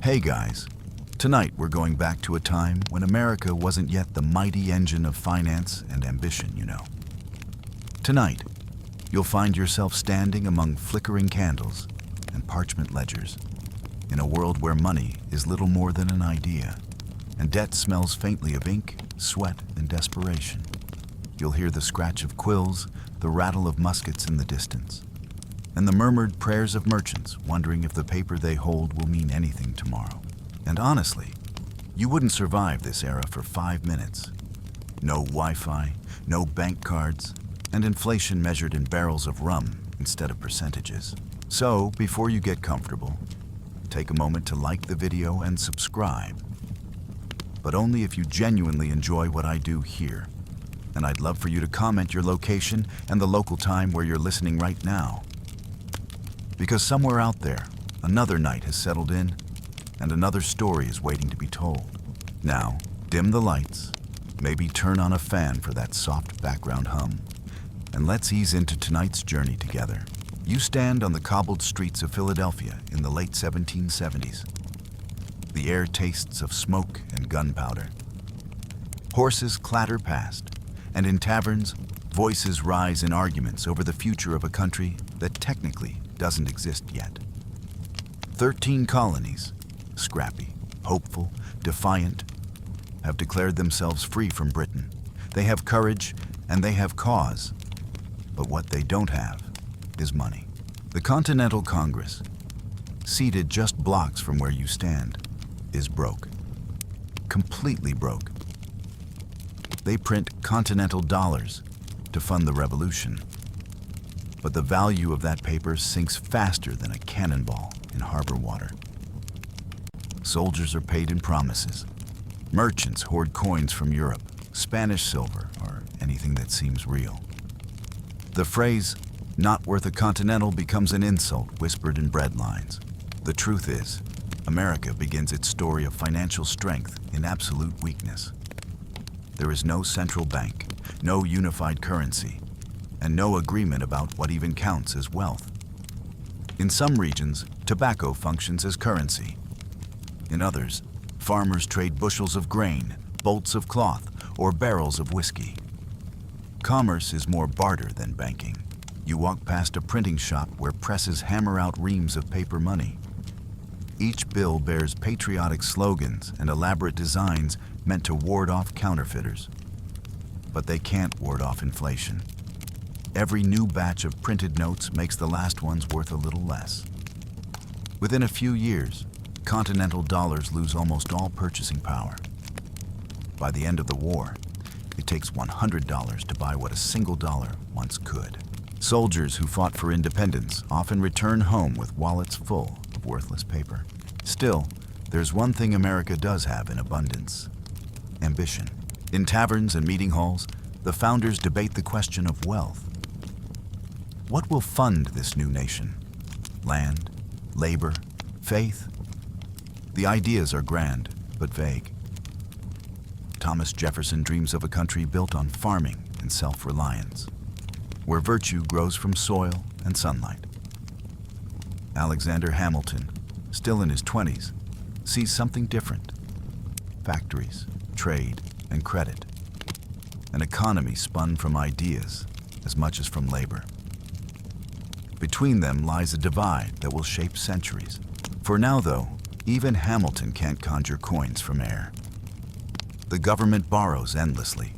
Hey guys, tonight we're going back to a time when America wasn't yet the mighty engine of finance and ambition, you know. Tonight, you'll find yourself standing among flickering candles and parchment ledgers in a world where money is little more than an idea and debt smells faintly of ink, sweat, and desperation. You'll hear the scratch of quills, the rattle of muskets in the distance, and the murmured prayers of merchants wondering if the paper they hold will mean anything tomorrow. And honestly, you wouldn't survive this era for 5 minutes. No Wi-Fi, no bank cards, and inflation measured in barrels of rum instead of percentages. So, before you get comfortable, take a moment to like the video and subscribe. But only if you genuinely enjoy what I do here. And I'd love for you to comment your location and the local time where you're listening right now. Because somewhere out there, another night has settled in, and another story is waiting to be told. Now, dim the lights, maybe turn on a fan for that soft background hum, and let's ease into tonight's journey together. You stand on the cobbled streets of Philadelphia in the late 1770s. The air tastes of smoke and gunpowder. Horses clatter past, and in taverns, voices rise in arguments over the future of a country that technically doesn't exist yet. 13 colonies, scrappy, hopeful, defiant, have declared themselves free from Britain. They have courage and they have cause, but what they don't have is money. The Continental Congress, seated just blocks from where you stand, is broke. Completely broke. They print continental dollars to fund the revolution. But the value of that paper sinks faster than a cannonball in harbor water. Soldiers are paid in promises. Merchants hoard coins from Europe, Spanish silver, or anything that seems real. The phrase, "not worth a continental," becomes an insult whispered in bread lines. The truth is, America begins its story of financial strength in absolute weakness. There is no central bank, no unified currency, and no agreement about what even counts as wealth. In some regions, tobacco functions as currency. In others, farmers trade bushels of grain, bolts of cloth, or barrels of whiskey. Commerce is more barter than banking. You walk past a printing shop where presses hammer out reams of paper money. Each bill bears patriotic slogans and elaborate designs meant to ward off counterfeiters. But they can't ward off inflation. Every new batch of printed notes makes the last ones worth a little less. Within a few years, continental dollars lose almost all purchasing power. By the end of the war, it takes $100 to buy what a single dollar once could. Soldiers who fought for independence often return home with wallets full of worthless paper. Still, there's one thing America does have in abundance: ambition. In taverns and meeting halls, the founders debate the question of wealth. What will fund this new nation? Land, labor, faith? The ideas are grand, but vague. Thomas Jefferson dreams of a country built on farming and self-reliance, where virtue grows from soil and sunlight. Alexander Hamilton, still in his 20s, sees something different: factories, trade, and credit. An economy spun from ideas as much as from labor. Between them lies a divide that will shape centuries. For now, though, even Hamilton can't conjure coins from air. The government borrows endlessly,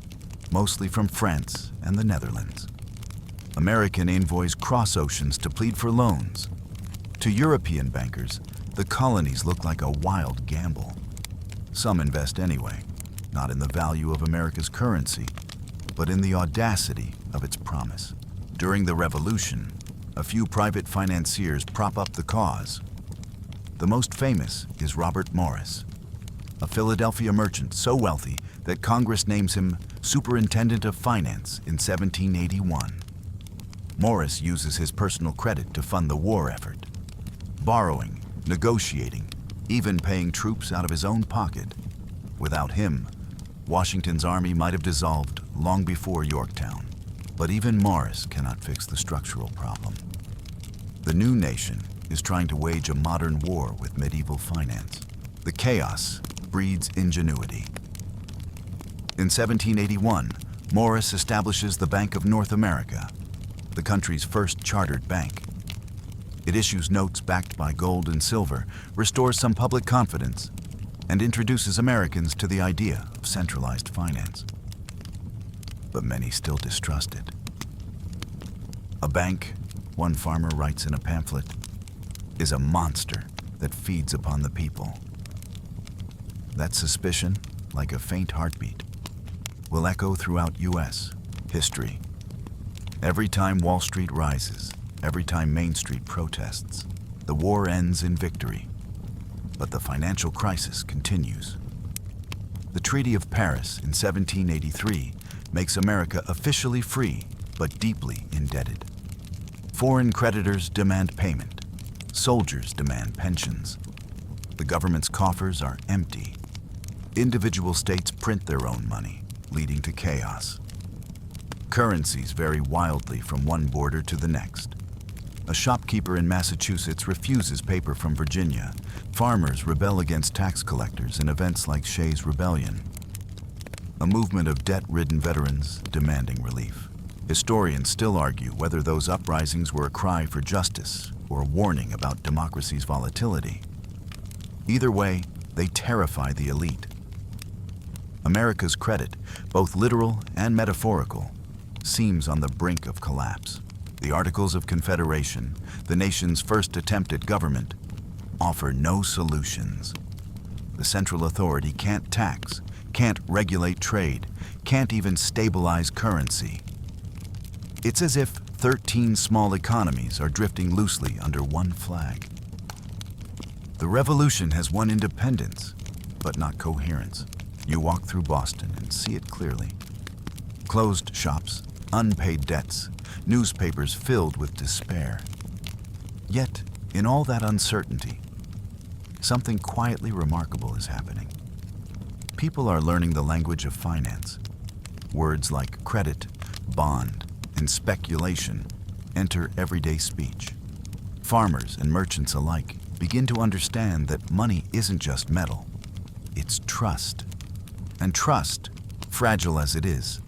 mostly from France and the Netherlands. American envoys cross oceans to plead for loans. To European bankers, the colonies look like a wild gamble. Some invest anyway, not in the value of America's currency, but in the audacity of its promise. During the Revolution, a few private financiers prop up the cause. The most famous is Robert Morris, a Philadelphia merchant so wealthy that Congress names him Superintendent of Finance in 1781. Morris uses his personal credit to fund the war effort, borrowing, negotiating, even paying troops out of his own pocket. Without him, Washington's army might have dissolved long before Yorktown. But even Morris cannot fix the structural problem. The new nation is trying to wage a modern war with medieval finance. The chaos breeds ingenuity. In 1781, Morris establishes the Bank of North America, the country's first chartered bank. It issues notes backed by gold and silver, restores some public confidence, and introduces Americans to the idea of centralized finance. But many still distrust it. A bank, one farmer writes in a pamphlet, is a monster that feeds upon the people. That suspicion, like a faint heartbeat, will echo throughout U.S. history. Every time Wall Street rises, every time Main Street protests, the war ends in victory. But the financial crisis continues. The Treaty of Paris in 1783 makes America officially free, but deeply indebted. Foreign creditors demand payment. Soldiers demand pensions. The government's coffers are empty. Individual states print their own money, leading to chaos. Currencies vary wildly from one border to the next. A shopkeeper in Massachusetts refuses paper from Virginia. Farmers rebel against tax collectors in events like Shays' Rebellion. A movement of debt-ridden veterans demanding relief. Historians still argue whether those uprisings were a cry for justice or a warning about democracy's volatility. Either way, they terrify the elite. America's credit, both literal and metaphorical, seems on the brink of collapse. The Articles of Confederation, the nation's first attempt at government, offer no solutions. The central authority can't tax, can't regulate trade, can't even stabilize currency. It's as if 13 small economies are drifting loosely under one flag. The revolution has won independence, but not coherence. You walk through Boston and see it clearly. Closed shops, unpaid debts, newspapers filled with despair. Yet, in all that uncertainty, something quietly remarkable is happening. People are learning the language of finance. Words like credit, bond, and speculation enter everyday speech. Farmers and merchants alike begin to understand that money isn't just metal, it's trust. And trust, fragile as it is,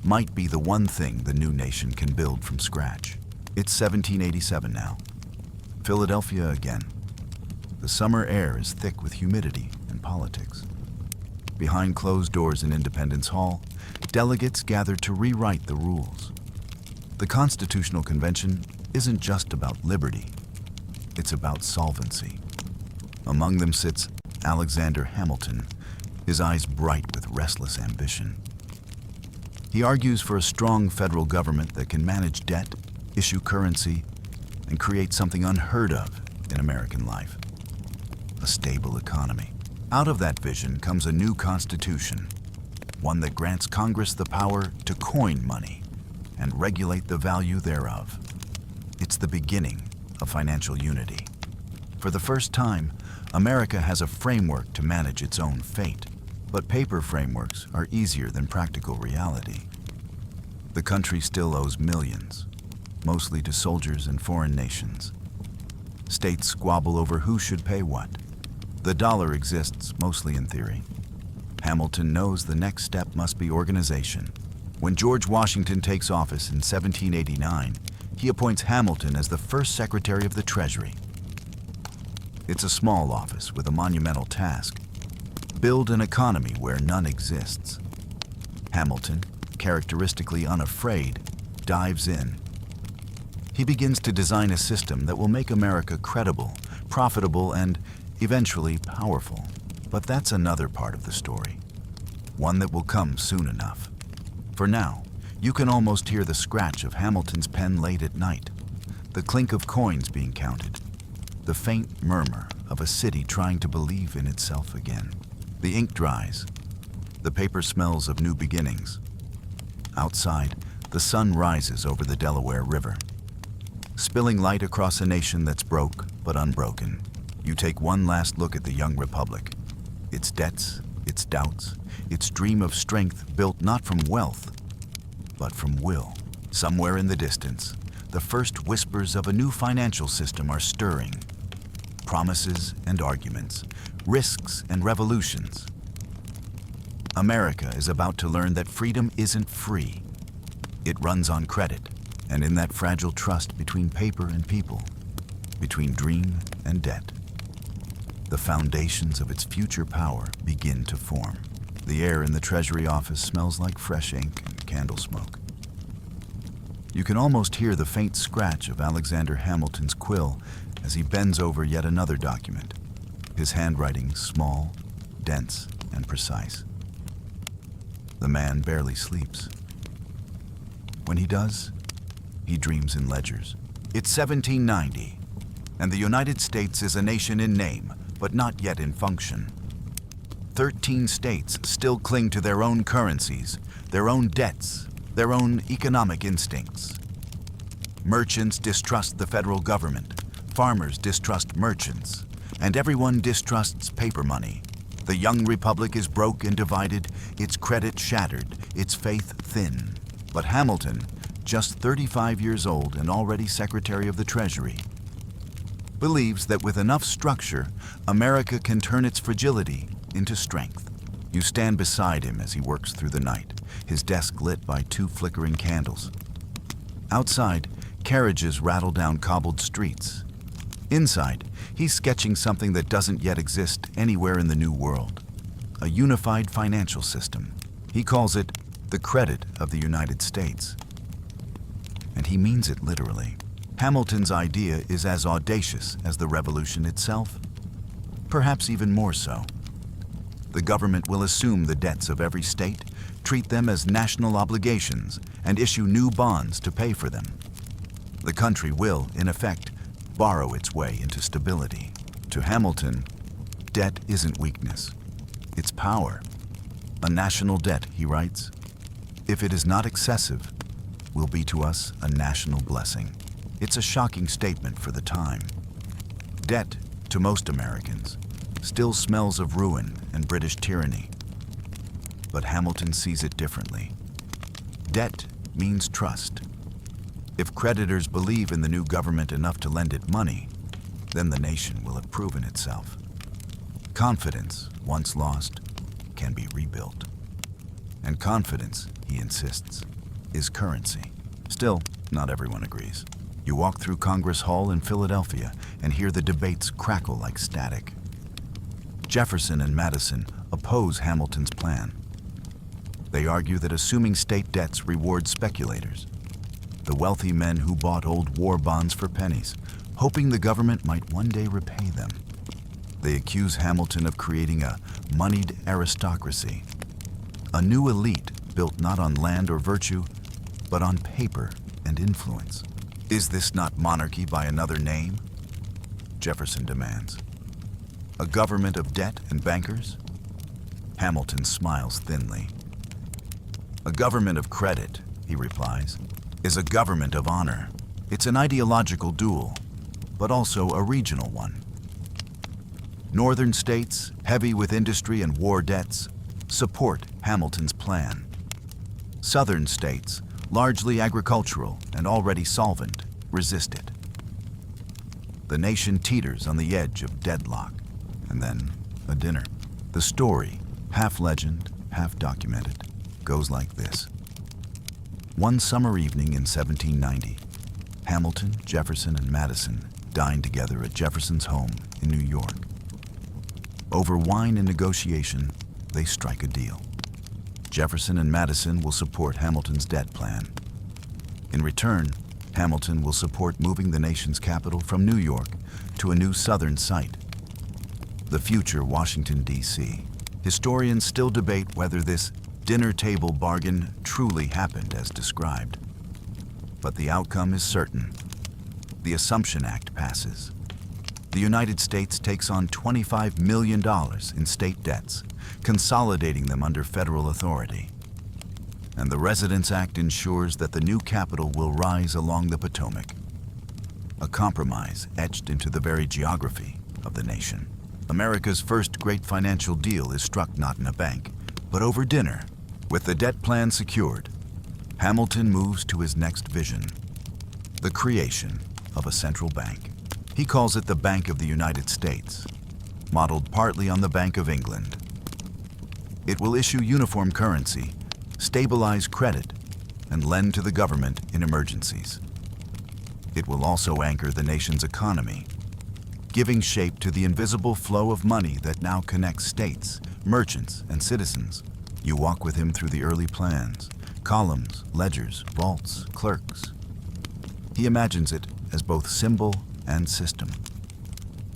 might be the one thing the new nation can build from scratch. It's 1787 now. Philadelphia again. The summer air is thick with humidity and politics. Behind closed doors in Independence Hall, delegates gather to rewrite the rules. The Constitutional Convention isn't just about liberty, it's about solvency. Among them sits Alexander Hamilton, his eyes bright with restless ambition. He argues for a strong federal government that can manage debt, issue currency, and create something unheard of in American life: a stable economy. Out of that vision comes a new constitution, one that grants Congress the power to coin money and regulate the value thereof. It's the beginning of financial unity. For the first time, America has a framework to manage its own fate. But paper frameworks are easier than practical reality. The country still owes millions, mostly to soldiers and foreign nations. States squabble over who should pay what. The dollar exists mostly in theory. Hamilton knows the next step must be organization. When George Washington takes office in 1789, he appoints Hamilton as the first Secretary of the Treasury. It's a small office with a monumental task: build an economy where none exists. Hamilton, characteristically unafraid, dives in. He begins to design a system that will make America credible, profitable, and eventually powerful. But that's another part of the story, one that will come soon enough. For now, you can almost hear the scratch of Hamilton's pen late at night, the clink of coins being counted, the faint murmur of a city trying to believe in itself again. The ink dries. The paper smells of new beginnings. Outside, the sun rises over the Delaware River, spilling light across a nation that's broke but unbroken. You take one last look at the young republic. Its debts, its doubts, its dream of strength built not from wealth, but from will. Somewhere in the distance, the first whispers of a new financial system are stirring. promises and arguments, risks and revolutions. America is about to learn that freedom isn't free. It runs on credit, and in that fragile trust between paper and people, between dream and debt, the foundations of its future power begin to form. The air in the Treasury office smells like fresh ink and candle smoke. You can almost hear the faint scratch of Alexander Hamilton's quill as he bends over yet another document, his handwriting small, dense, and precise. The man barely sleeps. When he does, he dreams in ledgers. It's 1790, and the United States is a nation in name, but not yet in function. 13 states still cling to their own currencies, their own debts, their own economic instincts. Merchants distrust the federal government, farmers distrust merchants, and everyone distrusts paper money. The young republic is broke and divided, its credit shattered, its faith thin. But Hamilton, just 35 years old and already Secretary of the Treasury, believes that with enough structure, America can turn its fragility into strength. You stand beside him as he works through the night, his desk lit by 2 flickering candles. Outside, carriages rattle down cobbled streets. Inside, he's sketching something that doesn't yet exist anywhere in the New World, a unified financial system. He calls it the credit of the United States. And he means it literally. Hamilton's idea is as audacious as the revolution itself, perhaps even more so. The government will assume the debts of every state, treat them as national obligations, and issue new bonds to pay for them. The country will, in effect, borrow its way into stability. To Hamilton, debt isn't weakness, it's power. A national debt, he writes, if it is not excessive, will be to us a national blessing. It's a shocking statement for the time. Debt, to most Americans, still smells of ruin and British tyranny. But Hamilton sees it differently. Debt means trust. If creditors believe in the new government enough to lend it money, then the nation will have proven itself. Confidence, once lost, can be rebuilt. And confidence, he insists, is currency. Still, not everyone agrees. You walk through Congress Hall in Philadelphia and hear the debates crackle like static. Jefferson and Madison oppose Hamilton's plan. They argue that assuming state debts rewards speculators, the wealthy men who bought old war bonds for pennies, hoping the government might one day repay them. They accuse Hamilton of creating a moneyed aristocracy, a new elite built not on land or virtue, but on paper and influence. Is this not monarchy by another name? Jefferson demands. A government of debt and bankers? Hamilton smiles thinly. A government of credit, he replies, is a government of honor. It's an ideological duel, but also a regional one. Northern states, heavy with industry and war debts, support Hamilton's plan. Southern states, largely agricultural and already solvent, resist it. The nation teeters on the edge of deadlock, and then a dinner. The story, half legend, half documented, goes like this. One summer evening in 1790, Hamilton, Jefferson, and Madison dined together at Jefferson's home in New York. Over wine and negotiation, they strike a deal. Jefferson and Madison will support Hamilton's debt plan. In return, Hamilton will support moving the nation's capital from New York to a new southern site, the future Washington, D.C. Historians still debate whether this dinner table bargain truly happened as described. But the outcome is certain. The Assumption Act passes. The United States takes on $25 million in state debts, consolidating them under federal authority. And the Residence Act ensures that the new capital will rise along the Potomac, a compromise etched into the very geography of the nation. America's first great financial deal is struck not in a bank, but over dinner. With the debt plan secured, Hamilton moves to his next vision, the creation of a central bank. He calls it the Bank of the United States, modeled partly on the Bank of England. It will issue uniform currency, stabilize credit, and lend to the government in emergencies. It will also anchor the nation's economy, giving shape to the invisible flow of money that now connects states, merchants, and citizens. You walk with him through the early plans, columns, ledgers, vaults, clerks. He imagines it as both symbol and system,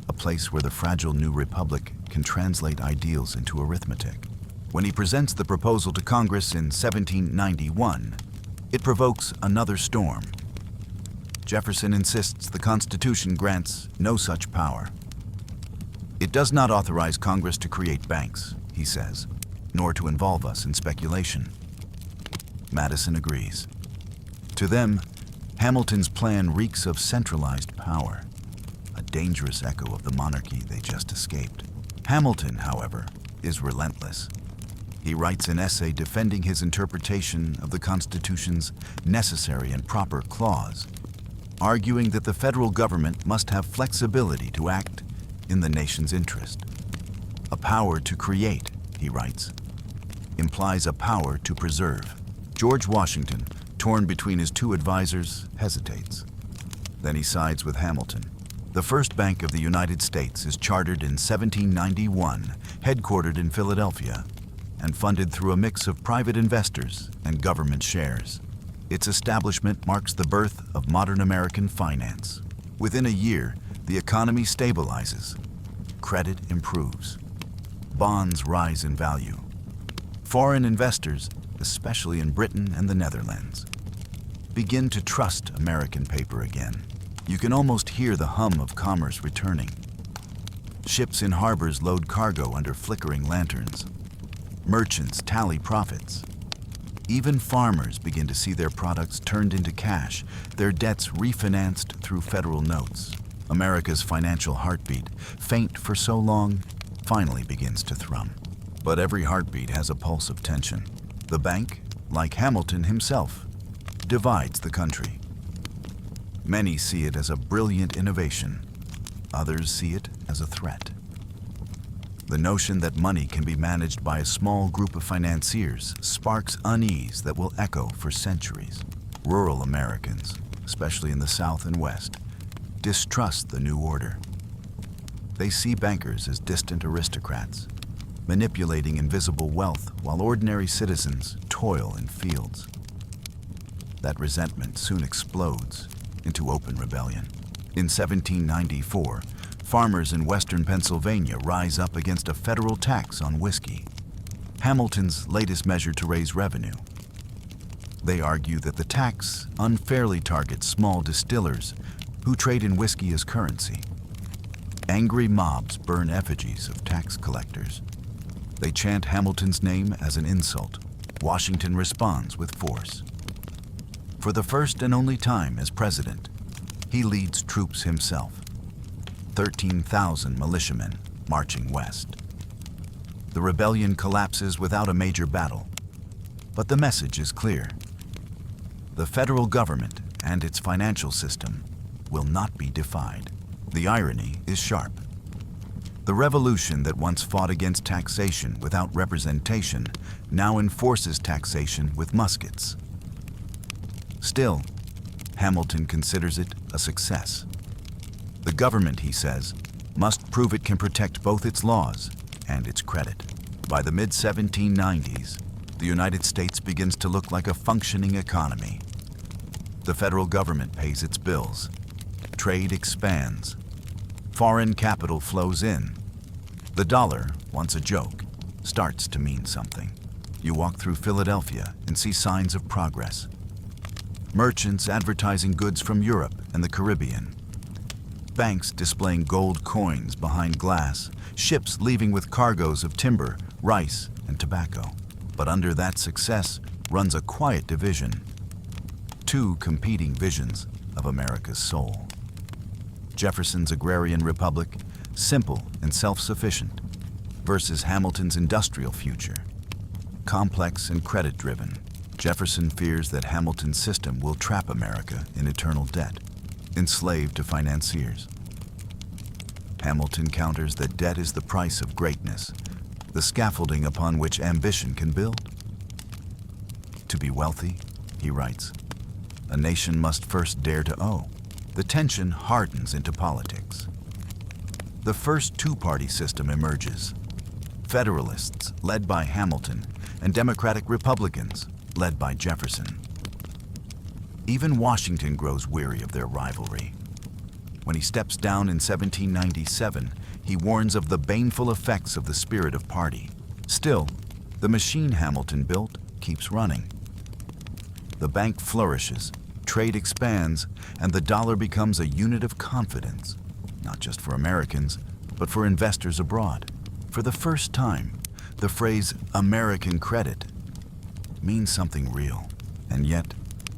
a place where the fragile new republic can translate ideals into arithmetic. When he presents the proposal to Congress in 1791, it provokes another storm. Jefferson insists the Constitution grants no such power. It does not authorize Congress to create banks, he says, nor to involve us in speculation. Madison agrees. To them, Hamilton's plan reeks of centralized power, a dangerous echo of the monarchy they just escaped. Hamilton, however, is relentless. He writes an essay defending his interpretation of the Constitution's necessary and proper clause, arguing that the federal government must have flexibility to act in the nation's interest. A power to create, he writes, implies a power to preserve. George Washington, torn between his two advisors, hesitates. Then he sides with Hamilton. The first Bank of the United States is chartered in 1791, headquartered in Philadelphia, and funded through a mix of private investors and government shares. Its establishment marks the birth of modern American finance. Within a year, the economy stabilizes. Credit improves. Bonds rise in value. Foreign investors, especially in Britain and the Netherlands, begin to trust American paper again. You can almost hear the hum of commerce returning. Ships in harbors load cargo under flickering lanterns. Merchants tally profits. Even farmers begin to see their products turned into cash, their debts refinanced through federal notes. America's financial heartbeat, faint for so long, finally begins to thrum. But every heartbeat has a pulse of tension. The bank, like Hamilton himself, divides the country. Many see it as a brilliant innovation. Others see it as a threat. The notion that money can be managed by a small group of financiers sparks unease that will echo for centuries. Rural Americans, especially in the South and West, distrust the new order. They see bankers as distant aristocrats, manipulating invisible wealth while ordinary citizens toil in fields. That resentment soon explodes into open rebellion. In 1794, farmers in western Pennsylvania rise up against a federal tax on whiskey, Hamilton's latest measure to raise revenue. They argue that the tax unfairly targets small distillers who trade in whiskey as currency. Angry mobs burn effigies of tax collectors. They chant Hamilton's name as an insult. Washington responds with force. For the first and only time as president, he leads troops himself. 13,000 militiamen marching west. The rebellion collapses without a major battle, but the message is clear. The federal government and its financial system will not be defied. The irony is sharp. The revolution that once fought against taxation without representation now enforces taxation with muskets. Still, Hamilton considers it a success. The government, he says, must prove it can protect both its laws and its credit. By the mid-1790s, the United States begins to look like a functioning economy. The federal government pays its bills. Trade expands. Foreign capital flows in. The dollar, once a joke, starts to mean something. You walk through Philadelphia and see signs of progress. Merchants advertising goods from Europe and the Caribbean. Banks displaying gold coins behind glass, ships leaving with cargoes of timber, rice, and tobacco. But under that success runs a quiet division. Two competing visions of America's soul. Jefferson's agrarian republic, simple and self-sufficient, versus Hamilton's industrial future, complex and credit-driven. Jefferson fears that Hamilton's system will trap America in eternal debt, enslaved to financiers. Hamilton counters that debt is the price of greatness, the scaffolding upon which ambition can build. To be wealthy, he writes, a nation must first dare to owe. The tension hardens into politics. The first two-party system emerges. Federalists, led by Hamilton, and Democratic Republicans, led by Jefferson. Even Washington grows weary of their rivalry. When he steps down in 1797, he warns of the baneful effects of the spirit of party. Still, the machine Hamilton built keeps running. The bank flourishes, trade expands, and the dollar becomes a unit of confidence, not just for Americans, but for investors abroad. For the first time, the phrase American credit means something real, and yet,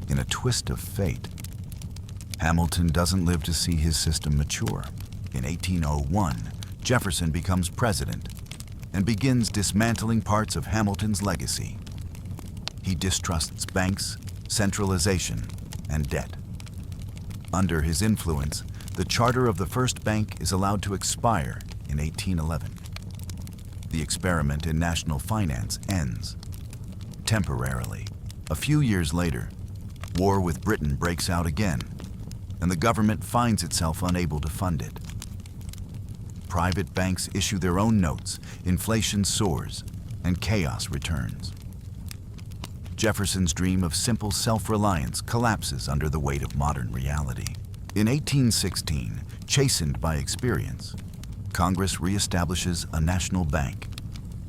in a twist of fate, Hamilton doesn't live to see his system mature. In 1801, Jefferson becomes president and begins dismantling parts of Hamilton's legacy. He distrusts banks, centralization, and debt. Under his influence, the charter of the first bank is allowed to expire in 1811. The experiment in national finance ends. Temporarily. A few years later, war with Britain breaks out again, and the government finds itself unable to fund it. Private banks issue their own notes, inflation soars, and chaos returns. Jefferson's dream of simple self-reliance collapses under the weight of modern reality. In 1816, chastened by experience, Congress reestablishes a national bank.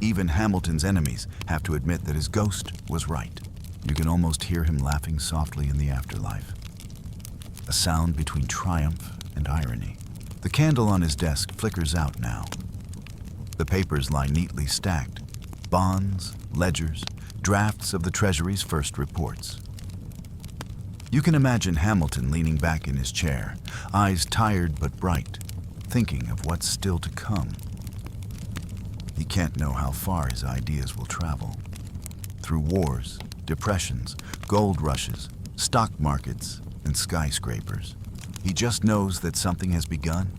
Even Hamilton's enemies have to admit that his ghost was right. You can almost hear him laughing softly in the afterlife. A sound between triumph and irony. The candle on his desk flickers out now. The papers lie neatly stacked. Bonds, ledgers, drafts of the Treasury's first reports. You can imagine Hamilton leaning back in his chair, eyes tired but bright, thinking of what's still to come. He can't know how far his ideas will travel. Through wars, depressions, gold rushes, stock markets, and skyscrapers. He just knows that something has begun.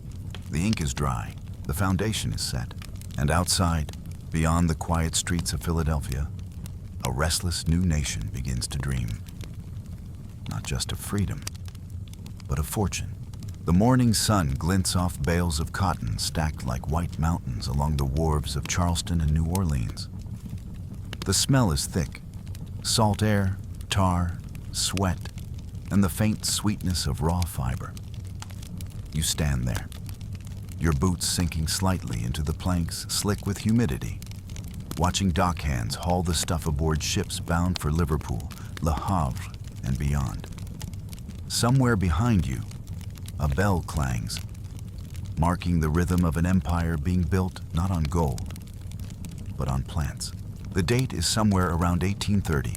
The ink is dry, the foundation is set, and outside, beyond the quiet streets of Philadelphia, a restless new nation begins to dream. Not just of freedom, but of fortune. The morning sun glints off bales of cotton stacked like white mountains along the wharves of Charleston and New Orleans. The smell is thick, salt air, tar, sweat, and the faint sweetness of raw fiber. You stand there, your boots sinking slightly into the planks slick with humidity, watching dock hands haul the stuff aboard ships bound for Liverpool, Le Havre, and beyond. Somewhere behind you, a bell clangs, marking the rhythm of an empire being built not on gold, but on plants. The date is somewhere around 1830.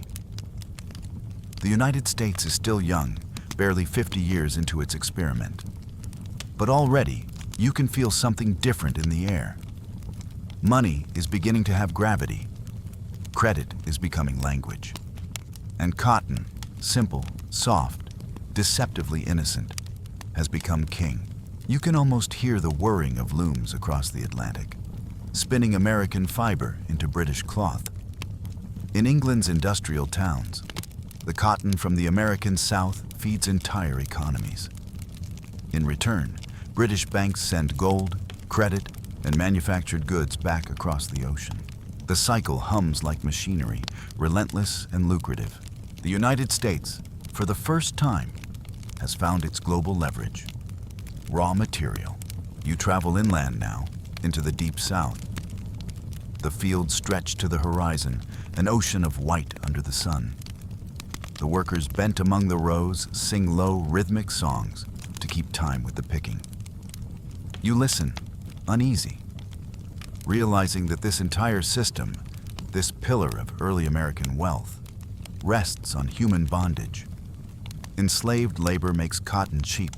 The United States is still young, barely 50 years into its experiment. But already, you can feel something different in the air. Money is beginning to have gravity. Credit is becoming language. And cotton, simple, soft, deceptively innocent, has become king. You can almost hear the whirring of looms across the Atlantic, spinning American fiber into British cloth. In England's industrial towns, the cotton from the American South feeds entire economies. In return, British banks send gold, credit, and manufactured goods back across the ocean. The cycle hums like machinery, relentless and lucrative. The United States, for the first time, has found its global leverage. Raw material. You travel inland now, into the deep south. The fields stretch to the horizon, an ocean of white under the sun. The workers bent among the rows sing low, rhythmic songs to keep time with the picking. You listen, uneasy, realizing that this entire system, this pillar of early American wealth, rests on human bondage. Enslaved labor makes cotton cheap,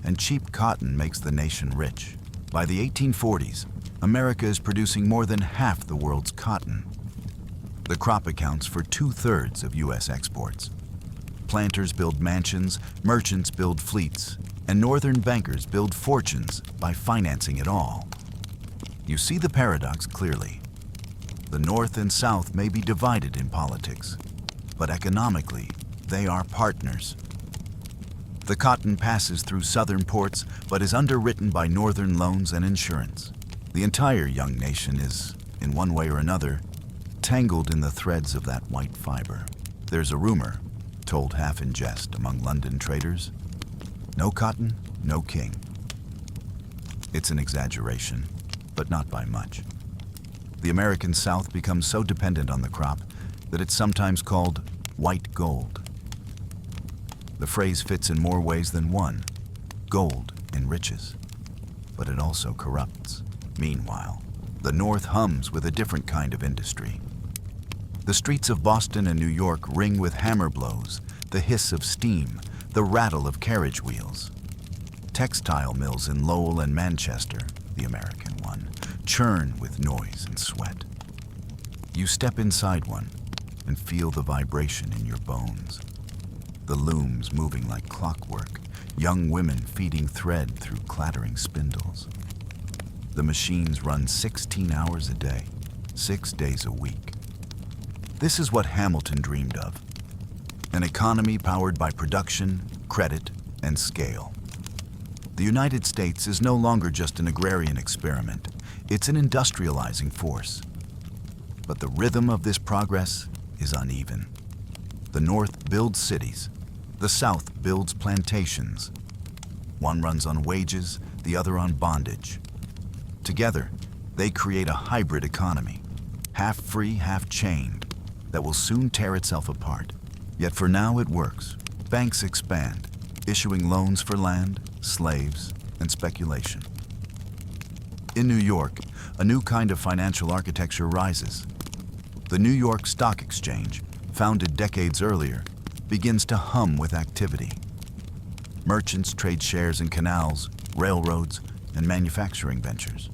and cheap cotton makes the nation rich. By the 1840s, America is producing more than half the world's cotton. The crop accounts for 2/3 of U.S. exports. Planters build mansions, merchants build fleets, and northern bankers build fortunes by financing it all. You see the paradox clearly. The North and South may be divided in politics, but economically, they are partners. The cotton passes through southern ports, but is underwritten by northern loans and insurance. The entire young nation is, in one way or another, tangled in the threads of that white fiber. There's a rumor, told half in jest among London traders, no cotton, no king. It's an exaggeration, but not by much. The American South becomes so dependent on the crop that it's sometimes called white gold. The phrase fits in more ways than one. Gold enriches, but it also corrupts. Meanwhile, the North hums with a different kind of industry. The streets of Boston and New York ring with hammer blows, the hiss of steam, the rattle of carriage wheels. Textile mills in Lowell and Manchester, the American one, churn with noise and sweat. You step inside one and feel the vibration in your bones. The looms moving like clockwork, young women feeding thread through clattering spindles. The machines run 16 hours a day, 6 days a week. This is what Hamilton dreamed of. An economy powered by production, credit, and scale. The United States is no longer just an agrarian experiment. It's an industrializing force. But the rhythm of this progress is uneven. The North builds cities. The South builds plantations. One runs on wages, the other on bondage. Together, they create a hybrid economy, half free, half chained, that will soon tear itself apart. Yet for now it works. Banks expand, issuing loans for land, slaves, and speculation. In New York, a new kind of financial architecture rises. The New York Stock Exchange, founded decades earlier, begins to hum with activity. Merchants trade shares in canals, railroads, and manufacturing ventures.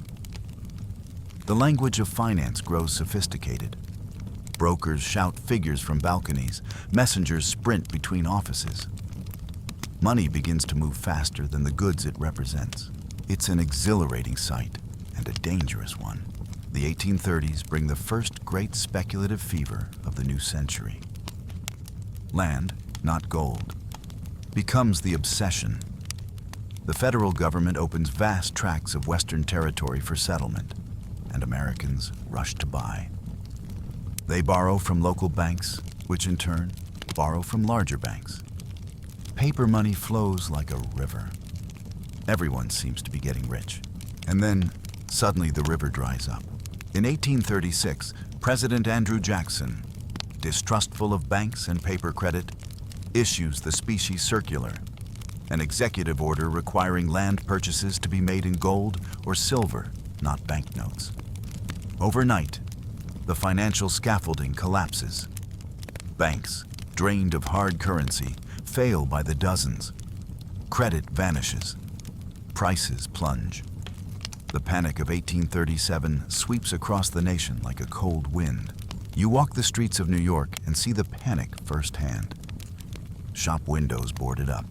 The language of finance grows sophisticated. Brokers shout figures from balconies, messengers sprint between offices. Money begins to move faster than the goods it represents. It's an exhilarating sight and a dangerous one. The 1830s bring the first great speculative fever of the new century. Land, not gold, becomes the obsession. The federal government opens vast tracts of Western territory for settlement, and Americans rush to buy. They borrow from local banks, which in turn borrow from larger banks. Paper money flows like a river. Everyone seems to be getting rich. And then, suddenly the river dries up. In 1836, President Andrew Jackson, distrustful of banks and paper credit, issues the Specie Circular, an executive order requiring land purchases to be made in gold or silver, not banknotes. Overnight, the financial scaffolding collapses. Banks, drained of hard currency, fail by the dozens. Credit vanishes. Prices plunge. The panic of 1837 sweeps across the nation like a cold wind. You walk the streets of New York and see the panic firsthand. Shop windows boarded up.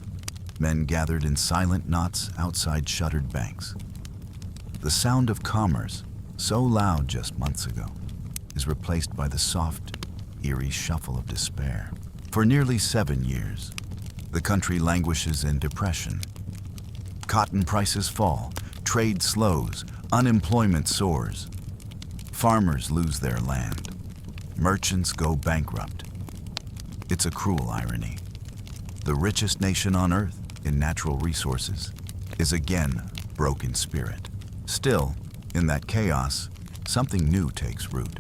Men gathered in silent knots outside shuttered banks. The sound of commerce, so loud just months ago, is replaced by the soft, eerie shuffle of despair. For nearly 7 years, the country languishes in depression. Cotton prices fall, trade slows, unemployment soars. Farmers lose their land. Merchants go bankrupt. It's a cruel irony. The richest nation on earth in natural resources is again broke in spirit. Still, in that chaos, something new takes root.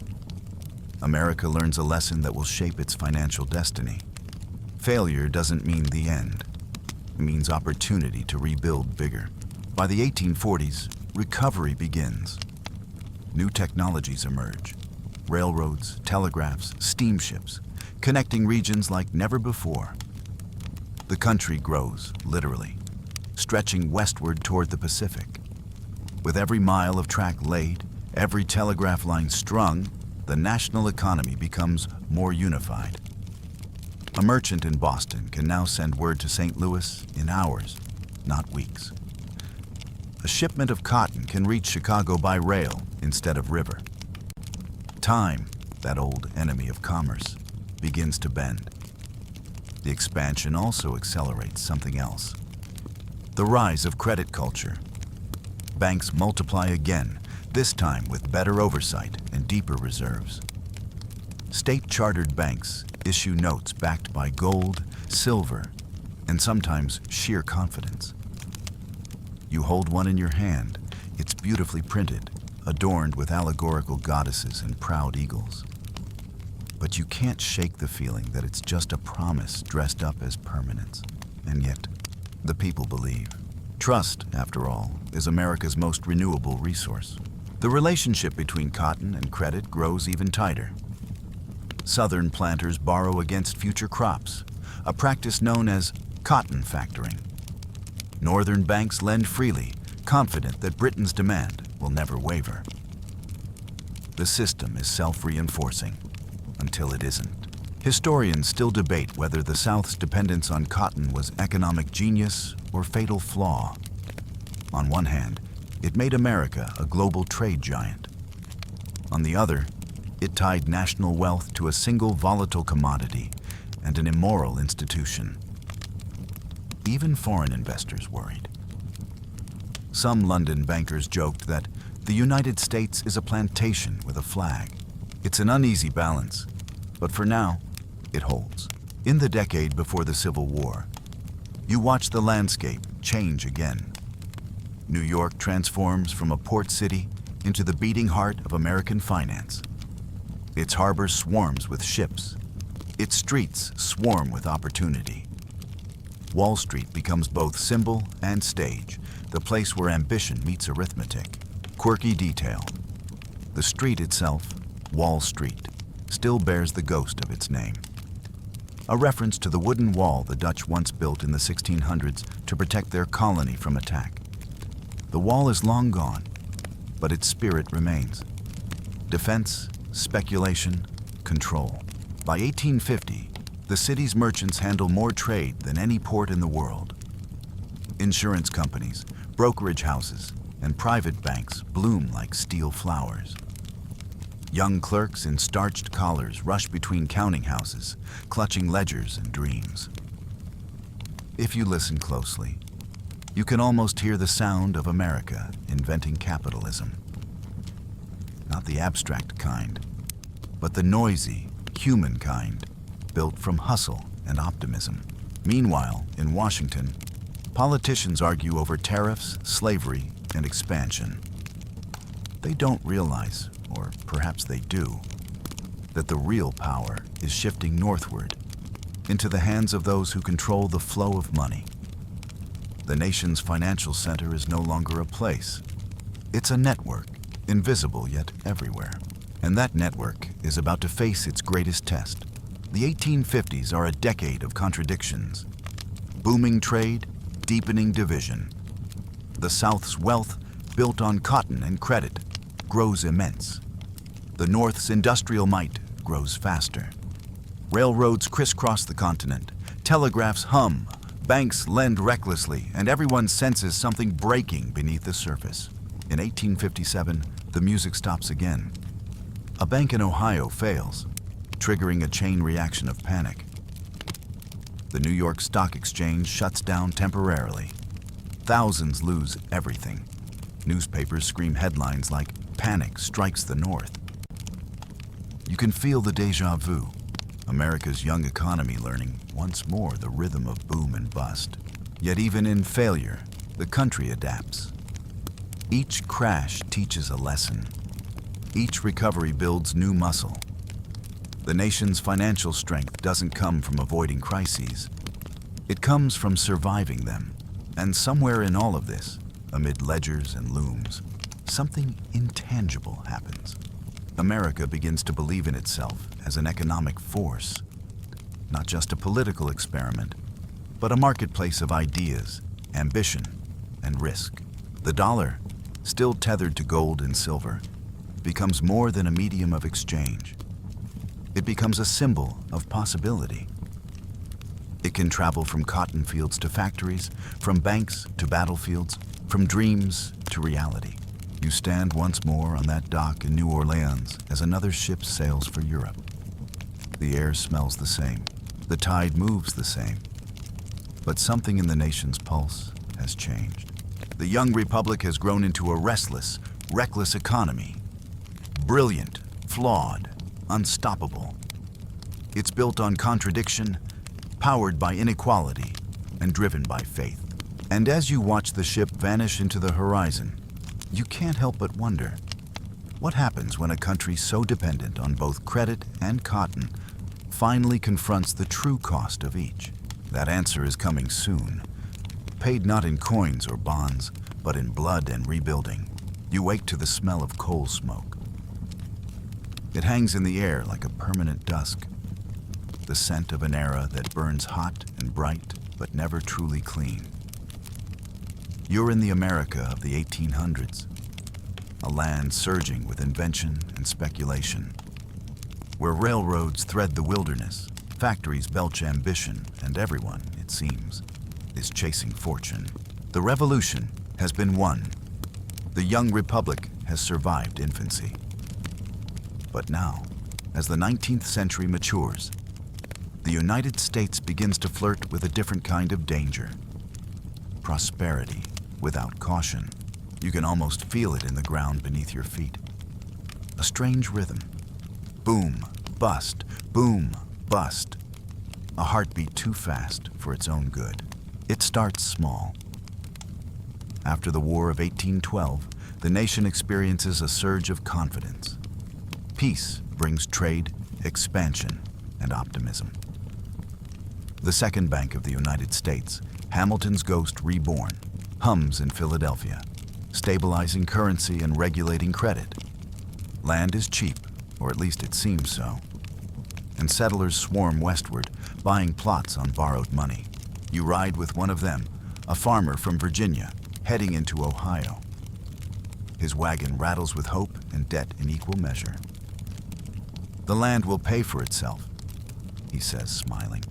America learns a lesson that will shape its financial destiny. Failure doesn't mean the end. It means opportunity to rebuild bigger. By the 1840s, recovery begins. New technologies emerge. Railroads, telegraphs, steamships, connecting regions like never before. The country grows, literally, stretching westward toward the Pacific. With every mile of track laid, every telegraph line strung, the national economy becomes more unified. A merchant in Boston can now send word to St. Louis in hours. not weeks. A shipment of cotton can reach Chicago by rail instead of river. Time, that old enemy of commerce, begins to bend. The expansion also accelerates something else. The rise of credit culture. Banks multiply again, this time with better oversight and deeper reserves. State-chartered banks issue notes backed by gold, silver, and sometimes sheer confidence. You hold one in your hand, it's beautifully printed, adorned with allegorical goddesses and proud eagles. But you can't shake the feeling that it's just a promise dressed up as permanence. And yet, the people believe. Trust, after all, is America's most renewable resource. The relationship between cotton and credit grows even tighter. Southern planters borrow against future crops, a practice known as cotton factoring. Northern banks lend freely, confident that Britain's demand will never waver. The system is self-reinforcing, until it isn't. Historians still debate whether the South's dependence on cotton was economic genius or fatal flaw. On one hand, it made America a global trade giant. On the other, it tied national wealth to a single volatile commodity and an immoral institution. Even foreign investors worried. Some London bankers joked that the United States is a plantation with a flag. It's an uneasy balance, but for now, it holds. In the decade before the Civil War, you watch the landscape change again. New York transforms from a port city into the beating heart of American finance. Its harbor swarms with ships. Its streets swarm with opportunity. Wall Street becomes both symbol and stage, the place where ambition meets arithmetic. Quirky detail. The street itself, Wall Street, still bears the ghost of its name. A reference to the wooden wall the Dutch once built in the 1600s to protect their colony from attack. The wall is long gone, but its spirit remains. Defense, speculation, control. By 1850, the city's merchants handle more trade than any port in the world. Insurance companies, brokerage houses, and private banks bloom like steel flowers. Young clerks in starched collars rush between counting houses, clutching ledgers and dreams. If you listen closely, you can almost hear the sound of America inventing capitalism. Not the abstract kind, but the noisy, human kind, built from hustle and optimism. Meanwhile, in Washington, politicians argue over tariffs, slavery, and expansion. They don't realize, or perhaps they do, that the real power is shifting northward into the hands of those who control the flow of money. The nation's financial center is no longer a place. It's a network, invisible yet everywhere. And that network is about to face its greatest test. The 1850s are a decade of contradictions. Booming trade, deepening division. The South's wealth, built on cotton and credit, grows immense. The North's industrial might grows faster. Railroads crisscross the continent. Telegraphs hum. Banks lend recklessly, and everyone senses something breaking beneath the surface. In 1857, the music stops again. A bank in Ohio fails, triggering a chain reaction of panic. The New York Stock Exchange shuts down temporarily. Thousands lose everything. Newspapers scream headlines like, "Panic strikes the North." You can feel the déjà vu. America's young economy learning once more the rhythm of boom and bust. Yet even in failure, the country adapts. Each crash teaches a lesson. Each recovery builds new muscle. The nation's financial strength doesn't come from avoiding crises. It comes from surviving them. And somewhere in all of this, amid ledgers and looms, something intangible happens. America begins to believe in itself as an economic force, not just a political experiment, but a marketplace of ideas, ambition, and risk. The dollar, still tethered to gold and silver, becomes more than a medium of exchange. It becomes a symbol of possibility. It can travel from cotton fields to factories, from banks to battlefields, from dreams to reality. You stand once more on that dock in New Orleans as another ship sails for Europe. The air smells the same. The tide moves the same. But something in the nation's pulse has changed. The young republic has grown into a restless, reckless economy. Brilliant, flawed, unstoppable. It's built on contradiction, powered by inequality, and driven by faith. And as you watch the ship vanish into the horizon, you can't help but wonder, what happens when a country so dependent on both credit and cotton finally confronts the true cost of each? That answer is coming soon, paid not in coins or bonds, but in blood and rebuilding. You wake to the smell of coal smoke. It hangs in the air like a permanent dusk, the scent of an era that burns hot and bright, but never truly clean. You're in the America of the 1800s, a land surging with invention and speculation, where railroads thread the wilderness, factories belch ambition, and everyone, it seems, is chasing fortune. The revolution has been won. The young republic has survived infancy. But now, as the 19th century matures, the United States begins to flirt with a different kind of danger. Prosperity without caution. You can almost feel it in the ground beneath your feet. A strange rhythm. Boom, bust, boom, bust. A heartbeat too fast for its own good. It starts small. After the War of 1812, the nation experiences a surge of confidence. Peace brings trade, expansion, and optimism. The second bank of the United States, Hamilton's ghost reborn, hums in Philadelphia, stabilizing currency and regulating credit. Land is cheap, or at least it seems so, and settlers swarm westward, buying plots on borrowed money. You ride with one of them, a farmer from Virginia, heading into Ohio. His wagon rattles with hope and debt in equal measure. The land will pay for itself, he says, smiling.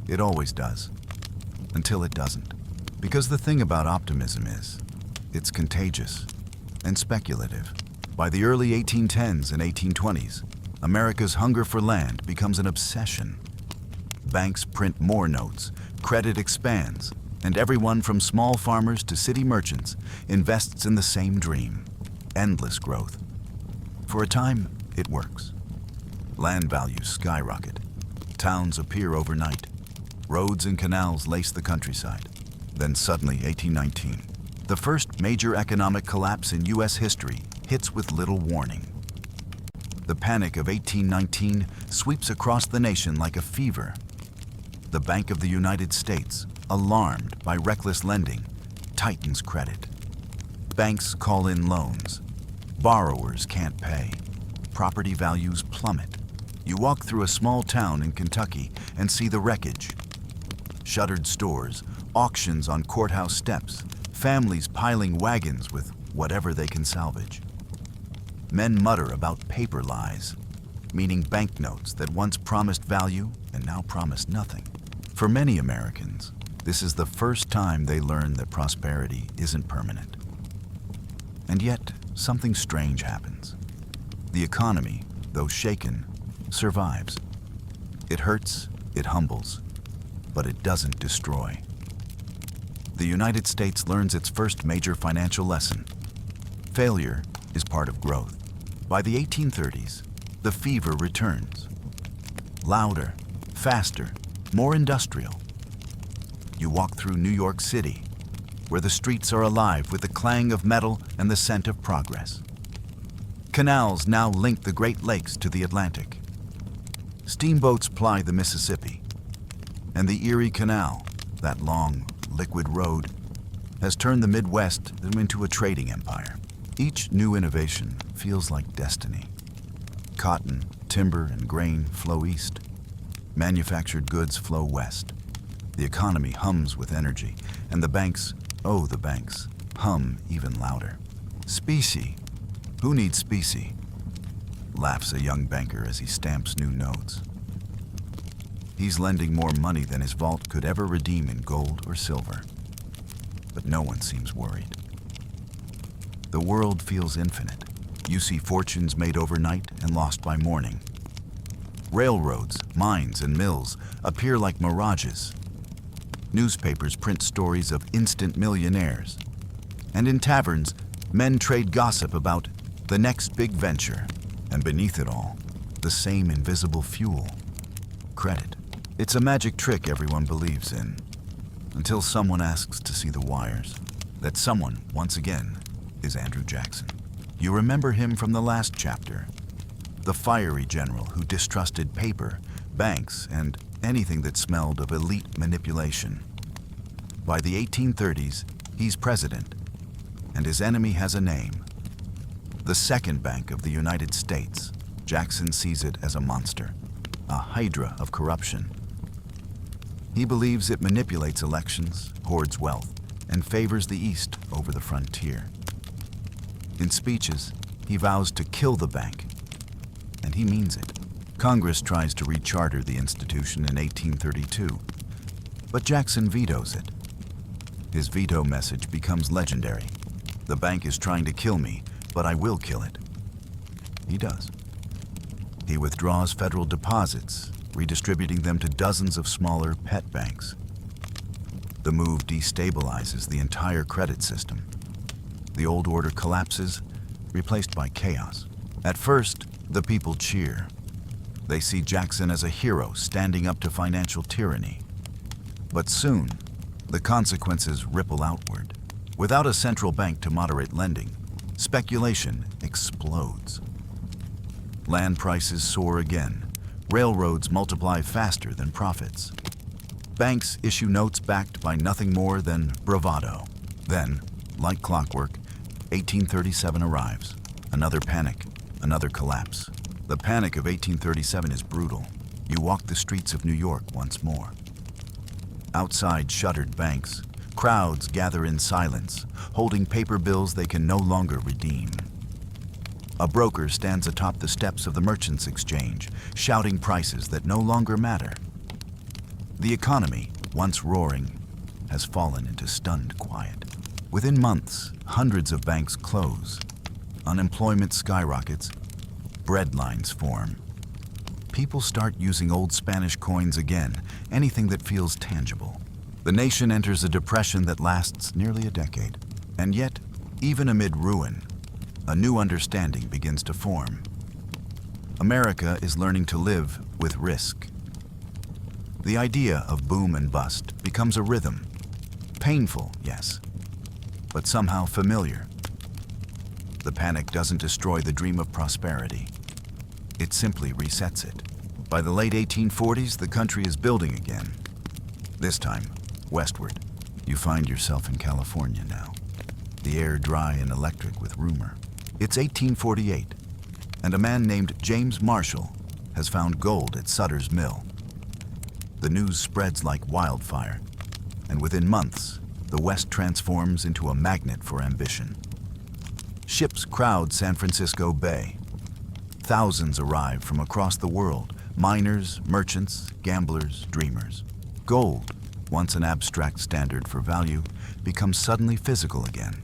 It always does, until it doesn't. Because the thing about optimism is, it's contagious and speculative. By the early 1810s and 1820s, America's hunger for land becomes an obsession. Banks print more notes, credit expands, and everyone from small farmers to city merchants invests in the same dream, endless growth. For a time, it works. Land values skyrocket. Towns appear overnight. Roads and canals lace the countryside. Then suddenly, 1819, the first major economic collapse in U.S. history hits with little warning. The panic of 1819 sweeps across the nation like a fever. The Bank of the United States, alarmed by reckless lending, tightens credit. Banks call in loans. Borrowers can't pay. Property values plummet. You walk through a small town in Kentucky and see the wreckage. Shuttered stores, auctions on courthouse steps, families piling wagons with whatever they can salvage. Men mutter about paper lies, meaning banknotes that once promised value and now promise nothing. For many Americans, this is the first time they learn that prosperity isn't permanent. And yet, something strange happens. The economy, though shaken, survives. It hurts, it humbles, but it doesn't destroy. The United States learns its first major financial lesson. Failure is part of growth. By the 1830s, the fever returns. Louder, faster, more industrial. You walk through New York City, where the streets are alive with the clang of metal and the scent of progress. Canals now link the Great Lakes to the Atlantic. Steamboats ply the Mississippi. And the Erie Canal, that long, liquid road, has turned the Midwest into a trading empire. Each new innovation feels like destiny. Cotton, timber, and grain flow east. Manufactured goods flow west. The economy hums with energy, and the banks, oh, the banks, hum even louder. Specie. Who needs specie? Laughs a young banker as he stamps new notes. He's lending more money than his vault could ever redeem in gold or silver. But no one seems worried. The world feels infinite. You see fortunes made overnight and lost by morning. Railroads, mines, and mills appear like mirages. Newspapers print stories of instant millionaires. And in taverns, men trade gossip about the next big venture. And beneath it all, the same invisible fuel, credit. It's a magic trick everyone believes in, until someone asks to see the wires. That someone, once again, is Andrew Jackson. You remember him from the last chapter, the fiery general who distrusted paper, banks, and anything that smelled of elite manipulation. By the 1830s, he's president, and his enemy has a name. The Second Bank of the United States. Jackson sees it as a monster, a hydra of corruption. He believes it manipulates elections, hoards wealth, and favors the East over the frontier. In speeches, he vows to kill the bank, and he means it. Congress tries to recharter the institution in 1832, but Jackson vetoes it. His veto message becomes legendary. The bank is trying to kill me, but I will kill it. He does. He withdraws federal deposits, redistributing them to dozens of smaller pet banks. The move destabilizes the entire credit system. The old order collapses, replaced by chaos. At first, the people cheer. They see Jackson as a hero standing up to financial tyranny. But soon, the consequences ripple outward. Without a central bank to moderate lending, speculation explodes. Land prices soar again. Railroads multiply faster than profits. Banks issue notes backed by nothing more than bravado. Then, like clockwork, 1837 arrives. Another panic, another collapse. The panic of 1837 is brutal. You walk the streets of New York once more. Outside shuttered banks, crowds gather in silence, holding paper bills they can no longer redeem. A broker stands atop the steps of the Merchants' Exchange, shouting prices that no longer matter. The economy, once roaring, has fallen into stunned quiet. Within months, hundreds of banks close. Unemployment skyrockets. Bread lines form. People start using old Spanish coins again, anything that feels tangible. The nation enters a depression that lasts nearly a decade. And yet, even amid ruin, a new understanding begins to form. America is learning to live with risk. The idea of boom and bust becomes a rhythm. Painful, yes, but somehow familiar. The panic doesn't destroy the dream of prosperity. It simply resets it. By the late 1840s, the country is building again. This time, westward. You find yourself in California now. The air dry and electric with rumor. It's 1848, and a man named James Marshall has found gold at Sutter's Mill. The news spreads like wildfire, and within months, the West transforms into a magnet for ambition. Ships crowd San Francisco Bay. Thousands arrive from across the world, miners, merchants, gamblers, dreamers. Gold, once an abstract standard for value, becomes suddenly physical again.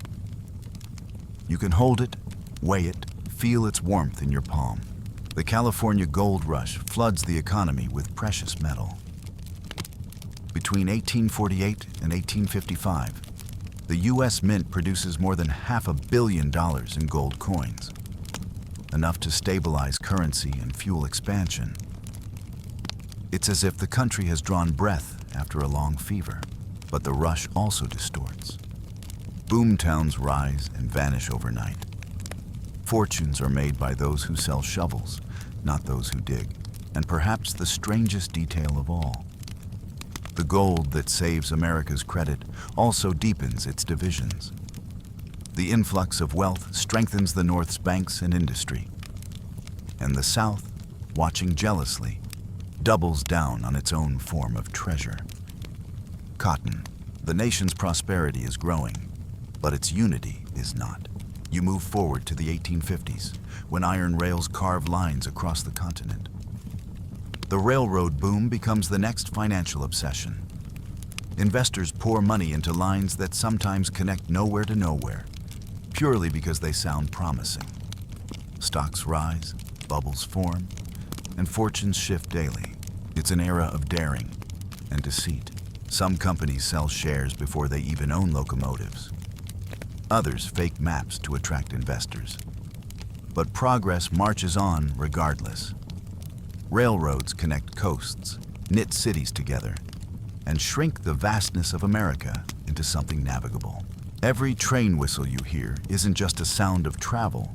You can hold it, weigh it, feel its warmth in your palm. The California gold rush floods the economy with precious metal. Between 1848 and 1855, the U.S. Mint produces more than $500 million in gold coins, enough to stabilize currency and fuel expansion. It's as if the country has drawn breath after a long fever, but the rush also distorts. Boom towns rise and vanish overnight. Fortunes are made by those who sell shovels, not those who dig. And perhaps the strangest detail of all, the gold that saves America's credit also deepens its divisions. The influx of wealth strengthens the North's banks and industry. And the South, watching jealously, doubles down on its own form of treasure. Cotton. The nation's prosperity is growing, but its unity is not. You move forward to the 1850s, when iron rails carve lines across the continent. The railroad boom becomes the next financial obsession. Investors pour money into lines that sometimes connect nowhere to nowhere, purely because they sound promising. Stocks rise, bubbles form, and fortunes shift daily. It's an era of daring and deceit. Some companies sell shares before they even own locomotives. Others fake maps to attract investors. But progress marches on regardless. Railroads connect coasts, knit cities together, and shrink the vastness of America into something navigable. Every train whistle you hear isn't just a sound of travel.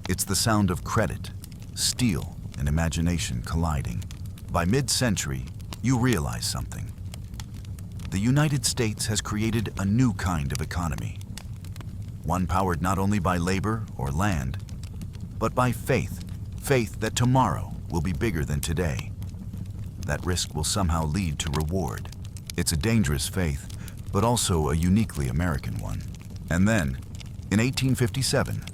It's the sound of credit, steel, and imagination colliding. By mid-century, you realize something. The United States has created a new kind of economy. One powered not only by labor or land, but by faith. Faith that tomorrow will be bigger than today. That risk will somehow lead to reward. It's a dangerous faith, but also a uniquely American one. And then, in 1857,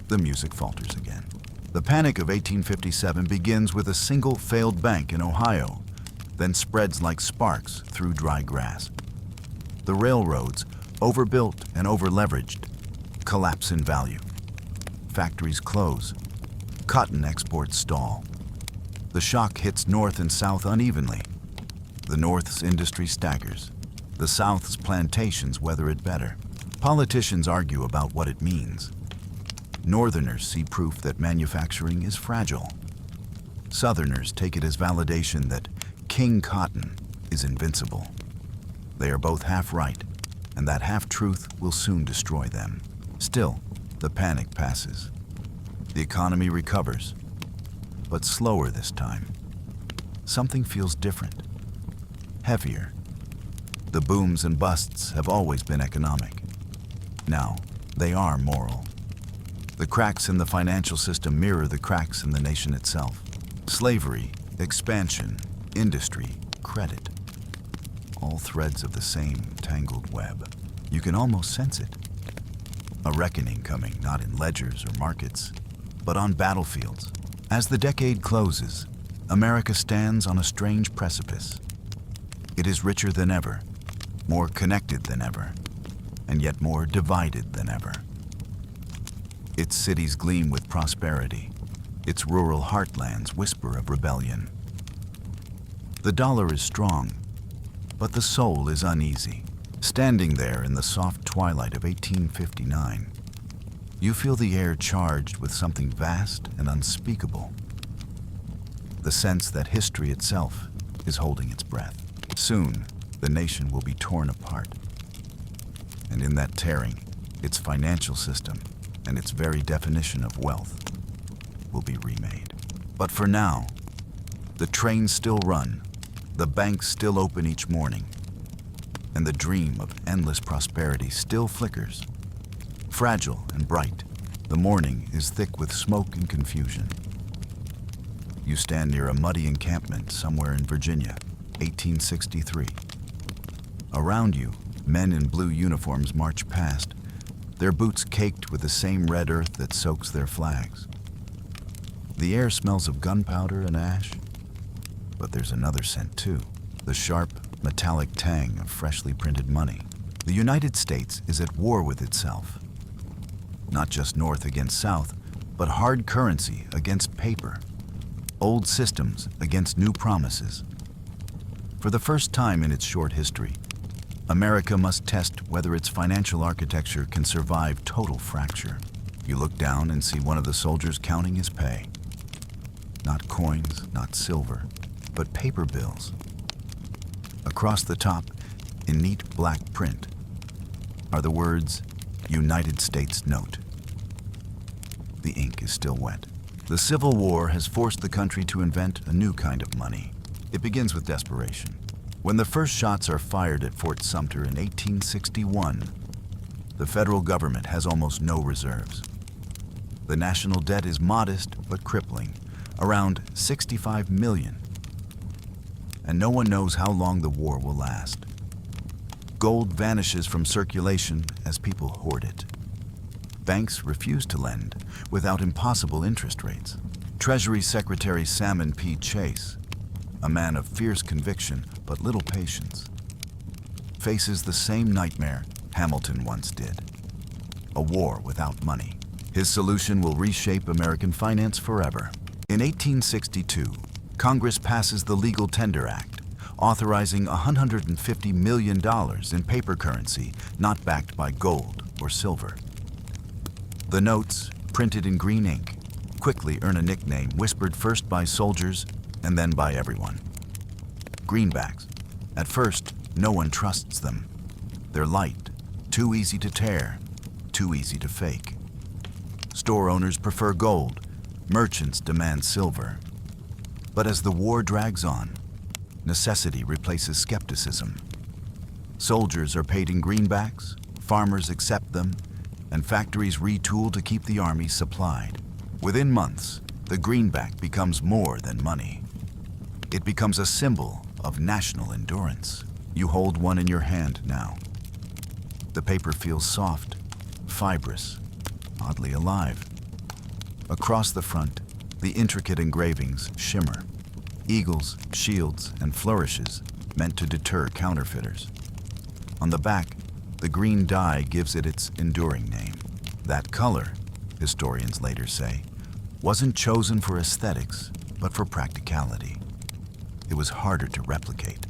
the music falters again. The Panic of 1857 begins with a single failed bank in Ohio, then spreads like sparks through dry grass. The railroads, overbuilt and overleveraged, collapse in value. Factories close. Cotton exports stall. The shock hits North and South unevenly. The North's industry staggers. The South's plantations weather it better. Politicians argue about what it means. Northerners see proof that manufacturing is fragile. Southerners take it as validation that King Cotton is invincible. They are both half right, and that half-truth will soon destroy them. Still, the panic passes. The economy recovers, but slower this time. Something feels different, heavier. The booms and busts have always been economic. Now, they are moral. The cracks in the financial system mirror the cracks in the nation itself. Slavery, expansion, industry, credit. All threads of the same tangled web. You can almost sense it. A reckoning coming not in ledgers or markets, but on battlefields. As the decade closes, America stands on a strange precipice. It is richer than ever, more connected than ever, and yet more divided than ever. Its cities gleam with prosperity. Its rural heartlands whisper of rebellion. The dollar is strong, but the soul is uneasy. Standing there in the soft twilight of 1859, you feel the air charged with something vast and unspeakable. The sense that history itself is holding its breath. Soon, the nation will be torn apart. And in that tearing, its financial system and its very definition of wealth will be remade. But for now, the trains still run, the banks still open each morning, and the dream of endless prosperity still flickers. Fragile and bright, the morning is thick with smoke and confusion. You stand near a muddy encampment somewhere in Virginia, 1863. Around you, men in blue uniforms march past, their boots caked with the same red earth that soaks their flags. The air smells of gunpowder and ash, but there's another scent too, the sharp, metallic tang of freshly printed money. The United States is at war with itself. Not just North against South, but hard currency against paper. Old systems against new promises. For the first time in its short history, America must test whether its financial architecture can survive total fracture. You look down and see one of the soldiers counting his pay. Not coins, not silver, but paper bills. Across the top, in neat black print, are the words, United States Note. The ink is still wet. The Civil War has forced the country to invent a new kind of money. It begins with desperation. When the first shots are fired at Fort Sumter in 1861, the federal government has almost no reserves. The national debt is modest but crippling, around $65 million. And no one knows how long the war will last. Gold vanishes from circulation as people hoard it. Banks refuse to lend without impossible interest rates. Treasury Secretary Salmon P. Chase a man of fierce conviction but little patience, faces the same nightmare Hamilton once did: a war without money. His solution will reshape American finance forever. In 1862, Congress passes the Legal Tender Act, authorizing $150 million in paper currency not backed by gold or silver. The notes, printed in green ink, quickly earn a nickname whispered first by soldiers and then by everyone: greenbacks. At first, no one trusts them. They're light, too easy to tear, too easy to fake. Store owners prefer gold, merchants demand silver. But as the war drags on, necessity replaces skepticism. Soldiers are paid in greenbacks, farmers accept them, and factories retool to keep the army supplied. Within months, the greenback becomes more than money. It becomes a symbol of national endurance. You hold one in your hand now. The paper feels soft, fibrous, oddly alive. Across the front, the intricate engravings shimmer: eagles, shields, and flourishes meant to deter counterfeiters. On the back, the green dye gives it its enduring name. That color, historians later say, wasn't chosen for aesthetics, but for practicality. It was harder to replicate.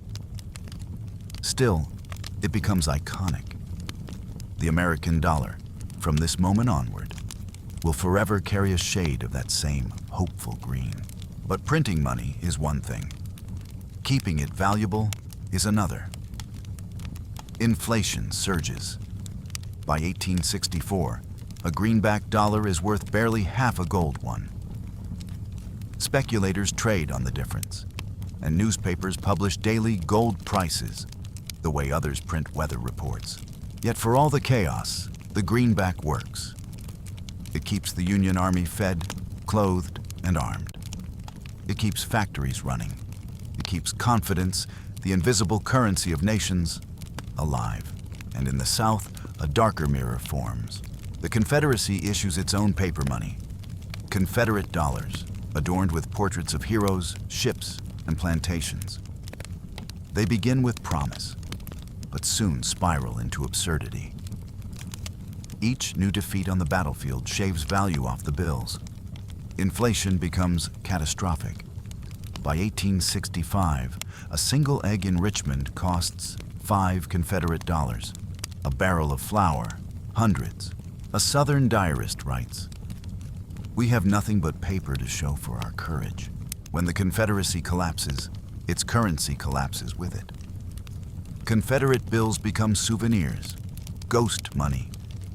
Still, it becomes iconic. The American dollar, from this moment onward, will forever carry a shade of that same hopeful green. But printing money is one thing. Keeping it valuable is another. Inflation surges. By 1864, a greenback dollar is worth barely half a gold one. Speculators trade on the difference, and newspapers publish daily gold prices, the way others print weather reports. Yet for all the chaos, the greenback works. It keeps the Union Army fed, clothed, and armed. It keeps factories running. It keeps confidence, the invisible currency of nations, alive. And in the South, a darker mirror forms. The Confederacy issues its own paper money, Confederate dollars, adorned with portraits of heroes, ships, and plantations. They begin with promise, but soon spiral into absurdity. Each new defeat on the battlefield shaves value off the bills. Inflation becomes catastrophic. By 1865, a single egg in Richmond costs 5 Confederate dollars. A barrel of flour, hundreds. A Southern diarist writes, "We have nothing but paper to show for our courage. When the Confederacy collapses, its currency collapses with it." Confederate bills become souvenirs, ghost money,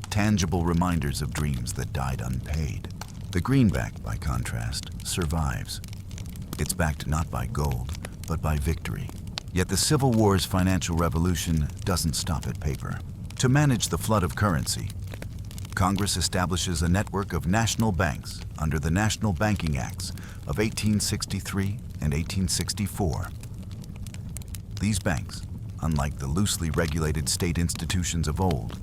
tangible reminders of dreams that died unpaid. The greenback, by contrast, survives. It's backed not by gold, but by victory. Yet the Civil War's financial revolution doesn't stop at paper. To manage the flood of currency, Congress establishes a network of national banks under the National Banking Acts of 1863 and 1864. These banks, unlike the loosely regulated state institutions of old,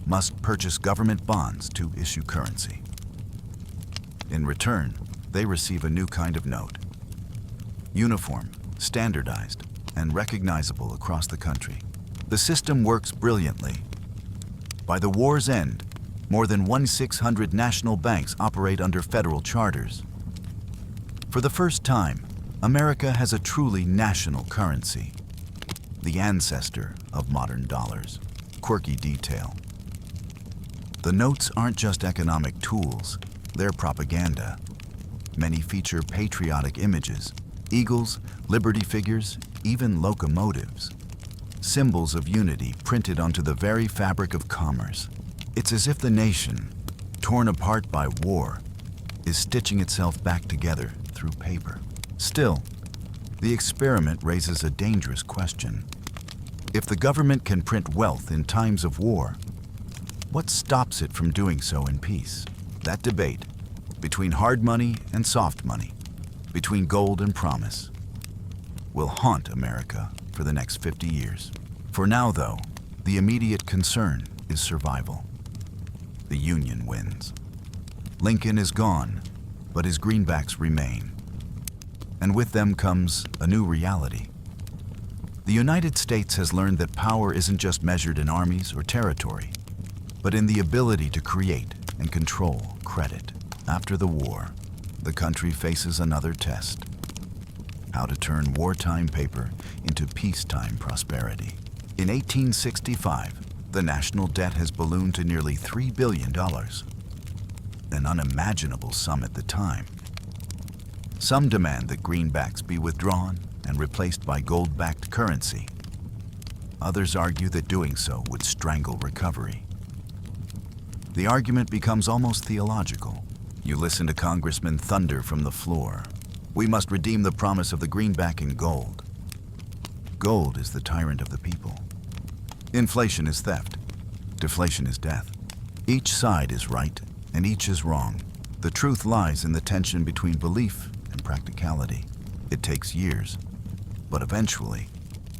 must purchase government bonds to issue currency. In return, they receive a new kind of note: uniform, standardized, and recognizable across the country. The system works brilliantly. By the war's end, more than 1,600 national banks operate under federal charters. For the first time, America has a truly national currency, the ancestor of modern dollars. Quirky detail: the notes aren't just economic tools, they're propaganda. Many feature patriotic images: eagles, liberty figures, even locomotives. Symbols of unity printed onto the very fabric of commerce. It's as if the nation, torn apart by war, is stitching itself back together through paper. Still, the experiment raises a dangerous question. If the government can print wealth in times of war, what stops it from doing so in peace? That debate, between hard money and soft money, between gold and promise, will haunt America for the next 50 years. For now, though, the immediate concern is survival. The Union wins. Lincoln is gone, but his greenbacks remain. And with them comes a new reality. The United States has learned that power isn't just measured in armies or territory, but in the ability to create and control credit. After the war, the country faces another test: how to turn wartime paper into peacetime prosperity. In 1865, the national debt has ballooned to nearly $3 billion, an unimaginable sum at the time. Some demand that greenbacks be withdrawn and replaced by gold-backed currency. Others argue that doing so would strangle recovery. The argument becomes almost theological. You listen to Congressman thunder from the floor: "We must redeem the promise of the greenback in gold." Gold is the tyrant of the people. Inflation is theft. Deflation is death. Each side is right and each is wrong. The truth lies in the tension between belief and practicality. It takes years, but eventually,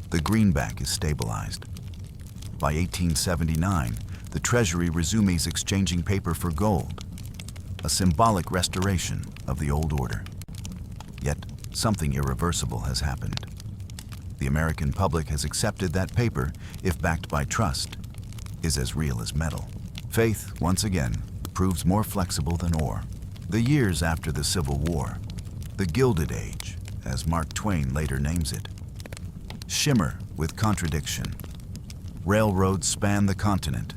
the greenback is stabilized. By 1879, the Treasury resumes exchanging paper for gold, a symbolic restoration of the old order. Yet, something irreversible has happened. The American public has accepted that paper, if backed by trust, is as real as metal. Faith, once again, proves more flexible than ore. The years after the Civil War, the Gilded Age, as Mark Twain later names it, shimmer with contradiction. Railroads span the continent.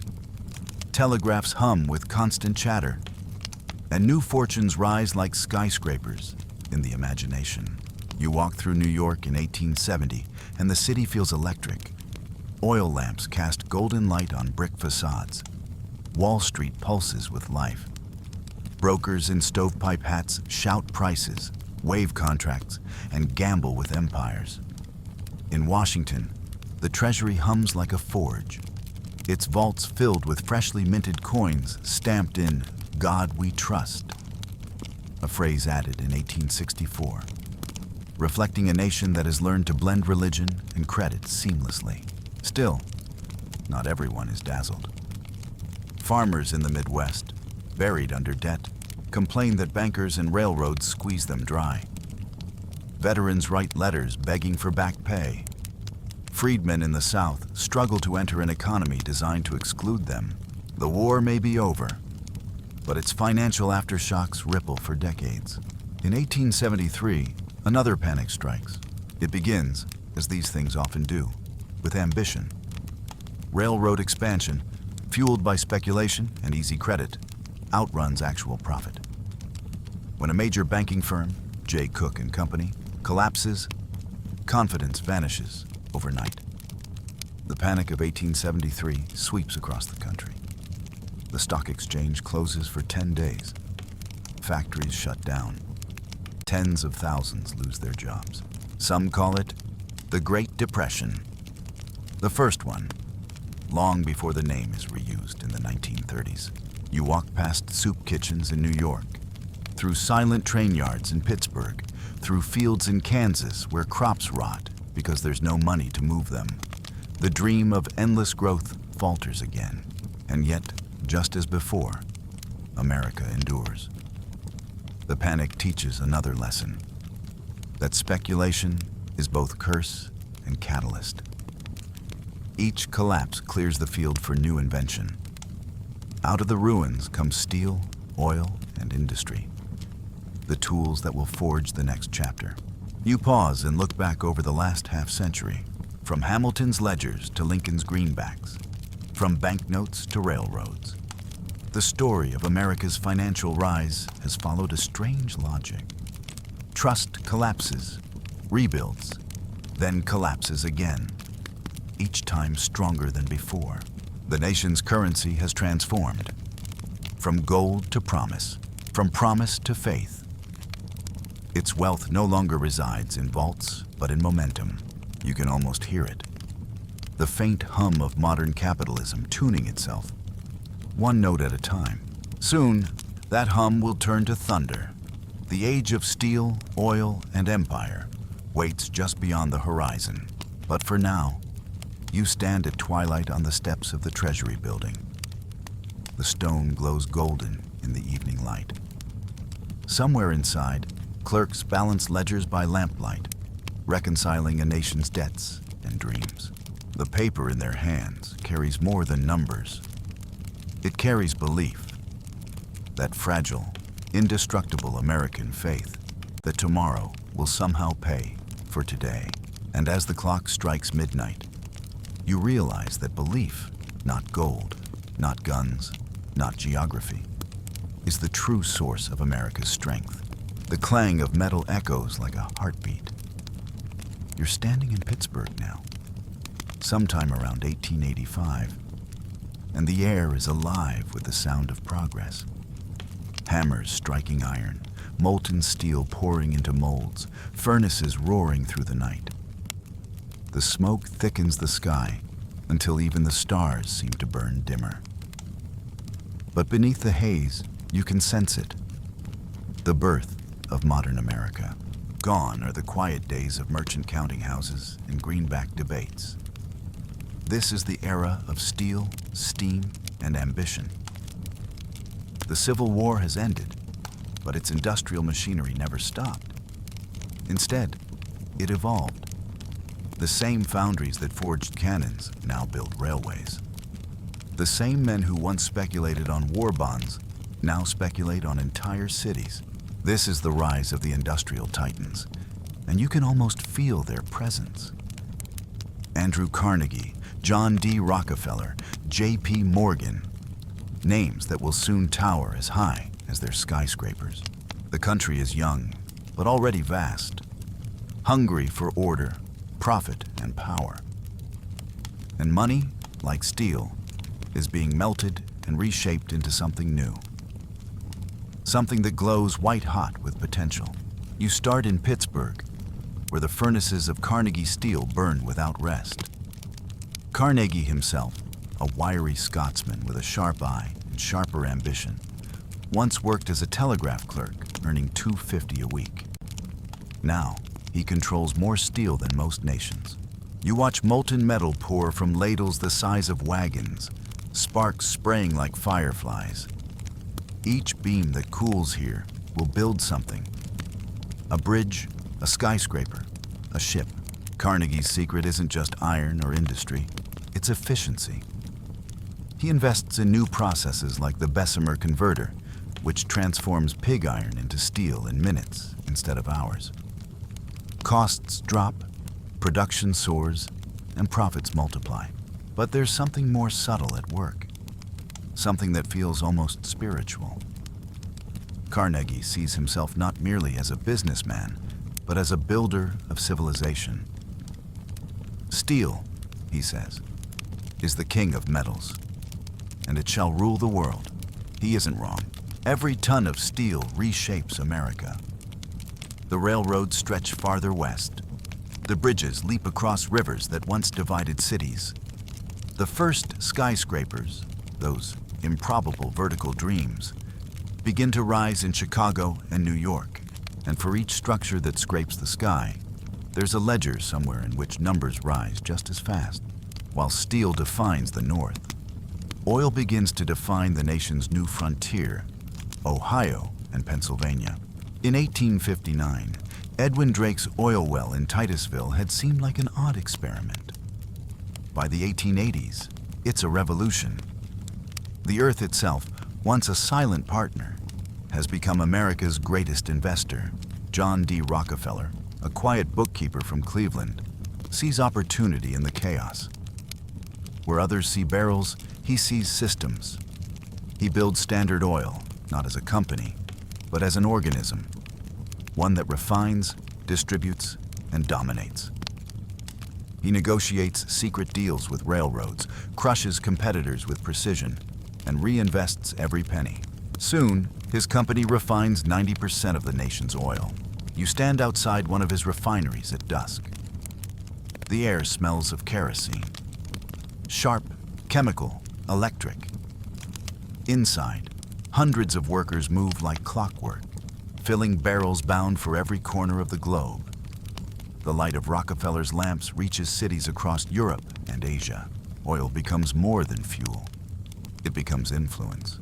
Telegraphs hum with constant chatter. And new fortunes rise like skyscrapers in the imagination. You walk through New York in 1870, and the city feels electric. Oil lamps cast golden light on brick facades. Wall Street pulses with life. Brokers in stovepipe hats shout prices, waive contracts, and gamble with empires. In Washington, the Treasury hums like a forge, its vaults filled with freshly minted coins stamped in "God We Trust," a phrase added in 1864, reflecting a nation that has learned to blend religion and credit seamlessly. Still, not everyone is dazzled. Farmers in the Midwest, buried under debt, complain that bankers and railroads squeeze them dry. Veterans write letters begging for back pay. Freedmen in the South struggle to enter an economy designed to exclude them. The war may be over, but its financial aftershocks ripple for decades. In 1873, another panic strikes. It begins, as these things often do, with ambition. Railroad expansion, fueled by speculation and easy credit, outruns actual profit. When a major banking firm, J. Cook and Company, collapses, confidence vanishes overnight. The panic of 1873 sweeps across the country. The stock exchange closes for 10 days. Factories shut down. Tens of thousands lose their jobs. Some call it the Great Depression. The first one, long before the name is reused in the 1930s. You walk past soup kitchens in New York, through silent train yards in Pittsburgh, through fields in Kansas where crops rot because there's no money to move them. The dream of endless growth falters again. And yet, just as before, America endures. The panic teaches another lesson: that speculation is both curse and catalyst. Each collapse clears the field for new invention. Out of the ruins come steel, oil, and industry, the tools that will forge the next chapter. You pause and look back over the last half-century, from Hamilton's ledgers to Lincoln's greenbacks, from banknotes to railroads. The story of America's financial rise has followed a strange logic. Trust collapses, rebuilds, then collapses again, each time stronger than before. The nation's currency has transformed, from gold to promise, from promise to faith. Its wealth no longer resides in vaults, but in momentum. You can almost hear it. The faint hum of modern capitalism tuning itself, one note at a time. Soon, that hum will turn to thunder. The age of steel, oil, and empire waits just beyond the horizon. But for now, you stand at twilight on the steps of the Treasury building. The stone glows golden in the evening light. Somewhere inside, Clerks balance ledgers by lamplight, reconciling a nation's debts and dreams. The paper in their hands carries more than numbers. It carries belief, that fragile, indestructible American faith that tomorrow will somehow pay for today. And as the clock strikes midnight, you realize that belief, not gold, not guns, not geography, is the true source of America's strength. The clang of metal echoes like a heartbeat. You're standing in Pittsburgh now, sometime around 1885, and the air is alive with the sound of progress. Hammers striking iron, molten steel pouring into molds, furnaces roaring through the night. The smoke thickens the sky until even the stars seem to burn dimmer. But beneath the haze, you can sense it, the birth of modern America. Gone are the quiet days of merchant counting houses and greenback debates. This is the era of steel, steam, and ambition. The Civil War has ended, but its industrial machinery never stopped. Instead, it evolved. The same foundries that forged cannons now build railways. The same men who once speculated on war bonds now speculate on entire cities. This is the rise of the industrial titans, and you can almost feel their presence. Andrew Carnegie, John D. Rockefeller, J.P. Morgan, names that will soon tower as high as their skyscrapers. The country is young, but already vast, hungry for order, profit, and power. And money, like steel, is being melted and reshaped into something new. Something that glows white-hot with potential. You start in Pittsburgh, where the furnaces of Carnegie steel burn without rest. Carnegie himself, a wiry Scotsman with a sharp eye and sharper ambition, once worked as a telegraph clerk, earning $2.50 a week. Now, he controls more steel than most nations. You watch molten metal pour from ladles the size of wagons, sparks spraying like fireflies. Each beam that cools here will build something. A bridge, a skyscraper, a ship. Carnegie's secret isn't just iron or industry, it's efficiency. He invests in new processes like the Bessemer converter, which transforms pig iron into steel in minutes instead of hours. Costs drop, production soars, and profits multiply. But there's something more subtle at work, something that feels almost spiritual. Carnegie sees himself not merely as a businessman, but as a builder of civilization. Steel, he says, is the king of metals, and it shall rule the world. He isn't wrong. Every ton of steel reshapes America. The railroads stretch farther west. The bridges leap across rivers that once divided cities. The first skyscrapers, those improbable vertical dreams, begin to rise in Chicago and New York. And for each structure that scrapes the sky, there's a ledger somewhere in which numbers rise just as fast. While steel defines the North, oil begins to define the nation's new frontier, Ohio and Pennsylvania. In 1859, Edwin Drake's oil well in Titusville had seemed like an odd experiment. By the 1880s, it's a revolution. The earth itself, once a silent partner, has become America's greatest investor. John D. Rockefeller, a quiet bookkeeper from Cleveland, sees opportunity in the chaos. Where others see barrels, he sees systems. He builds Standard Oil, not as a company, but as an organism, one that refines, distributes, and dominates. He negotiates secret deals with railroads, crushes competitors with precision, and reinvests every penny. Soon, his company refines 90% of the nation's oil. You stand outside one of his refineries at dusk. The air smells of kerosene. Sharp, chemical, electric. Inside, hundreds of workers move like clockwork, filling barrels bound for every corner of the globe. The light of Rockefeller's lamps reaches cities across Europe and Asia. Oil becomes more than fuel. It becomes influence.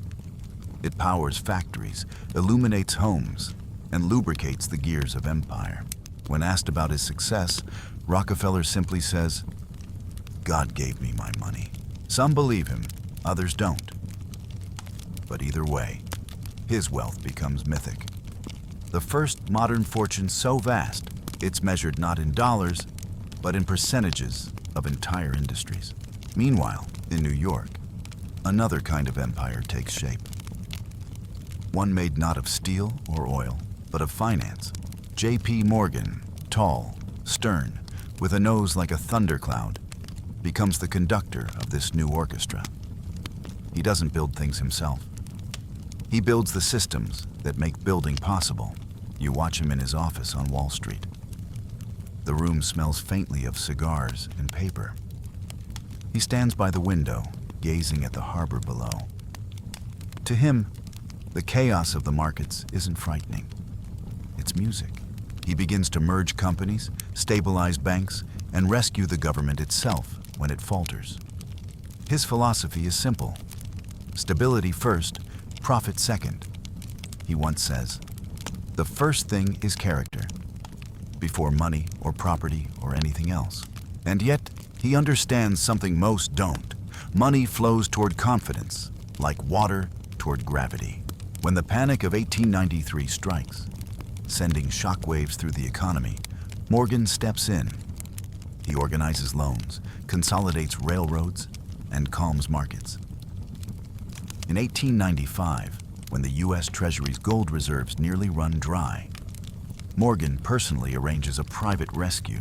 It powers factories, illuminates homes, and lubricates the gears of empire. When asked about his success, Rockefeller simply says, "God gave me my money." Some believe him, others don't. But either way, his wealth becomes mythic. The first modern fortune so vast, it's measured not in dollars, but in percentages of entire industries. Meanwhile, in New York, another kind of empire takes shape. One made not of steel or oil, but of finance. J.P. Morgan, tall, stern, with a nose like a thundercloud, becomes the conductor of this new orchestra. He doesn't build things himself. He builds the systems that make building possible. You watch him in his office on Wall Street. The room smells faintly of cigars and paper. He stands by the window, gazing at the harbor below. To him, the chaos of the markets isn't frightening. It's music. He begins to merge companies, stabilize banks, and rescue the government itself when it falters. His philosophy is simple. Stability first, profit second. He once says, "The first thing is character, before money or property or anything else." And yet, he understands something most don't. Money flows toward confidence, like water toward gravity. When the panic of 1893 strikes, sending shockwaves through the economy, Morgan steps in. He organizes loans, consolidates railroads, and calms markets. In 1895, when the U.S. Treasury's gold reserves nearly run dry, Morgan personally arranges a private rescue,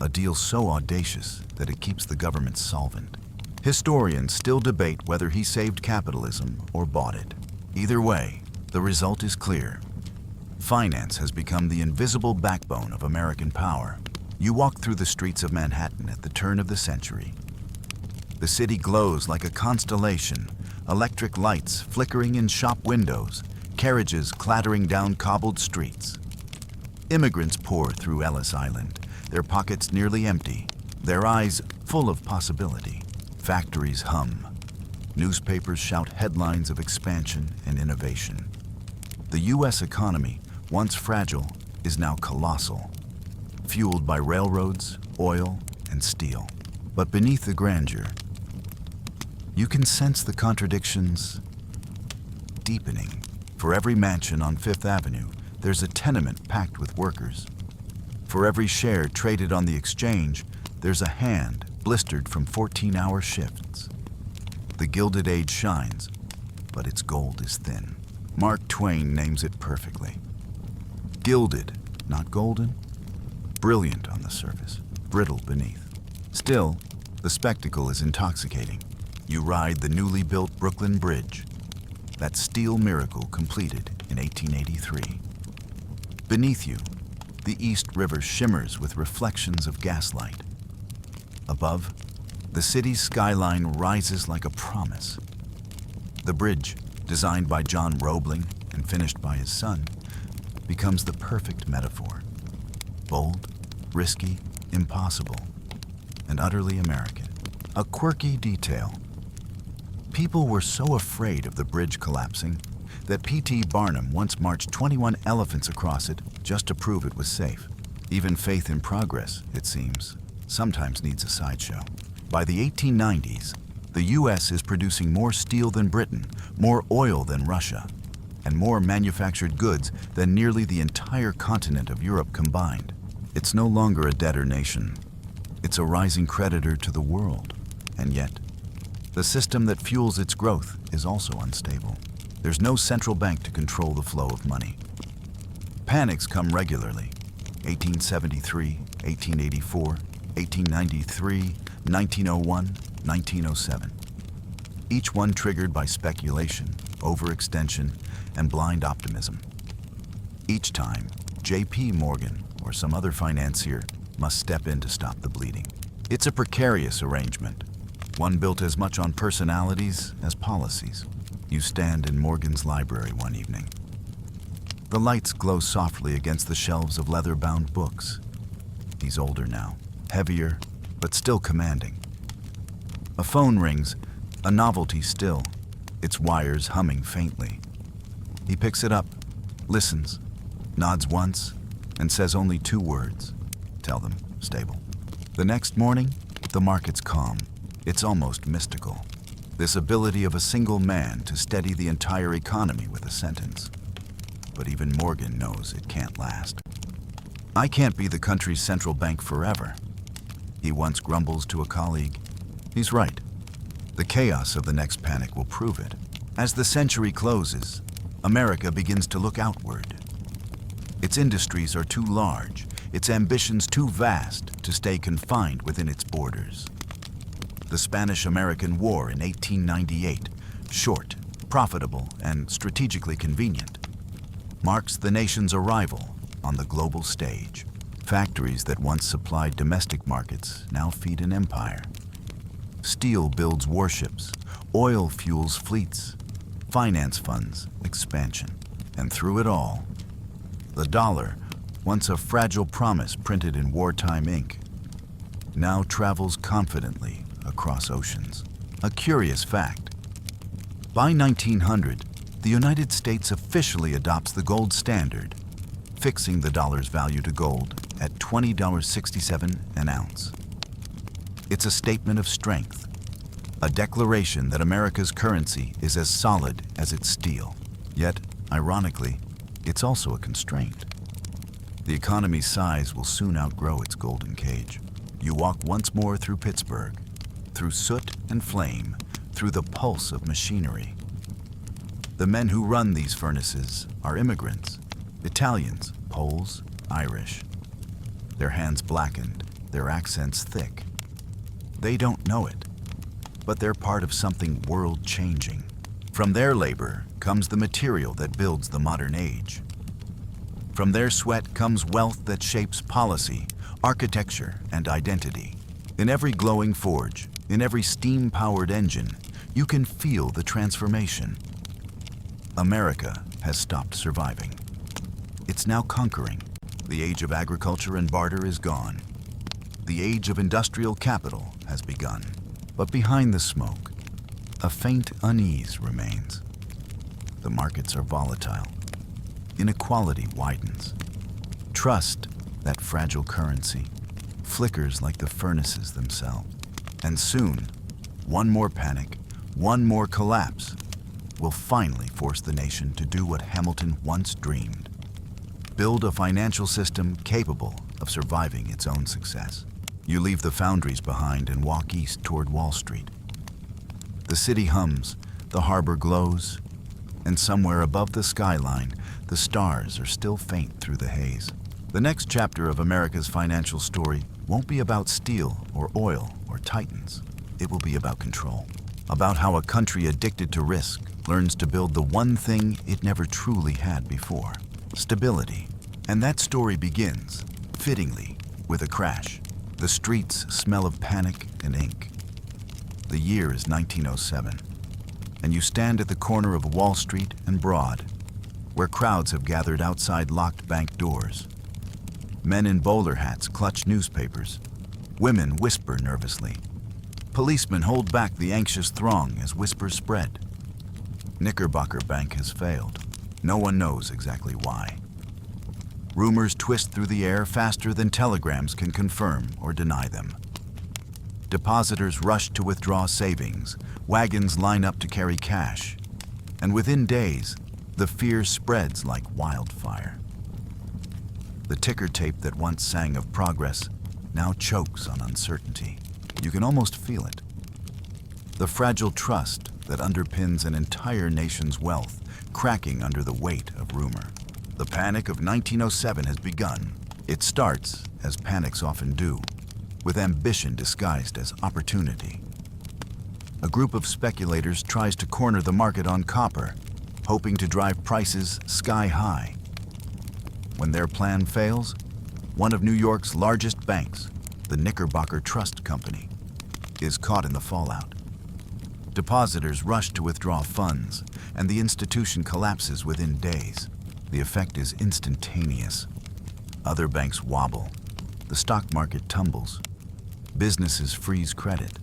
a deal so audacious that it keeps the government solvent. Historians still debate whether he saved capitalism or bought it. Either way, the result is clear. Finance has become the invisible backbone of American power. You walk through the streets of Manhattan at the turn of the century. The city glows like a constellation, electric lights flickering in shop windows, carriages clattering down cobbled streets. Immigrants pour through Ellis Island, their pockets nearly empty, their eyes full of possibility. Factories hum. Newspapers shout headlines of expansion and innovation. The U.S. economy, once fragile, is now colossal, fueled by railroads, oil, and steel. But beneath the grandeur, you can sense the contradictions deepening. For every mansion on Fifth Avenue, there's a tenement packed with workers. For every share traded on the exchange, there's a hand blistered from 14-hour shifts. The Gilded Age shines, but its gold is thin. Mark Twain names it perfectly. Gilded, not golden. Brilliant on the surface, brittle beneath. Still, the spectacle is intoxicating. You ride the newly built Brooklyn Bridge, that steel miracle completed in 1883. Beneath you, the East River shimmers with reflections of gaslight. Above, the city's skyline rises like a promise. The bridge, designed by John Roebling and finished by his son, becomes the perfect metaphor. Bold, risky, impossible, and utterly American. A quirky detail. People were so afraid of the bridge collapsing that P.T. Barnum once marched 21 elephants across it just to prove it was safe. Even faith in progress, it seems, sometimes needs a sideshow. By the 1890s, the U.S. is producing more steel than Britain, more oil than Russia, and more manufactured goods than nearly the entire continent of Europe combined. It's no longer a debtor nation. It's a rising creditor to the world. And yet, the system that fuels its growth is also unstable. There's no central bank to control the flow of money. Panics come regularly. 1873, 1884, 1893, 1901, 1907. Each one triggered by speculation, overextension, and blind optimism. Each time, J.P. Morgan or some other financier must step in to stop the bleeding. It's a precarious arrangement, one built as much on personalities as policies. You stand in Morgan's library one evening. The lights glow softly against the shelves of leather-bound books. He's older now, heavier, but still commanding. A phone rings, a novelty still, its wires humming faintly. He picks it up, listens, nods once, and says only 2 words. Tell them, stable. The next morning, the market's calm. It's almost mystical. This ability of a single man to steady the entire economy with a sentence. But even Morgan knows it can't last. I can't be the country's central bank forever. He once grumbles to a colleague. He's right. The chaos of the next panic will prove it. As the century closes, America begins to look outward. Its industries are too large, its ambitions too vast to stay confined within its borders. The Spanish-American War in 1898, short, profitable, and strategically convenient, marks the nation's arrival on the global stage. Factories that once supplied domestic markets now feed an empire. Steel builds warships, oil fuels fleets, finance funds expansion. And through it all, the dollar, once a fragile promise printed in wartime ink, now travels confidently across oceans. A curious fact: by 1900, the United States officially adopts the gold standard, fixing the dollar's value to gold at $20.67 an ounce. It's a statement of strength, a declaration that America's currency is as solid as its steel. Yet, ironically, it's also a constraint. The economy's size will soon outgrow its golden cage. You walk once more through Pittsburgh, through soot and flame, through the pulse of machinery. The men who run these furnaces are immigrants, Italians, Poles, Irish. Their hands blackened, their accents thick. They don't know it, but they're part of something world-changing. From their labor comes the material that builds the modern age. From their sweat comes wealth that shapes policy, architecture, and identity. In every glowing forge, in every steam-powered engine, you can feel the transformation. America has stopped surviving. It's now conquering. The age of agriculture and barter is gone. The age of industrial capital has begun. But behind the smoke, a faint unease remains. The markets are volatile. Inequality widens. Trust, that fragile currency, flickers like the furnaces themselves. And soon, one more panic, one more collapse, will finally force the nation to do what Hamilton once dreamed: build a financial system capable of surviving its own success. You leave the foundries behind and walk east toward Wall Street. The city hums, the harbor glows, and somewhere above the skyline, the stars are still faint through the haze. The next chapter of America's financial story won't be about steel or oil or titans. It will be about control, about how a country addicted to risk learns to build the one thing it never truly had before: stability. And that story begins, fittingly, with a crash. The streets smell of panic and ink. The year is 1907, and you stand at the corner of Wall Street and Broad, where crowds have gathered outside locked bank doors. Men in bowler hats clutch newspapers. Women whisper nervously. Policemen hold back the anxious throng as whispers spread. Knickerbocker Bank has failed. No one knows exactly why. Rumors twist through the air faster than telegrams can confirm or deny them. Depositors rush to withdraw savings. Wagons line up to carry cash. And within days, the fear spreads like wildfire. The ticker tape that once sang of progress now chokes on uncertainty. You can almost feel it. The fragile trust that underpins an entire nation's wealth cracking under the weight of rumor. The panic of 1907 has begun. It starts, as panics often do, with ambition disguised as opportunity. A group of speculators tries to corner the market on copper, hoping to drive prices sky high. When their plan fails, one of New York's largest banks, the Knickerbocker Trust Company, is caught in the fallout. Depositors rush to withdraw funds, and the institution collapses within days. The effect is instantaneous. Other banks wobble. The stock market tumbles. Businesses freeze credit.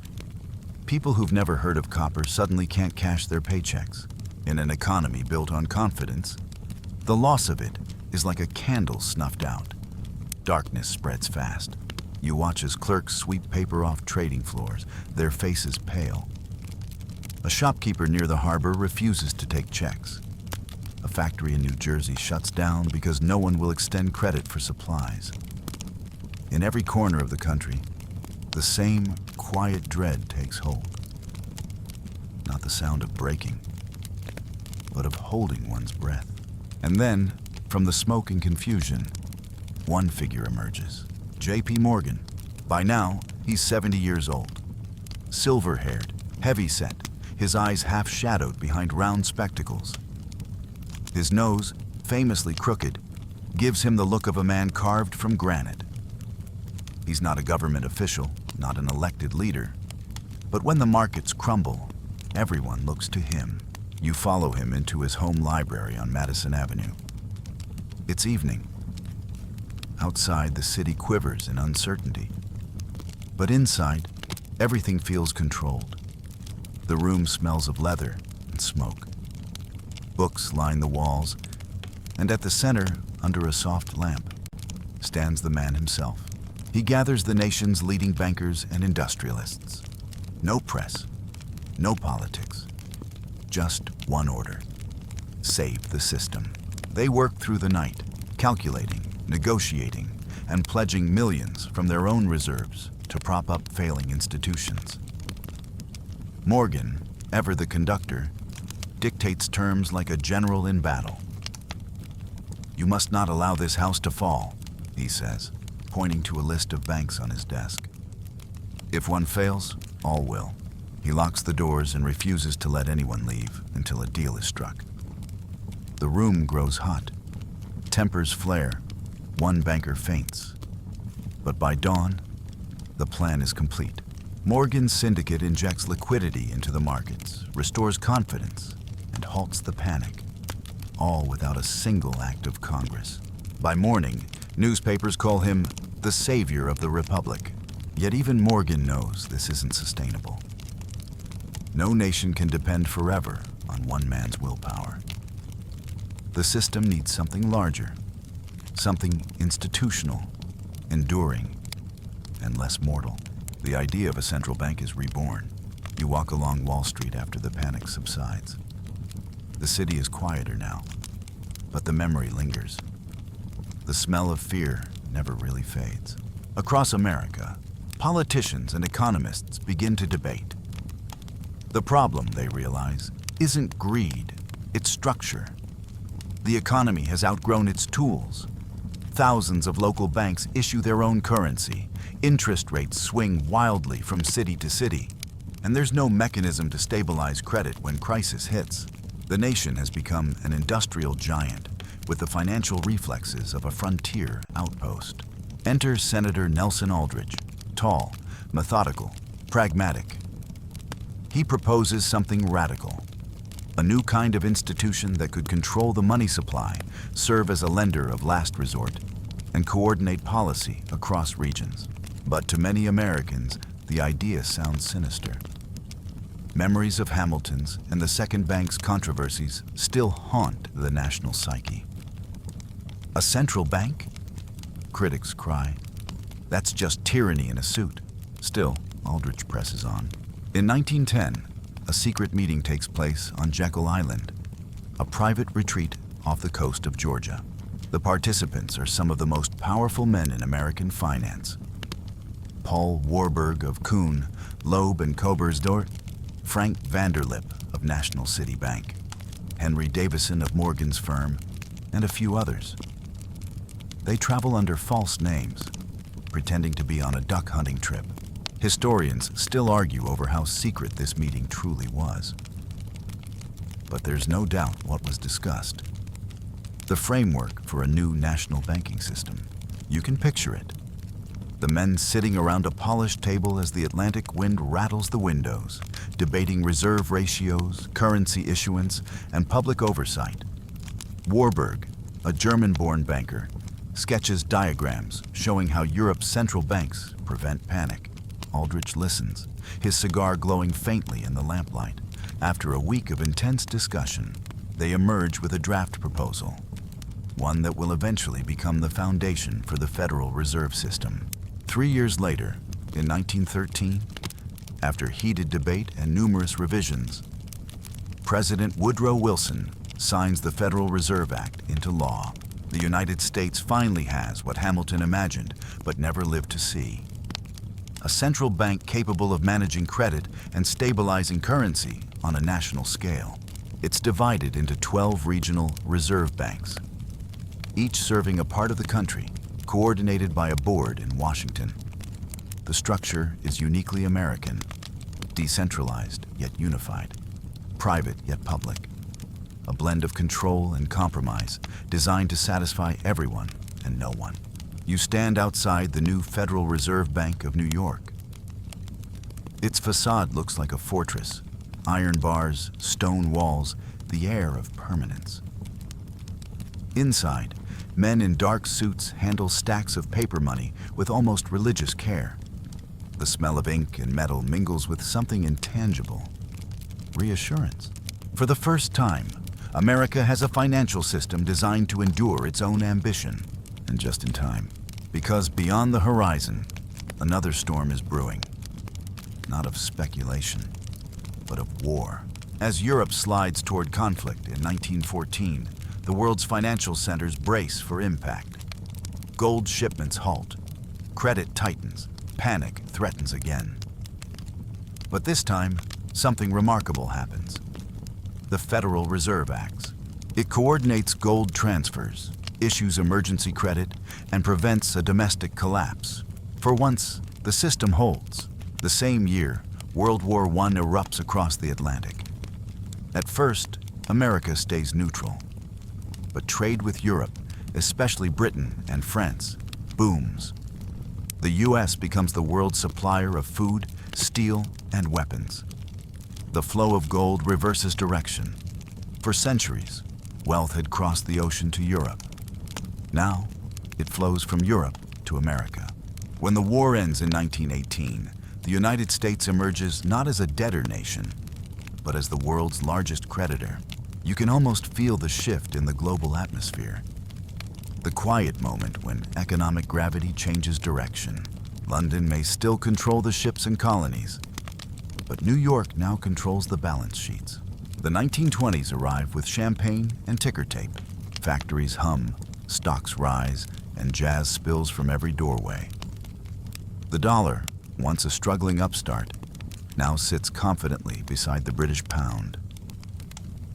People who've never heard of copper suddenly can't cash their paychecks. In an economy built on confidence, the loss of it is like a candle snuffed out. Darkness spreads fast. You watch as clerks sweep paper off trading floors, their faces pale. A shopkeeper near the harbor refuses to take checks. A factory in New Jersey shuts down because no one will extend credit for supplies. In every corner of the country, the same quiet dread takes hold. Not the sound of breaking, but of holding one's breath. And then, from the smoke and confusion, one figure emerges. J.P. Morgan. By now, he's 70 years old. Silver-haired, heavy-set, his eyes half-shadowed behind round spectacles. His nose, famously crooked, gives him the look of a man carved from granite. He's not a government official, not an elected leader. But when the markets crumble, everyone looks to him. You follow him into his home library on Madison Avenue. It's evening. Outside, the city quivers in uncertainty. But inside, everything feels controlled. The room smells of leather and smoke. Books line the walls, and at the center, under a soft lamp, stands the man himself. He gathers the nation's leading bankers and industrialists. No press, no politics, just one order: save the system. They work through the night, calculating, negotiating, and pledging millions from their own reserves to prop up failing institutions. Morgan, ever the conductor, dictates terms like a general in battle. "You must not allow this house to fall," he says, pointing to a list of banks on his desk. "If one fails, all will." He locks the doors and refuses to let anyone leave until a deal is struck. The room grows hot. Tempers flare. One banker faints. But by dawn, the plan is complete. Morgan's syndicate injects liquidity into the markets, restores confidence, and halts the panic, all without a single act of Congress. By morning, newspapers call him the savior of the Republic. Yet even Morgan knows this isn't sustainable. No nation can depend forever on one man's willpower. The system needs something larger, something institutional, enduring, and less mortal. The idea of a central bank is reborn. You walk along Wall Street after the panic subsides. The city is quieter now, but the memory lingers. The smell of fear never really fades. Across America, politicians and economists begin to debate. The problem, they realize, isn't greed, it's structure. The economy has outgrown its tools. Thousands of local banks issue their own currency. Interest rates swing wildly from city to city, and there's no mechanism to stabilize credit when crisis hits. The nation has become an industrial giant with the financial reflexes of a frontier outpost. Enter Senator Nelson Aldrich, tall, methodical, pragmatic. He proposes something radical: a new kind of institution that could control the money supply, serve as a lender of last resort, and coordinate policy across regions. But to many Americans, the idea sounds sinister. Memories of Hamilton's and the Second Bank's controversies still haunt the national psyche. A central bank? Critics cry. That's just tyranny in a suit. Still, Aldrich presses on. In 1910, a secret meeting takes place on Jekyll Island, a private retreat off the coast of Georgia. The participants are some of the most powerful men in American finance. Paul Warburg of Kuhn, Loeb and Kobersdorf, Frank Vanderlip of National City Bank, Henry Davison of Morgan's firm, and a few others. They travel under false names, pretending to be on a duck hunting trip. Historians still argue over how secret this meeting truly was. But there's no doubt what was discussed: the framework for a new national banking system. You can picture it. The men sitting around a polished table as the Atlantic wind rattles the windows, debating reserve ratios, currency issuance, and public oversight. Warburg, a German-born banker, sketches diagrams showing how Europe's central banks prevent panic. Aldrich listens, his cigar glowing faintly in the lamplight. After a week of intense discussion, they emerge with a draft proposal. one that will eventually become the foundation for the Federal Reserve System. 3 years later, in 1913, after heated debate and numerous revisions, President Woodrow Wilson signs the Federal Reserve Act into law. The United States finally has what Hamilton imagined but never lived to see: a central bank capable of managing credit and stabilizing currency on a national scale. It's divided into 12 regional reserve banks, each serving a part of the country, coordinated by a board in Washington. The structure is uniquely American, decentralized yet unified, private yet public, a blend of control and compromise designed to satisfy everyone and no one. You stand outside the new Federal Reserve Bank of New York. Its facade looks like a fortress: iron bars, stone walls, the air of permanence. Inside, men in dark suits handle stacks of paper money with almost religious care. The smell of ink and metal mingles with something intangible: reassurance. For the first time, America has a financial system designed to endure its own ambition, and just in time. Because beyond the horizon, another storm is brewing. Not of speculation, but of war. As Europe slides toward conflict in 1914, the world's financial centers brace for impact. Gold shipments halt. Credit tightens. Panic threatens again. But this time, something remarkable happens. The Federal Reserve acts. It coordinates gold transfers, issues emergency credit, and prevents a domestic collapse. For once, the system holds. The same year, World War I erupts across the Atlantic. At first, America stays neutral. But trade with Europe, especially Britain and France, booms. The U.S. becomes the world's supplier of food, steel, and weapons. The flow of gold reverses direction. For centuries, wealth had crossed the ocean to Europe. Now, it flows from Europe to America. When the war ends in 1918, the United States emerges not as a debtor nation, but as the world's largest creditor. You can almost feel the shift in the global atmosphere. The quiet moment when economic gravity changes direction. London may still control the ships and colonies, but New York now controls the balance sheets. The 1920s arrive with champagne and ticker tape. Factories hum, stocks rise, and jazz spills from every doorway. The dollar, once a struggling upstart, now sits confidently beside the British pound.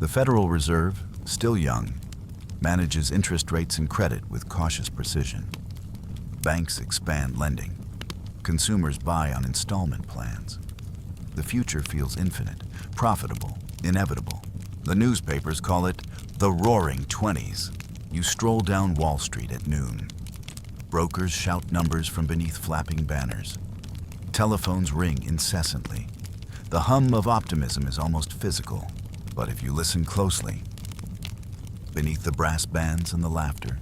The Federal Reserve, still young, manages interest rates and credit with cautious precision. Banks expand lending. Consumers buy on installment plans. The future feels infinite, profitable, inevitable. The newspapers call it the Roaring Twenties. You stroll down Wall Street at noon. Brokers shout numbers from beneath flapping banners. Telephones ring incessantly. The hum of optimism is almost physical, but if you listen closely, beneath the brass bands and the laughter,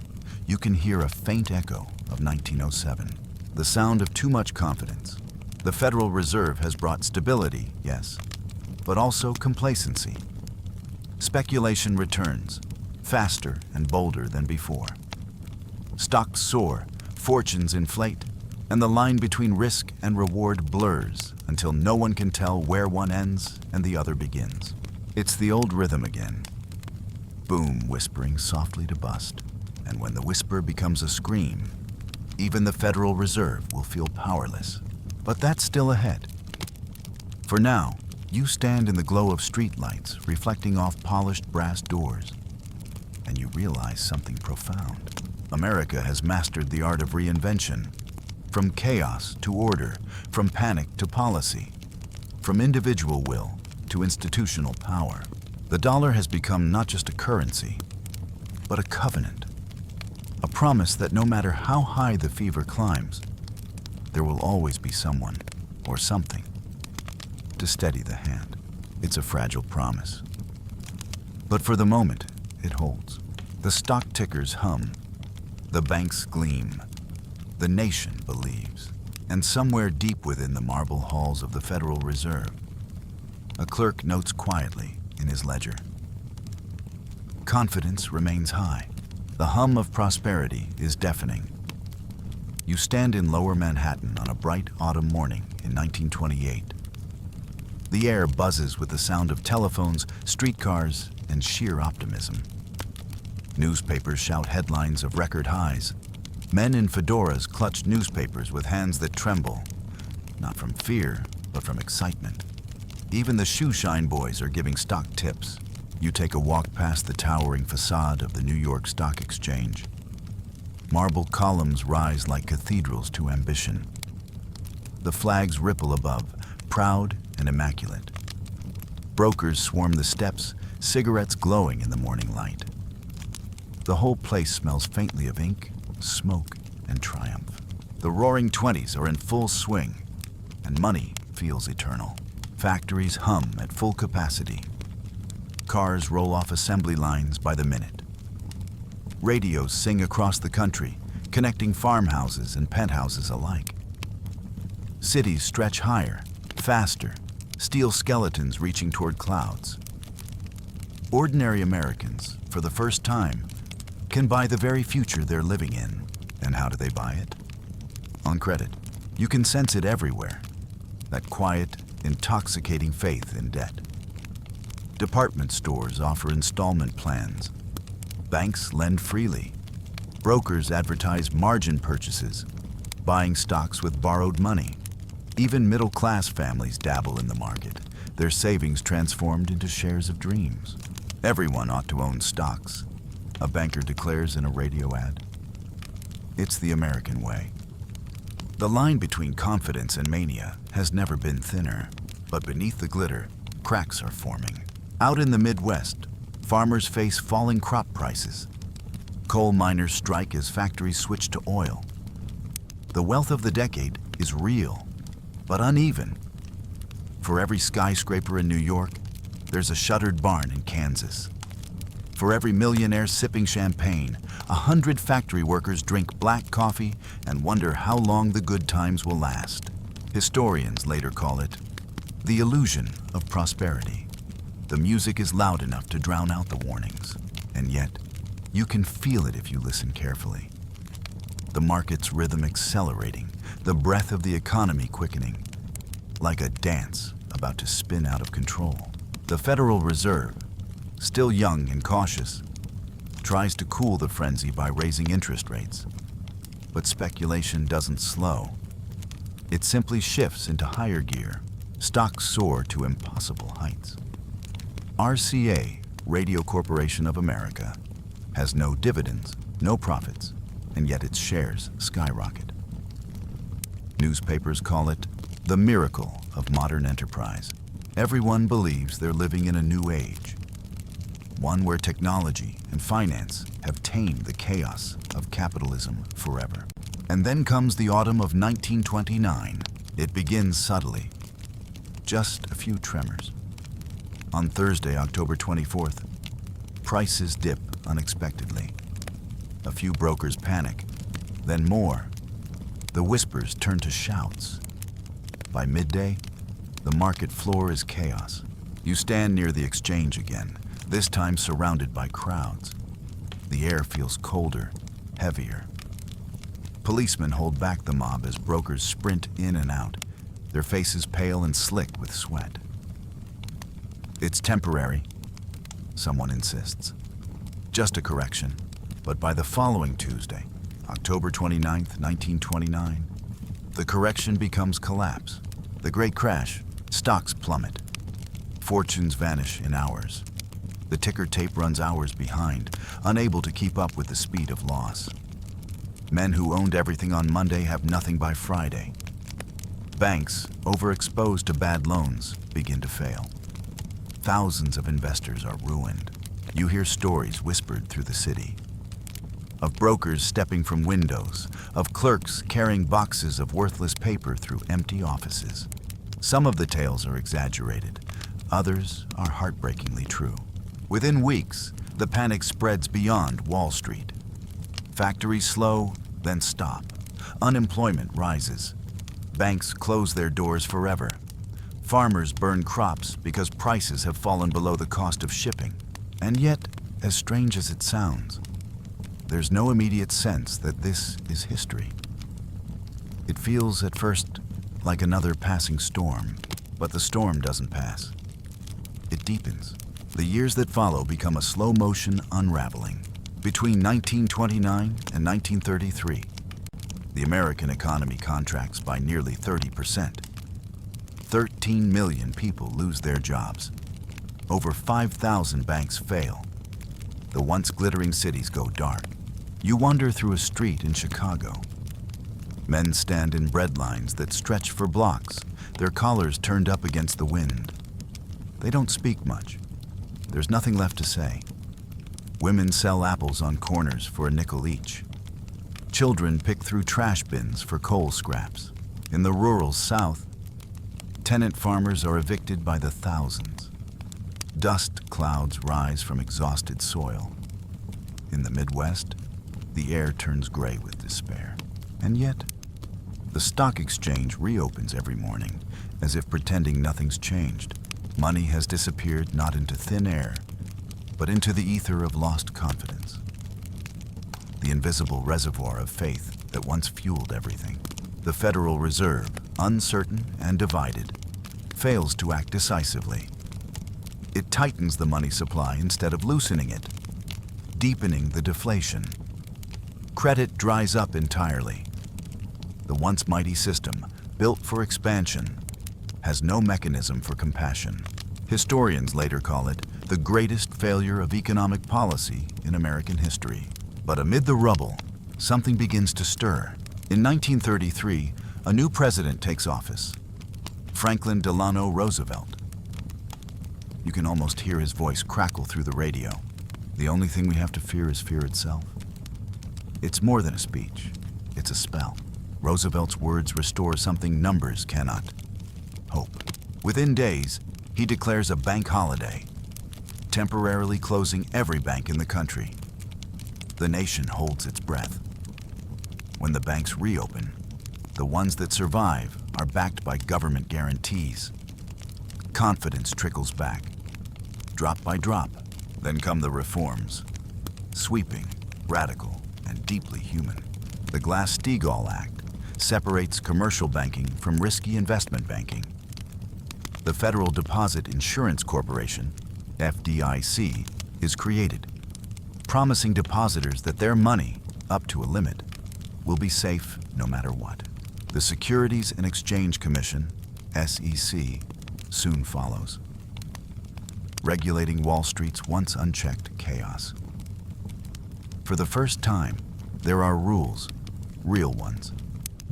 you can hear a faint echo of 1907, the sound of too much confidence. The Federal Reserve has brought stability, yes, but also complacency. Speculation returns, faster and bolder than before. Stocks soar, fortunes inflate, and the line between risk and reward blurs until no one can tell where one ends and the other begins. It's the old rhythm again. Boom whispering softly to bust, and when the whisper becomes a scream, even the Federal Reserve will feel powerless. But that's still ahead. For now, you stand in the glow of streetlights reflecting off polished brass doors, and you realize something profound. America has mastered the art of reinvention. From chaos to order, from panic to policy, from individual will to institutional power. The dollar has become not just a currency, but a covenant. A promise that no matter how high the fever climbs, there will always be someone or something to steady the hand. It's a fragile promise, but for the moment, it holds. The stock tickers hum, the banks gleam, the nation believes, and somewhere deep within the marble halls of the Federal Reserve, a clerk notes quietly in his ledger. Confidence remains high. The hum of prosperity is deafening. You stand in Lower Manhattan on a bright autumn morning in 1928. The air buzzes with the sound of telephones, streetcars, and sheer optimism. Newspapers shout headlines of record highs. Men in fedoras clutch newspapers with hands that tremble, not from fear, but from excitement. Even the shoeshine boys are giving stock tips. You take a walk past the towering facade of the New York Stock Exchange. Marble columns rise like cathedrals to ambition. The flags ripple above, proud and immaculate. Brokers swarm the steps, cigarettes glowing in the morning light. The whole place smells faintly of ink, smoke, and triumph. The roaring 20s are in full swing, and money feels eternal. Factories hum at full capacity. Cars roll off assembly lines by the minute. Radios sing across the country, connecting farmhouses and penthouses alike. Cities stretch higher, faster, steel skeletons reaching toward clouds. Ordinary Americans, for the first time, can buy the very future they're living in. And how do they buy it? On credit. You can sense it everywhere. That quiet, intoxicating faith in debt. Department stores offer installment plans. Banks lend freely. Brokers advertise margin purchases, buying stocks with borrowed money. Even middle-class families dabble in the market, their savings transformed into shares of dreams. Everyone ought to own stocks, a banker declares in a radio ad. It's the American way. The line between confidence and mania has never been thinner, but beneath the glitter, cracks are forming. Out in the Midwest, farmers face falling crop prices. Coal miners strike as factories switch to oil. The wealth of the decade is real, but uneven. For every skyscraper in New York, there's a shuttered barn in Kansas. For every millionaire sipping champagne, 100 factory workers drink black coffee and wonder how long the good times will last. Historians later call it the illusion of prosperity. The music is loud enough to drown out the warnings, and yet you can feel it if you listen carefully. The market's rhythm accelerating, the breath of the economy quickening, like a dance about to spin out of control. The Federal Reserve, still young and cautious, tries to cool the frenzy by raising interest rates. But speculation doesn't slow. It simply shifts into higher gear. Stocks soar to impossible heights. RCA, Radio Corporation of America, has no dividends, no profits, and yet its shares skyrocket. Newspapers call it the miracle of modern enterprise. Everyone believes they're living in a new age, one where technology and finance have tamed the chaos of capitalism forever. And then comes the autumn of 1929. It begins subtly, just a few tremors. On Thursday, October 24th, prices dip unexpectedly. A few brokers panic, then more. The whispers turn to shouts. By midday, the market floor is chaos. You stand near the exchange again, this time surrounded by crowds. The air feels colder, heavier. Policemen hold back the mob as brokers sprint in and out, their faces pale and slick with sweat. It's temporary, someone insists. Just a correction. But by the following Tuesday, October 29th, 1929, the correction becomes collapse. The great crash, stocks plummet. Fortunes vanish in hours. The ticker tape runs hours behind, unable to keep up with the speed of loss. Men who owned everything on Monday have nothing by Friday. Banks, overexposed to bad loans, begin to fail. Thousands of investors are ruined. You hear stories whispered through the city. Of brokers stepping from windows, of clerks carrying boxes of worthless paper through empty offices. Some of the tales are exaggerated, others are heartbreakingly true. Within weeks, the panic spreads beyond Wall Street. Factories slow, then stop. Unemployment rises. Banks close their doors forever. Farmers burn crops because prices have fallen below the cost of shipping. And yet, as strange as it sounds, there's no immediate sense that this is history. It feels at first like another passing storm, but the storm doesn't pass. It deepens. The years that follow become a slow-motion unraveling. Between 1929 and 1933, the American economy contracts by nearly 30%. 13 million people lose their jobs. Over 5,000 banks fail. The once glittering cities go dark. You wander through a street in Chicago. Men stand in bread lines that stretch for blocks, their collars turned up against the wind. They don't speak much. There's nothing left to say. Women sell apples on corners for a nickel each. Children pick through trash bins for coal scraps. In the rural South, tenant farmers are evicted by the thousands. Dust clouds rise from exhausted soil. In the Midwest, the air turns gray with despair. And yet, the stock exchange reopens every morning, as if pretending nothing's changed. Money has disappeared not into thin air, but into the ether of lost confidence. The invisible reservoir of faith that once fueled everything. The Federal Reserve, uncertain and divided, fails to act decisively. It tightens the money supply instead of loosening it, deepening the deflation. Credit dries up entirely. The once mighty system, built for expansion, has no mechanism for compassion. Historians later call it the greatest failure of economic policy in American history. But amid the rubble, something begins to stir. In 1933, a new president takes office, Franklin Delano Roosevelt. You can almost hear his voice crackle through the radio. The only thing we have to fear is fear itself. It's more than a speech. It's a spell. Roosevelt's words restore something numbers cannot: hope. Within days, he declares a bank holiday, temporarily closing every bank in the country. The nation holds its breath. When the banks reopen, the ones that survive are backed by government guarantees. Confidence trickles back, drop by drop. Then come the reforms, sweeping, radical, and deeply human. The Glass-Steagall Act separates commercial banking from risky investment banking. The Federal Deposit Insurance Corporation, FDIC, is created, promising depositors that their money, up to a limit, will be safe no matter what. The Securities and Exchange Commission, SEC, soon follows, regulating Wall Street's once unchecked chaos. For the first time, there are rules, real ones,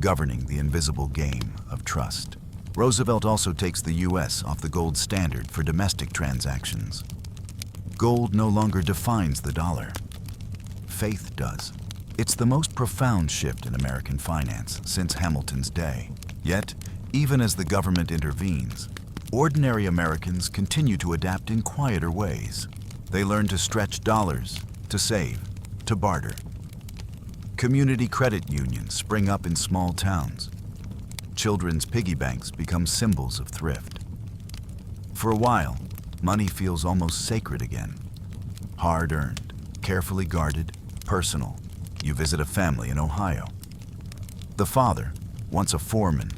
governing the invisible game of trust. Roosevelt also takes the U.S. off the gold standard for domestic transactions. Gold no longer defines the dollar. Faith does. It's the most profound shift in American finance since Hamilton's day. Yet, even as the government intervenes, ordinary Americans continue to adapt in quieter ways. They learn to stretch dollars, to save, to barter. Community credit unions spring up in small towns. Children's piggy banks become symbols of thrift. For a while, money feels almost sacred again. Hard-earned, carefully guarded, personal. You visit a family in Ohio. The father, once a foreman,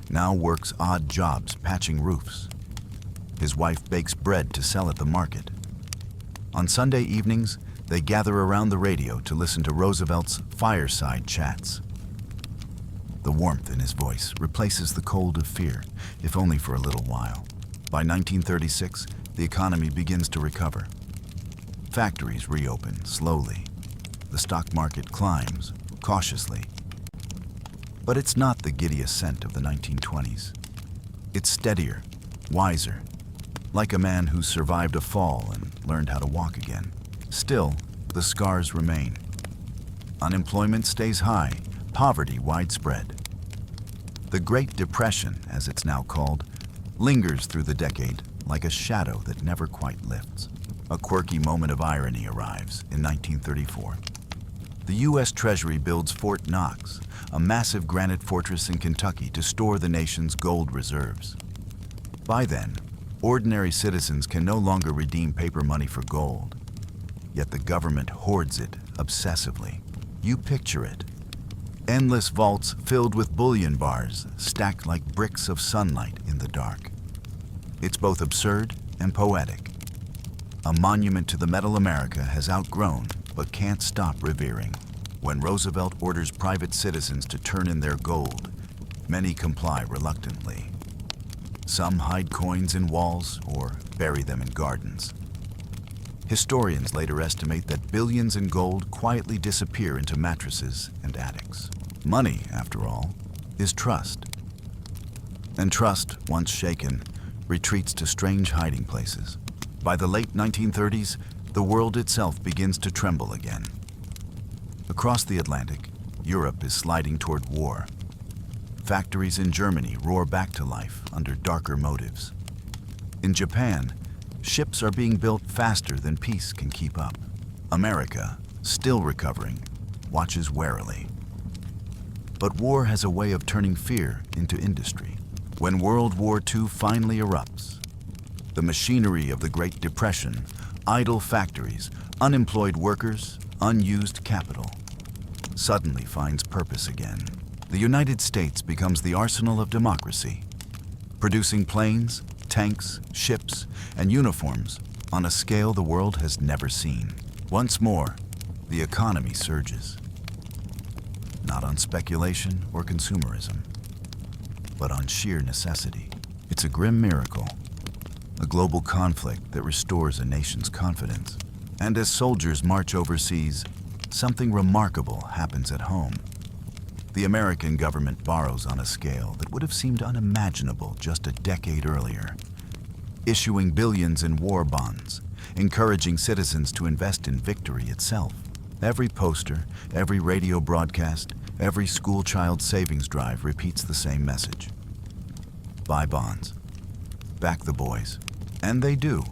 now works odd jobs patching roofs. His wife bakes bread to sell at the market. On Sunday evenings, they gather around the radio to listen to Roosevelt's fireside chats. The warmth in his voice replaces the cold of fear, if only for a little while. By 1936, the economy begins to recover. Factories reopen slowly. The stock market climbs cautiously. But it's not the giddy ascent of the 1920s. It's steadier, wiser, like a man who survived a fall and learned how to walk again. Still, the scars remain. Unemployment stays high, poverty widespread. The Great Depression, as it's now called, lingers through the decade like a shadow that never quite lifts. A quirky moment of irony arrives in 1934. The U.S. Treasury builds Fort Knox, a massive granite fortress in Kentucky to store the nation's gold reserves. By then, ordinary citizens can no longer redeem paper money for gold. yet the government hoards it obsessively. You picture it. Endless vaults filled with bullion bars stacked like bricks of sunlight in the dark. It's both absurd and poetic. A monument to the metal America has outgrown but can't stop revering. When Roosevelt orders private citizens to turn in their gold, many comply reluctantly. Some hide coins in walls or bury them in gardens. Historians later estimate that billions in gold quietly disappear into mattresses and attics. Money, after all, is trust. And trust, once shaken, retreats to strange hiding places. By the late 1930s, the world itself begins to tremble again. Across the Atlantic, Europe is sliding toward war. Factories in Germany roar back to life under darker motives. In Japan, ships are being built faster than peace can keep up. America, still recovering, watches warily. But war has a way of turning fear into industry. When World War II finally erupts, the machinery of the Great Depression, idle factories, unemployed workers, unused capital, suddenly finds purpose again. The United States becomes the arsenal of democracy, producing planes, tanks, ships, and uniforms on a scale the world has never seen. Once more, the economy surges. Not on speculation or consumerism, but on sheer necessity. It's a grim miracle, a global conflict that restores a nation's confidence. And as soldiers march overseas, something remarkable happens at home. The American government borrows on a scale that would have seemed unimaginable just a decade earlier, issuing billions in war bonds, encouraging citizens to invest in victory itself. Every poster, every radio broadcast, every school child savings drive repeats the same message. Buy bonds. Back the boys. And they do.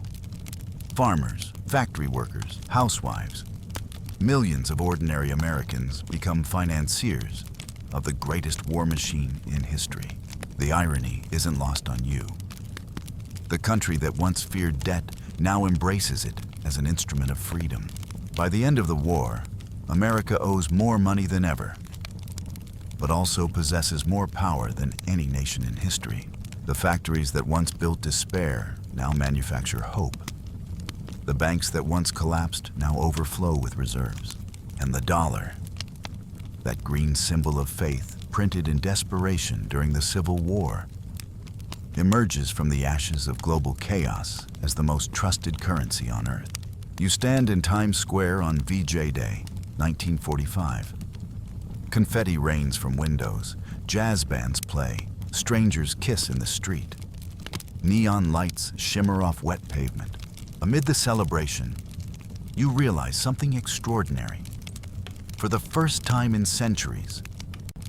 Farmers, factory workers, housewives. Millions of ordinary Americans become financiers of the greatest war machine in history. The irony isn't lost on you. The country that once feared debt now embraces it as an instrument of freedom. By the end of the war, America owes more money than ever, but also possesses more power than any nation in history. The factories that once built despair now manufacture hope. The banks that once collapsed now overflow with reserves. And the dollar, that green symbol of faith printed in desperation during the Civil War, emerges from the ashes of global chaos as the most trusted currency on earth. You stand in Times Square on VJ Day, 1945. Confetti rains from windows, jazz bands play, strangers kiss in the street. Neon lights shimmer off wet pavement. Amid the celebration, you realize something extraordinary. For the first time in centuries,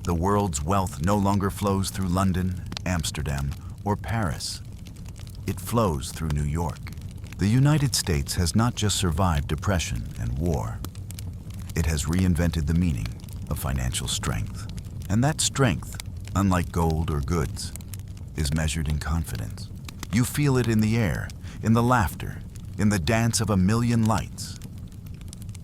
the world's wealth no longer flows through London, Amsterdam, or Paris. It flows through New York. The United States has not just survived depression and war. It has reinvented the meaning of financial strength. And that strength, unlike gold or goods, is measured in confidence. You feel it in the air, in the laughter, in the dance of a million lights.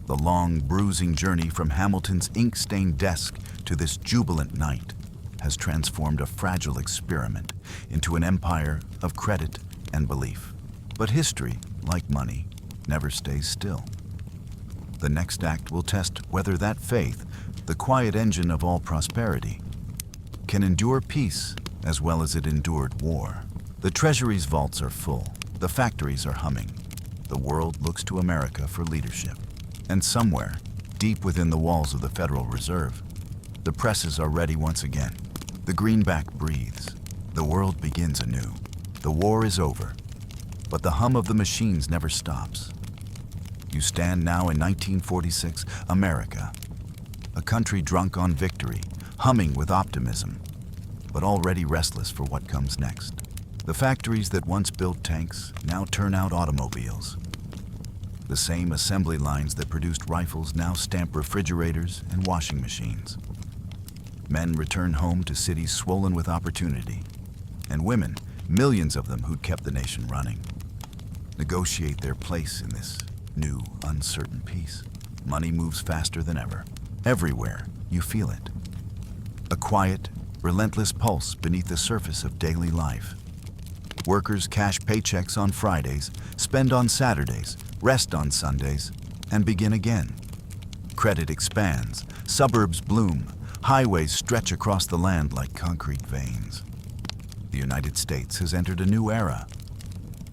The long, bruising journey from Hamilton's ink-stained desk to this jubilant night has transformed a fragile experiment into an empire of credit and belief. But history, like money, never stays still. The next act will test whether that faith, the quiet engine of all prosperity, can endure peace as well as it endured war. The Treasury's vaults are full. The factories are humming. The world looks to America for leadership. And somewhere, deep within the walls of the Federal Reserve, the presses are ready once again. The greenback breathes. The world begins anew. The war is over, but the hum of the machines never stops. You stand now in 1946, America, a country drunk on victory, humming with optimism, but already restless for what comes next. The factories that once built tanks now turn out automobiles. The same assembly lines that produced rifles now stamp refrigerators and washing machines. Men return home to cities swollen with opportunity, and women, millions of them who'd kept the nation running, negotiate their place in this new, uncertain peace. Money moves faster than ever. Everywhere, you feel it. A quiet, relentless pulse beneath the surface of daily life. Workers cash paychecks on Fridays, spend on Saturdays, rest on Sundays, and begin again. Credit expands, suburbs bloom, highways stretch across the land like concrete veins. The United States has entered a new era,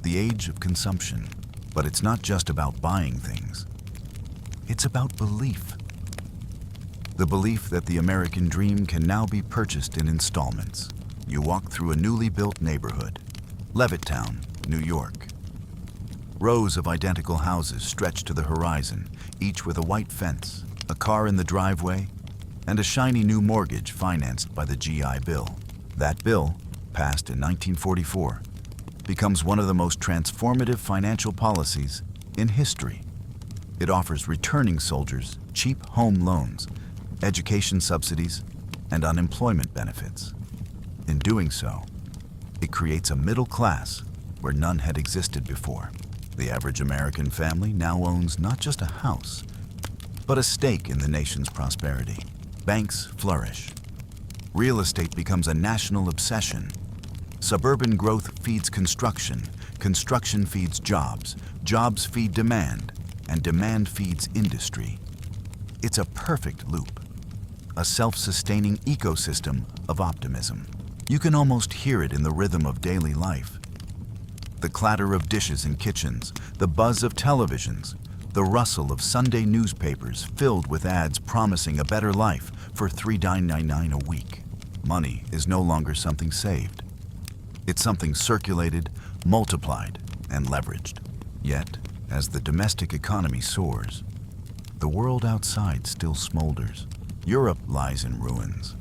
the age of consumption. But it's not just about buying things. It's about belief. The belief that the American dream can now be purchased in installments. You walk through a newly built neighborhood, Levittown, New York. Rows of identical houses stretch to the horizon, each with a white fence, a car in the driveway, and a shiny new mortgage financed by the GI Bill. That bill, passed in 1944, becomes one of the most transformative financial policies in history. It offers returning soldiers cheap home loans, education subsidies, and unemployment benefits. In doing so, it creates a middle class where none had existed before. The average American family now owns not just a house, but a stake in the nation's prosperity. Banks flourish. Real estate becomes a national obsession. Suburban growth feeds construction, construction feeds jobs, jobs feed demand, and demand feeds industry. It's a perfect loop, a self-sustaining ecosystem of optimism. You can almost hear it in the rhythm of daily life. The clatter of dishes in kitchens, the buzz of televisions, the rustle of Sunday newspapers filled with ads promising a better life for $3.99 a week. Money is no longer something saved. It's something circulated, multiplied, and leveraged. Yet, as the domestic economy soars, the world outside still smolders. Europe lies in ruins.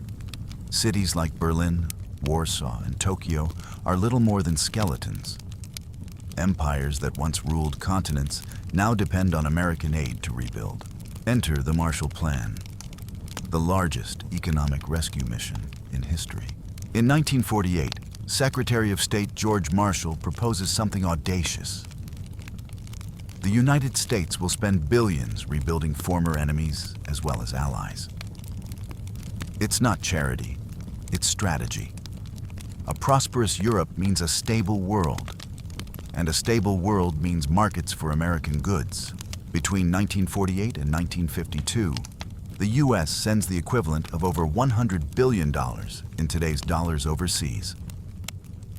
Cities like Berlin, Warsaw, and Tokyo are little more than skeletons. Empires that once ruled continents now depend on American aid to rebuild. Enter the Marshall Plan, the largest economic rescue mission in history. In 1948, Secretary of State George Marshall proposes something audacious. The United States will spend billions rebuilding former enemies as well as allies. It's not charity, it's strategy. A prosperous Europe means a stable world, and a stable world means markets for American goods. Between 1948 and 1952, the U.S. sends the equivalent of over $100 billion in today's dollars overseas.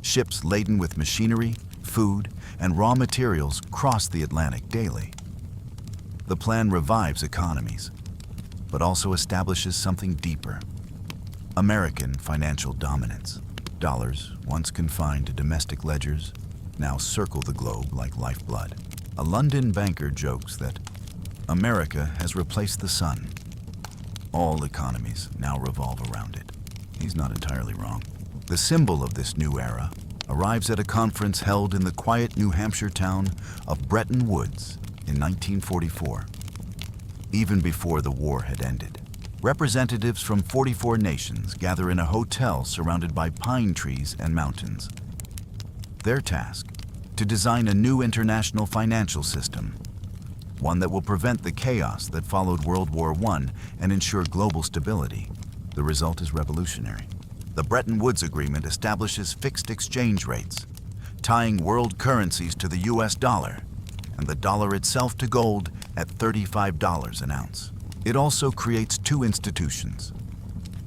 Ships laden with machinery, food, and raw materials cross the Atlantic daily. The plan revives economies, but also establishes something deeper: American financial dominance. Dollars, once confined to domestic ledgers, now circle the globe like lifeblood. A London banker jokes that America has replaced the sun. All economies now revolve around it. He's not entirely wrong. The symbol of this new era arrives at a conference held in the quiet New Hampshire town of Bretton Woods in 1944. Even before the war had ended, representatives from 44 nations gather in a hotel surrounded by pine trees and mountains. Their task: to design a new international financial system, one that will prevent the chaos that followed World War I and ensure global stability. The result is revolutionary. The Bretton Woods Agreement establishes fixed exchange rates, tying world currencies to the US dollar and the dollar itself to gold at $35 an ounce. It also creates two institutions: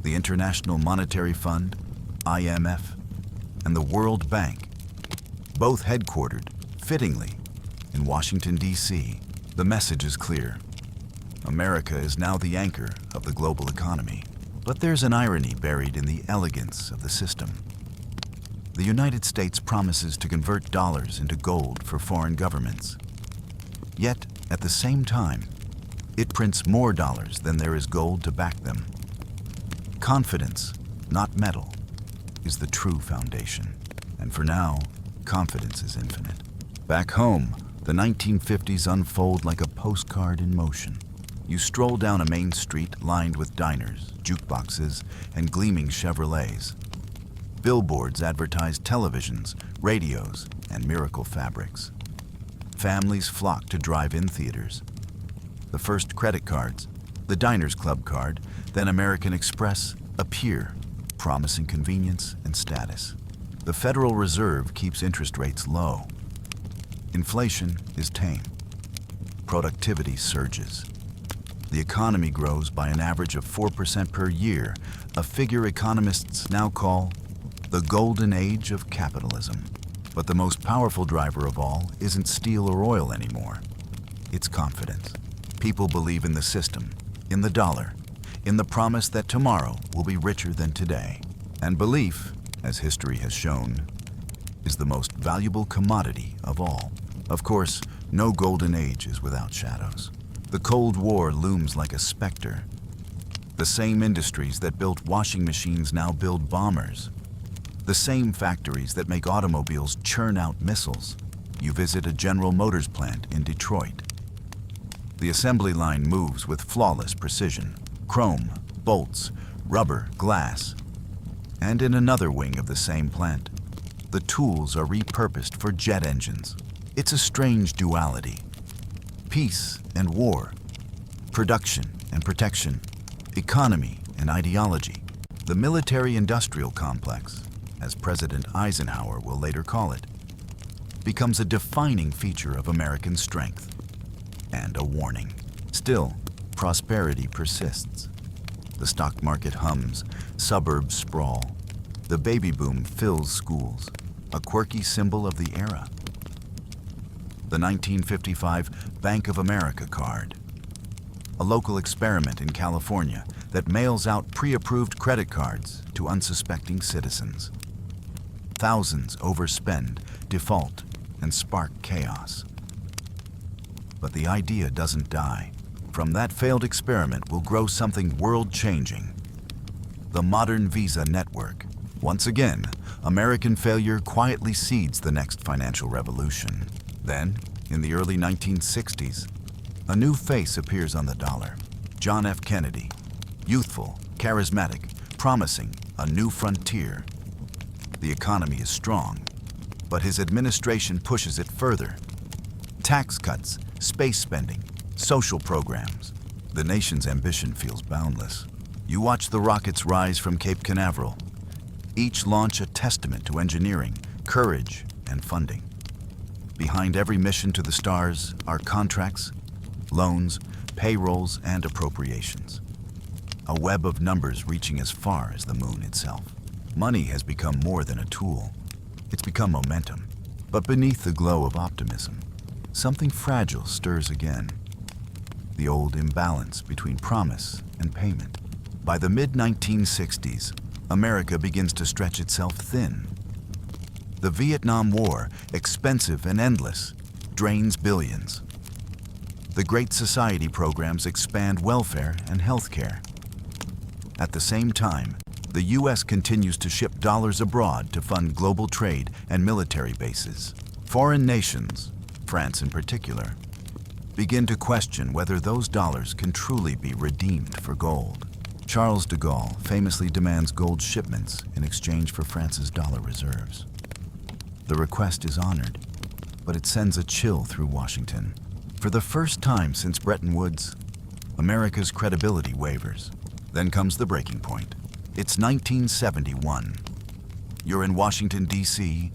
the International Monetary Fund, IMF, and the World Bank, both headquartered, fittingly, in Washington, D.C. The message is clear. America is now the anchor of the global economy. But there's an irony buried in the elegance of the system. The United States promises to convert dollars into gold for foreign governments. Yet, at the same time, it prints more dollars than there is gold to back them. Confidence, not metal, is the true foundation. And for now, confidence is infinite. Back home, the 1950s unfold like a postcard in motion. You stroll down a main street lined with diners, jukeboxes, and gleaming Chevrolets. Billboards advertise televisions, radios, and miracle fabrics. Families flock to drive-in theaters. The first credit cards, the Diners Club card, then American Express, appear, promising convenience and status. The Federal Reserve keeps interest rates low. Inflation is tame. Productivity surges. The economy grows by an average of 4% per year, a figure economists now call the golden age of capitalism. But the most powerful driver of all isn't steel or oil anymore. It's confidence. People believe in the system, in the dollar, in the promise that tomorrow will be richer than today. And belief, as history has shown, is the most valuable commodity of all. Of course, no golden age is without shadows. The Cold War looms like a specter. The same industries that built washing machines now build bombers. The same factories that make automobiles churn out missiles. You visit a General Motors plant in Detroit. The assembly line moves with flawless precision. Chrome, bolts, rubber, glass. And in another wing of the same plant, the tools are repurposed for jet engines. It's a strange duality. Peace and war, production and protection, economy and ideology. The military-industrial complex, as President Eisenhower will later call it, becomes a defining feature of American strength and a warning. Still, prosperity persists. The stock market hums, suburbs sprawl. The baby boom fills schools, a quirky symbol of the era. The 1955 Bank of America card, a local experiment in California that mails out pre-approved credit cards to unsuspecting citizens. Thousands overspend, default, and spark chaos. But the idea doesn't die. From that failed experiment will grow something world-changing. The modern Visa network. Once again, American failure quietly seeds the next financial revolution. Then, in the early 1960s, a new face appears on the dollar. John F. Kennedy. Youthful, charismatic, promising a new frontier. The economy is strong, but his administration pushes it further. Tax cuts, space spending, social programs. The nation's ambition feels boundless. You watch the rockets rise from Cape Canaveral, each launch a testament to engineering, courage, and funding. Behind every mission to the stars are contracts, loans, payrolls, and appropriations. A web of numbers reaching as far as the moon itself. Money has become more than a tool. It's become momentum. But beneath the glow of optimism, something fragile stirs again. The old imbalance between promise and payment. By the mid-1960s, America begins to stretch itself thin. The Vietnam War, expensive and endless, drains billions. The Great Society programs expand welfare and health care. At the same time, the U.S. continues to ship dollars abroad to fund global trade and military bases. Foreign nations, France in particular, begin to question whether those dollars can truly be redeemed for gold. Charles de Gaulle famously demands gold shipments in exchange for France's dollar reserves. The request is honored, but it sends a chill through Washington. For the first time since Bretton Woods, America's credibility wavers. Then comes the breaking point. It's 1971. You're in Washington, D.C.,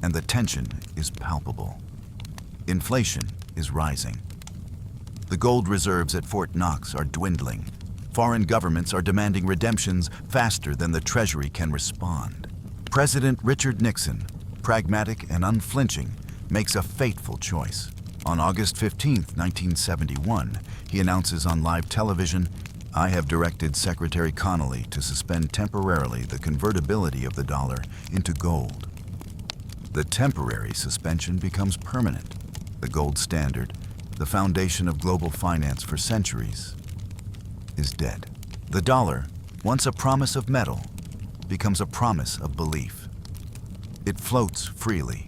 and the tension is palpable. Inflation is rising. The gold reserves at Fort Knox are dwindling. Foreign governments are demanding redemptions faster than the Treasury can respond. President Richard Nixon, pragmatic and unflinching, makes a fateful choice. On August 15, 1971, he announces on live television, "I have directed Secretary Connally to suspend temporarily the convertibility of the dollar into gold." The temporary suspension becomes permanent. The gold standard, the foundation of global finance for centuries, is dead. The dollar, once a promise of metal, becomes a promise of belief. It floats freely,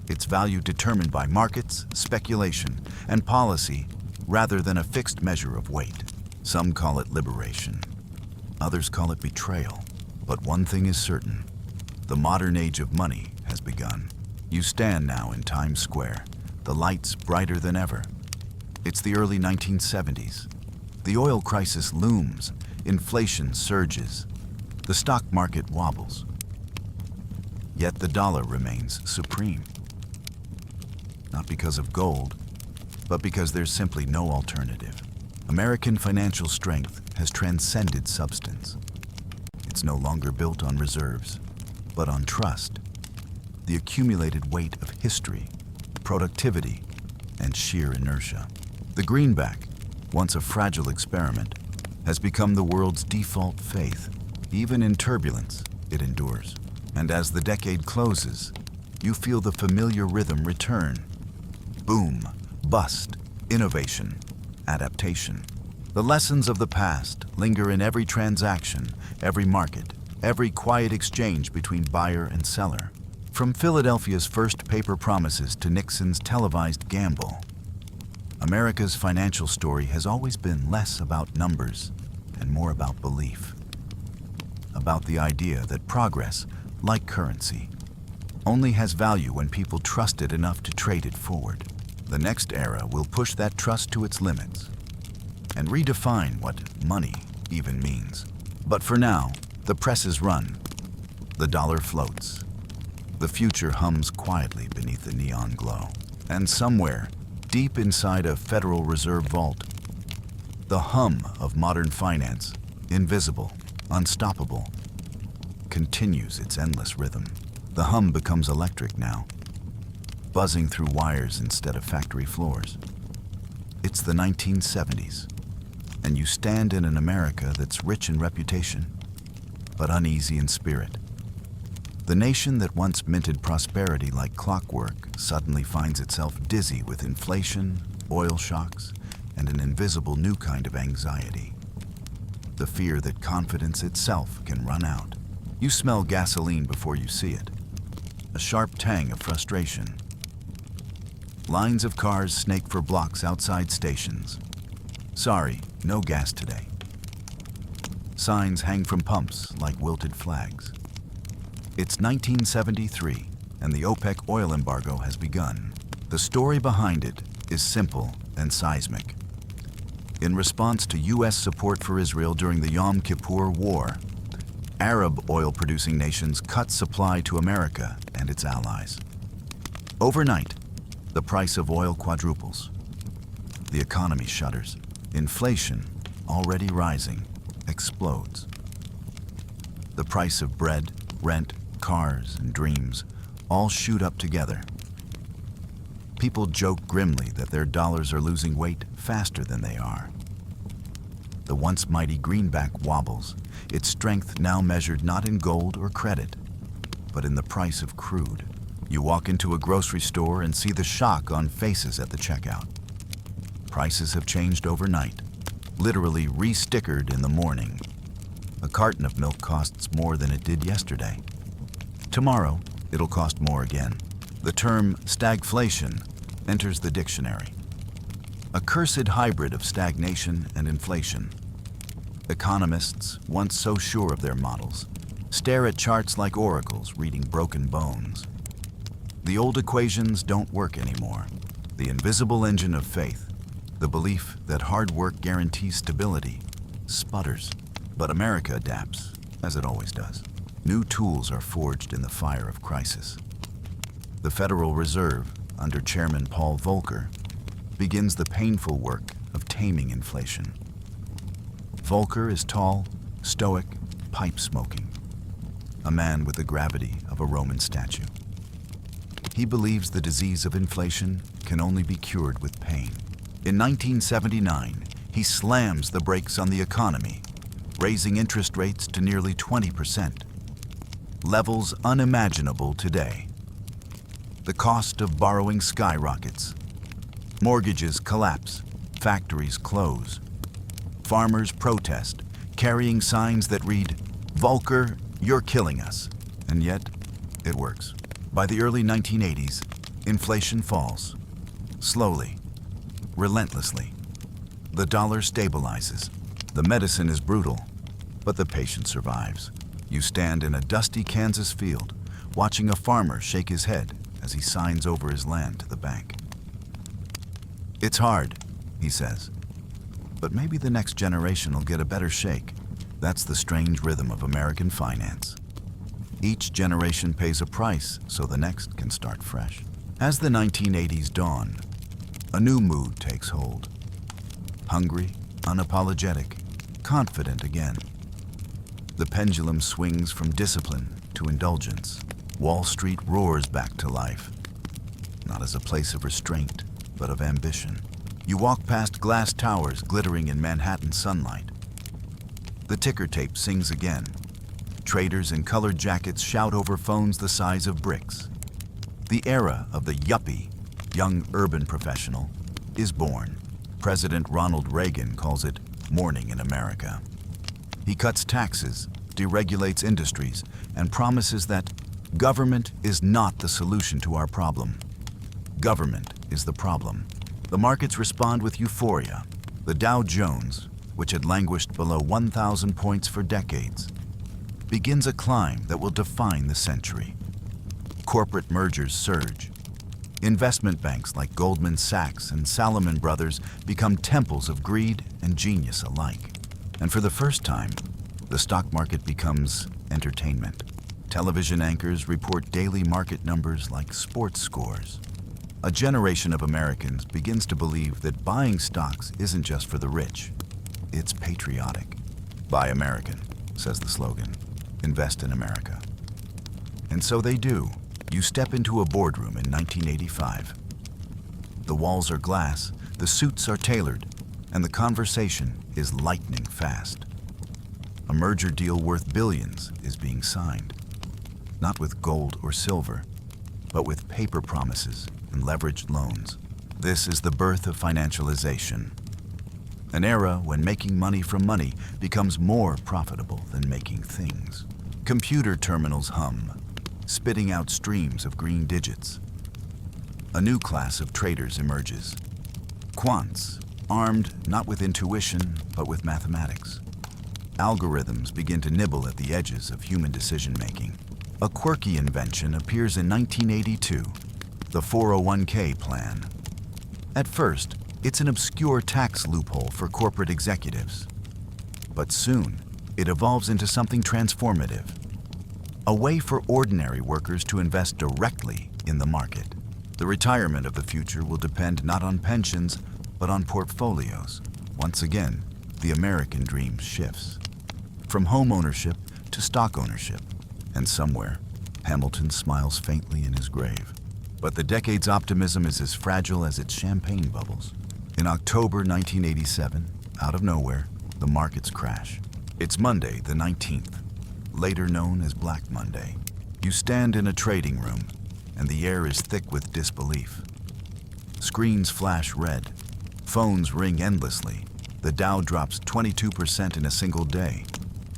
its value determined by markets, speculation, and policy rather than a fixed measure of weight. Some call it liberation, others call it betrayal. But one thing is certain, the modern age of money has begun. You stand now in Times Square, the lights brighter than ever. It's the early 1970s. The oil crisis looms, inflation surges, the stock market wobbles. Yet the dollar remains supreme. Not because of gold, but because there's simply no alternative. American financial strength has transcended substance. It's no longer built on reserves, but on trust, the accumulated weight of history, productivity, and sheer inertia. The greenback, once a fragile experiment, has become the world's default faith. Even in turbulence, it endures. And as the decade closes, you feel the familiar rhythm return. Boom, bust, innovation, adaptation. The lessons of the past linger in every transaction, every market, every quiet exchange between buyer and seller. From Philadelphia's first paper promises to Nixon's televised gamble, America's financial story has always been less about numbers and more about belief. About the idea that progress, like currency, only has value when people trust it enough to trade it forward. The next era will push that trust to its limits and redefine what money even means. But for now, the presses run, the dollar floats, the future hums quietly beneath the neon glow. And somewhere, deep inside a Federal Reserve vault, the hum of modern finance, invisible, unstoppable, continues its endless rhythm. The hum becomes electric now, buzzing through wires instead of factory floors. It's the 1970s, and you stand in an America that's rich in reputation, but uneasy in spirit. The nation that once minted prosperity like clockwork suddenly finds itself dizzy with inflation, oil shocks, and an invisible new kind of anxiety. The fear that confidence itself can run out. You smell gasoline before you see it. A sharp tang of frustration. Lines of cars snake for blocks outside stations. Sorry, no gas today. Signs hang from pumps like wilted flags. It's 1973, and the OPEC oil embargo has begun. The story behind it is simple and seismic. In response to U.S. support for Israel during the Yom Kippur War, Arab oil-producing nations cut supply to America and its allies. Overnight, the price of oil quadruples. The economy shudders. Inflation, already rising, explodes. The price of bread, rent, cars, and dreams all shoot up together. People joke grimly that their dollars are losing weight faster than they are. The once mighty greenback wobbles, its strength now measured not in gold or credit, but in the price of crude. You walk into a grocery store and see the shock on faces at the checkout. Prices have changed overnight, literally re-stickered in the morning. A carton of milk costs more than it did yesterday. Tomorrow, it'll cost more again. The term stagflation enters the dictionary. A cursed hybrid of stagnation and inflation. Economists, once so sure of their models, stare at charts like oracles reading broken bones. The old equations don't work anymore. The invisible engine of faith, the belief that hard work guarantees stability, sputters. But America adapts, as it always does. New tools are forged in the fire of crisis. The Federal Reserve, under Chairman Paul Volcker, begins the painful work of taming inflation. Volcker is tall, stoic, pipe-smoking, a man with the gravity of a Roman statue. He believes the disease of inflation can only be cured with pain. In 1979, he slams the brakes on the economy, raising interest rates to nearly 20%, levels unimaginable today. The cost of borrowing skyrockets. Mortgages collapse, factories close. Farmers protest, carrying signs that read, "Volcker, you're killing us." And yet, it works. By the early 1980s, inflation falls. Slowly, relentlessly. The dollar stabilizes. The medicine is brutal, but the patient survives. You stand in a dusty Kansas field, watching a farmer shake his head as he signs over his land to the bank. It's hard, he says, but maybe the next generation will get a better shake. That's the strange rhythm of American finance. Each generation pays a price so the next can start fresh. As the 1980s dawn, a new mood takes hold. Hungry, unapologetic, confident again. The pendulum swings from discipline to indulgence. Wall Street roars back to life, not as a place of restraint, but of ambition. You walk past glass towers glittering in Manhattan sunlight. The ticker tape sings again. Traders in colored jackets shout over phones the size of bricks. The era of the yuppie, young urban professional, is born. President Ronald Reagan calls it morning in America. He cuts taxes, deregulates industries, and promises that government is not the solution to our problem. Government is the problem. The markets respond with euphoria. The Dow Jones, which had languished below 1,000 points for decades, begins a climb that will define the century. Corporate mergers surge. Investment banks like Goldman Sachs and Salomon Brothers become temples of greed and genius alike. And for the first time, the stock market becomes entertainment. Television anchors report daily market numbers like sports scores. A generation of Americans begins to believe that buying stocks isn't just for the rich. It's patriotic. Buy American, says the slogan. Invest in America. And so they do. You step into a boardroom in 1985. The walls are glass, the suits are tailored, and the conversation is lightning fast. A merger deal worth billions is being signed. Not with gold or silver, but with paper promises and leveraged loans. This is the birth of financialization. An era when making money from money becomes more profitable than making things. Computer terminals hum, spitting out streams of green digits. A new class of traders emerges. Quants, armed not with intuition, but with mathematics. Algorithms begin to nibble at the edges of human decision-making. A quirky invention appears in 1982, the 401k plan. At first, it's an obscure tax loophole for corporate executives. But soon, it evolves into something transformative. A way for ordinary workers to invest directly in the market. The retirement of the future will depend not on pensions, but on portfolios. Once again, the American dream shifts. From home ownership to stock ownership. And somewhere, Hamilton smiles faintly in his grave. But the decade's optimism is as fragile as its champagne bubbles. In October 1987, out of nowhere, the markets crash. It's Monday, the 19th, later known as Black Monday. You stand in a trading room, and the air is thick with disbelief. Screens flash red. Phones ring endlessly. The Dow drops 22% in a single day,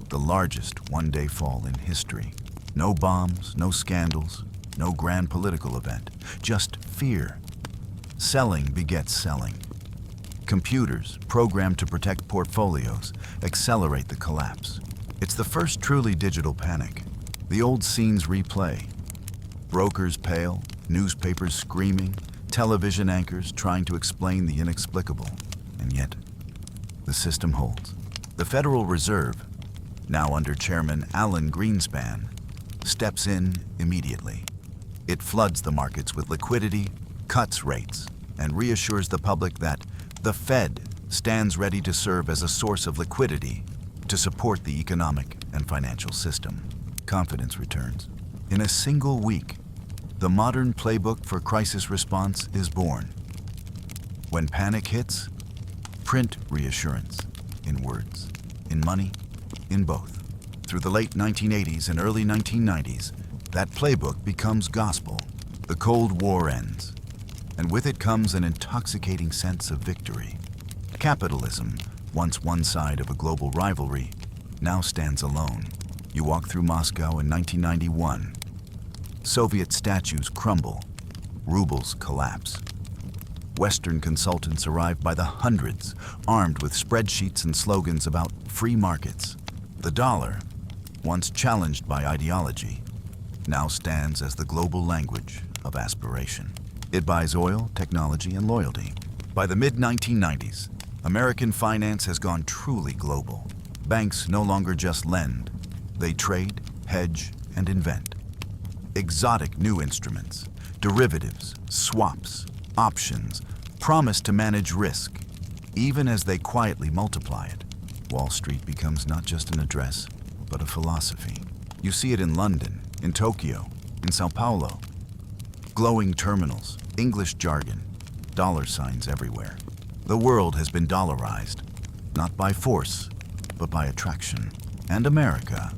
the largest one-day fall in history. No bombs, no scandals, no grand political event, just fear. Selling begets selling. Computers, programmed to protect portfolios, accelerate the collapse. It's the first truly digital panic. The old scenes replay. Brokers pale, newspapers screaming, television anchors trying to explain the inexplicable. And yet, the system holds. The Federal Reserve, now under Chairman Alan Greenspan, steps in immediately. It floods the markets with liquidity, cuts rates, and reassures the public that the Fed stands ready to serve as a source of liquidity to support the economic and financial system. Confidence returns. In a single week, the modern playbook for crisis response is born. When panic hits, print reassurance in words, in money, in both. Through the late 1980s and early 1990s, that playbook becomes gospel. The Cold War ends, and with it comes an intoxicating sense of victory. Capitalism, once one side of a global rivalry, now stands alone. You walk through Moscow in 1991. Soviet statues crumble, rubles collapse. Western consultants arrive by the hundreds, armed with spreadsheets and slogans about free markets. The dollar, once challenged by ideology, now stands as the global language of aspiration. It buys oil, technology, and loyalty. By the mid-1990s, American finance has gone truly global. Banks no longer just lend. They trade, hedge, and invent. Exotic new instruments, derivatives, swaps, options, promise to manage risk, even as they quietly multiply it. Wall Street becomes not just an address, but a philosophy. You see it in London, in Tokyo, in Sao Paulo. Glowing terminals, English jargon, dollar signs everywhere. The world has been dollarized, not by force, but by attraction. And America,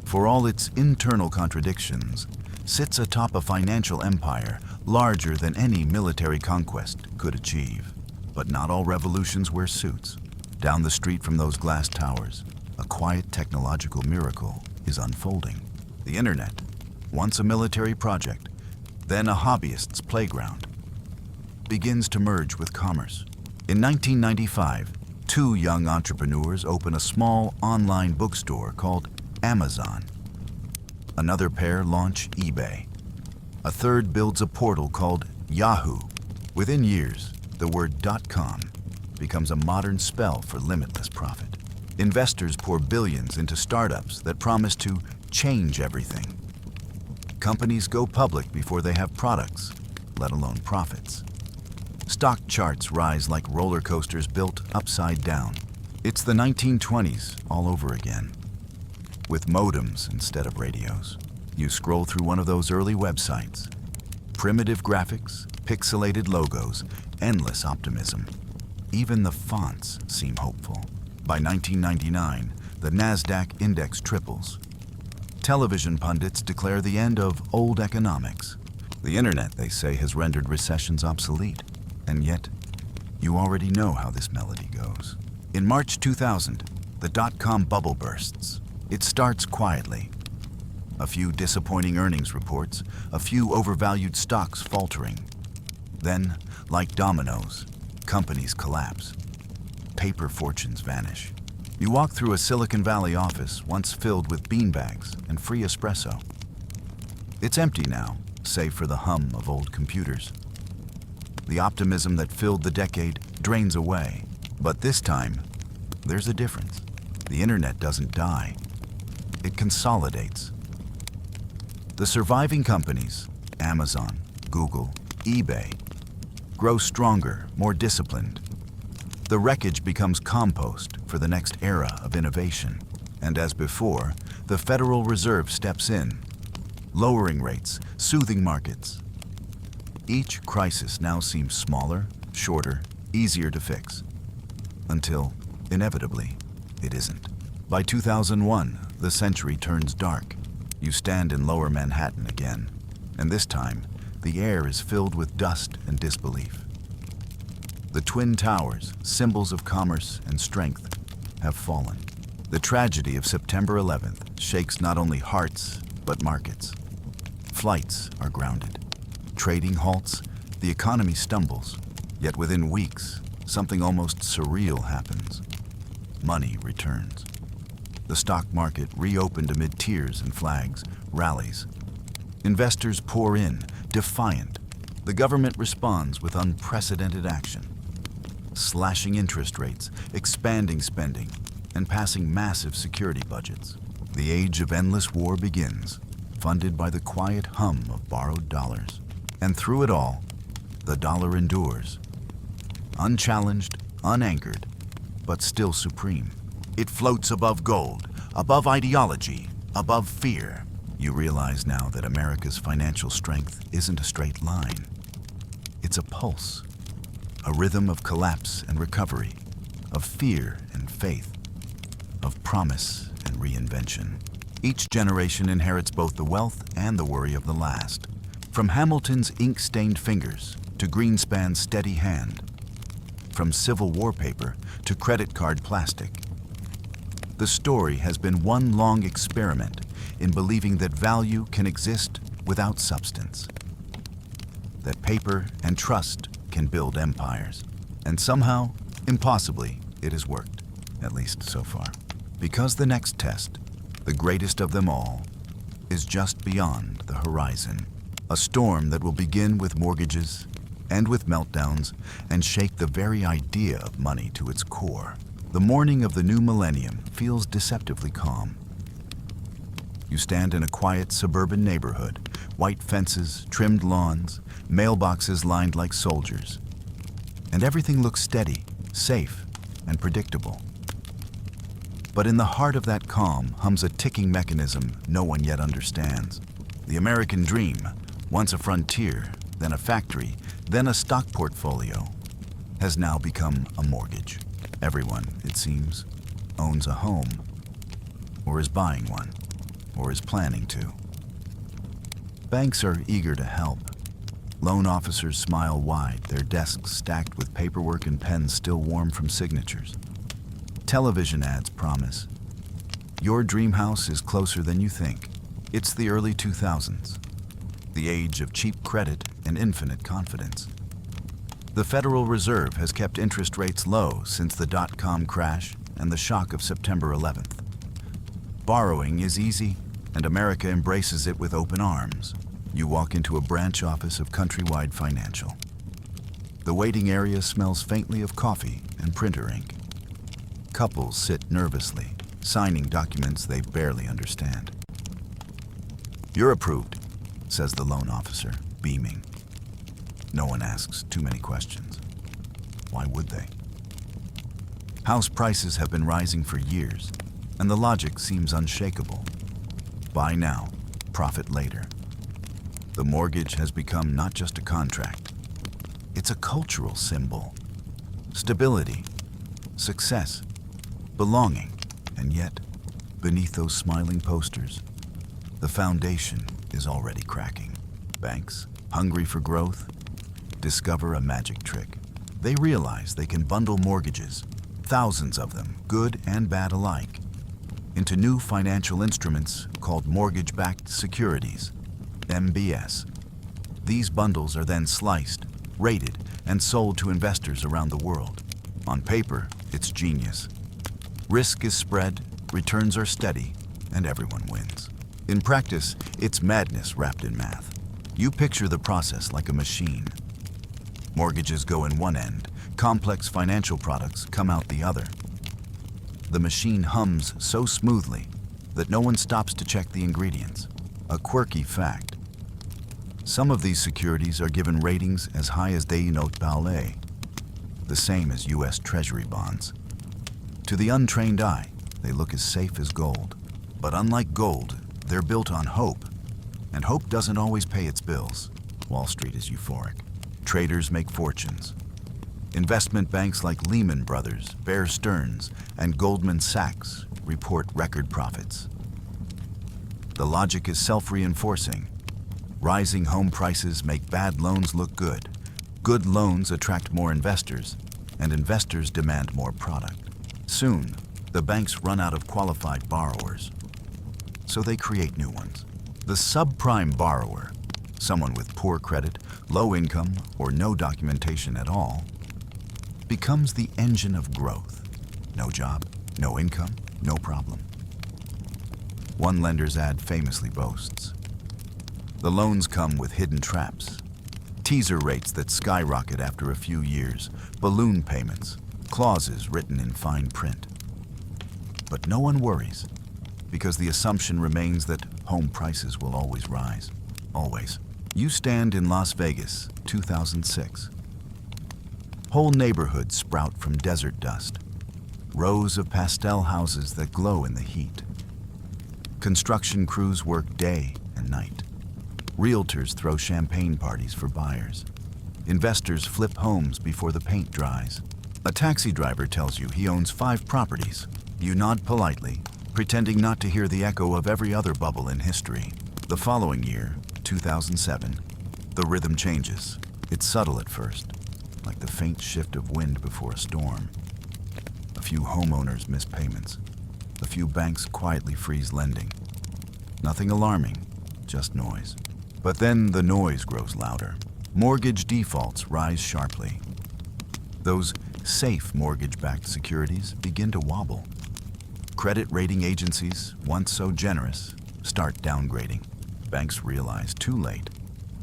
for all its internal contradictions, sits atop a financial empire larger than any military conquest could achieve. But not all revolutions wear suits. Down the street from those glass towers, a quiet technological miracle is unfolding. The internet, once a military project, then a hobbyist's playground, begins to merge with commerce. In 1995, two young entrepreneurs open a small online bookstore called Amazon. Another pair launch eBay. A third builds a portal called Yahoo. Within years, the word .com becomes a modern spell for limitless profit. Investors pour billions into startups that promise to change everything. Companies go public before they have products, let alone profits. Stock charts rise like roller coasters built upside down. It's the 1920s all over again, with modems instead of radios. You scroll through one of those early websites. Primitive graphics, pixelated logos, endless optimism. Even the fonts seem hopeful. By 1999, the NASDAQ index triples. Television pundits declare the end of old economics. The internet, they say, has rendered recessions obsolete. And yet, you already know how this melody goes. In March 2000, the dot-com bubble bursts. It starts quietly. A few disappointing earnings reports, a few overvalued stocks faltering. Then, like dominoes, companies collapse. Paper fortunes vanish. You walk through a Silicon Valley office once filled with beanbags and free espresso. It's empty now, save for the hum of old computers. The optimism that filled the decade drains away. But this time, there's a difference. The internet doesn't die. It consolidates. The surviving companies, Amazon, Google, eBay, grow stronger, more disciplined. The wreckage becomes compost for the next era of innovation. And as before, the Federal Reserve steps in, lowering rates, soothing markets. Each crisis now seems smaller, shorter, easier to fix. Until, inevitably, it isn't. By 2001, the century turns dark. You stand in lower Manhattan again, and this time, the air is filled with dust and disbelief. The Twin Towers, symbols of commerce and strength, have fallen. The tragedy of September 11th shakes not only hearts, but markets. Flights are grounded. Trading halts, the economy stumbles. Yet within weeks, something almost surreal happens. Money returns. The stock market reopened amid tears and flags, rallies. Investors pour in, defiant. The government responds with unprecedented action, slashing interest rates, expanding spending, and passing massive security budgets. The age of endless war begins, funded by the quiet hum of borrowed dollars. And through it all, the dollar endures, unchallenged, unanchored, but still supreme. It floats above gold, above ideology, above fear. You realize now that America's financial strength isn't a straight line. It's a pulse, a rhythm of collapse and recovery, of fear and faith, of promise and reinvention. Each generation inherits both the wealth and the worry of the last. From Hamilton's ink-stained fingers to Greenspan's steady hand, from Civil War paper to credit card plastic, the story has been one long experiment in believing that value can exist without substance, that paper and trust can build empires. And somehow, impossibly, it has worked, at least so far. Because the next test, the greatest of them all, is just beyond the horizon. A storm that will begin with mortgages, end with meltdowns, and shake the very idea of money to its core. The morning of the new millennium feels deceptively calm. You stand in a quiet suburban neighborhood, white fences, trimmed lawns, mailboxes lined like soldiers. And everything looks steady, safe, and predictable. But in the heart of that calm hums a ticking mechanism no one yet understands. The American dream, once a frontier, then a factory, then a stock portfolio, has now become a mortgage. Everyone, it seems, owns a home, or is buying one, or is planning to. Banks are eager to help. Loan officers smile wide, their desks stacked with paperwork and pens still warm from signatures. Television ads promise, your dream house is closer than you think. It's the early 2000s, the age of cheap credit and infinite confidence. The Federal Reserve has kept interest rates low since the dot-com crash and the shock of September 11th. Borrowing is easy, and America embraces it with open arms. You walk into a branch office of Countrywide Financial. The waiting area smells faintly of coffee and printer ink. Couples sit nervously, signing documents they barely understand. You're approved, says the loan officer, beaming. No one asks too many questions. Why would they? House prices have been rising for years, and the logic seems unshakable. Buy now, profit later. The mortgage has become not just a contract. It's a cultural symbol. Stability, success, belonging, and yet, beneath those smiling posters, the foundation is already cracking. Banks, hungry for growth, discover a magic trick. They realize they can bundle mortgages, thousands of them, good and bad alike, into new financial instruments called mortgage-backed securities, MBS. These bundles are then sliced, rated, and sold to investors around the world. On paper, it's genius. Risk is spread, returns are steady, and everyone wins. In practice, it's madness wrapped in math. You picture the process like a machine. Mortgages go in one end, complex financial products come out the other. The machine hums so smoothly that no one stops to check the ingredients. A quirky fact. Some of these securities are given ratings as high as des notes ballet, the same as U.S. Treasury bonds. To the untrained eye, they look as safe as gold. But unlike gold, they're built on hope, and hope doesn't always pay its bills. Wall Street is euphoric. Traders make fortunes. Investment banks like Lehman Brothers, Bear Stearns, and Goldman Sachs report record profits. The logic is self-reinforcing. Rising home prices make bad loans look good. Good loans attract more investors, and investors demand more product. Soon, the banks run out of qualified borrowers, so they create new ones. The subprime borrower, someone with poor credit, low income, or no documentation at all, becomes the engine of growth. No job, no income, no problem. One lender's ad famously boasts, the loans come with hidden traps, teaser rates that skyrocket after a few years, balloon payments, clauses written in fine print. But no one worries, because the assumption remains that home prices will always rise. Always. You stand in Las Vegas, 2006. Whole neighborhoods sprout from desert dust. Rows of pastel houses that glow in the heat. Construction crews work day and night. Realtors throw champagne parties for buyers. Investors flip homes before the paint dries. A taxi driver tells you he owns 5 properties. You nod politely, pretending not to hear the echo of every other bubble in history. The following year, 2007, the rhythm changes. It's subtle at first, like the faint shift of wind before a storm. A few homeowners miss payments. A few banks quietly freeze lending. Nothing alarming, just noise. But then the noise grows louder. Mortgage defaults rise sharply. Those safe mortgage-backed securities begin to wobble. Credit rating agencies, once so generous, start downgrading. Banks realize too late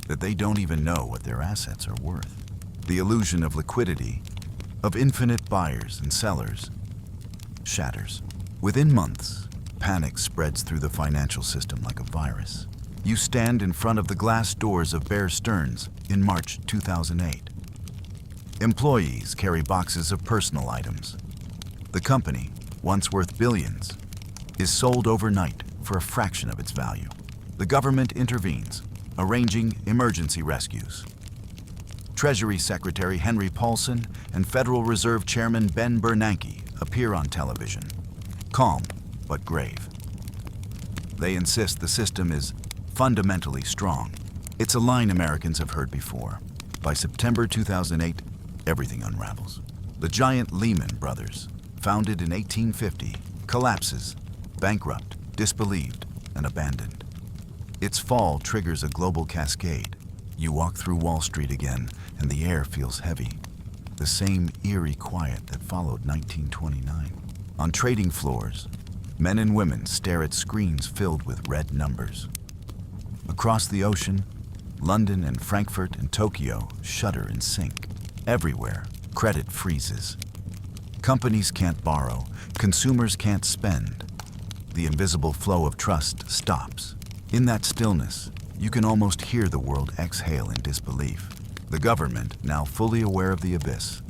that they don't even know what their assets are worth. The illusion of liquidity, of infinite buyers and sellers, shatters. Within months, panic spreads through the financial system like a virus. You stand in front of the glass doors of Bear Stearns in March 2008. Employees carry boxes of personal items. The company, once worth billions, is sold overnight for a fraction of its value. The government intervenes, arranging emergency rescues. Treasury Secretary Henry Paulson and Federal Reserve Chairman Ben Bernanke appear on television, calm but grave. They insist the system is fundamentally strong. It's a line Americans have heard before. By September 2008, everything unravels. The giant Lehman Brothers, founded in 1850, collapses, bankrupt, disbelieved, and abandoned. Its fall triggers a global cascade. You walk through Wall Street again, and the air feels heavy. The same eerie quiet that followed 1929. On trading floors, men and women stare at screens filled with red numbers. Across the ocean, London and Frankfurt and Tokyo shudder in sync. Everywhere, credit freezes. Companies can't borrow, consumers can't spend. The invisible flow of trust stops. In that stillness, you can almost hear the world exhale in disbelief. The government, now fully aware of the abyss,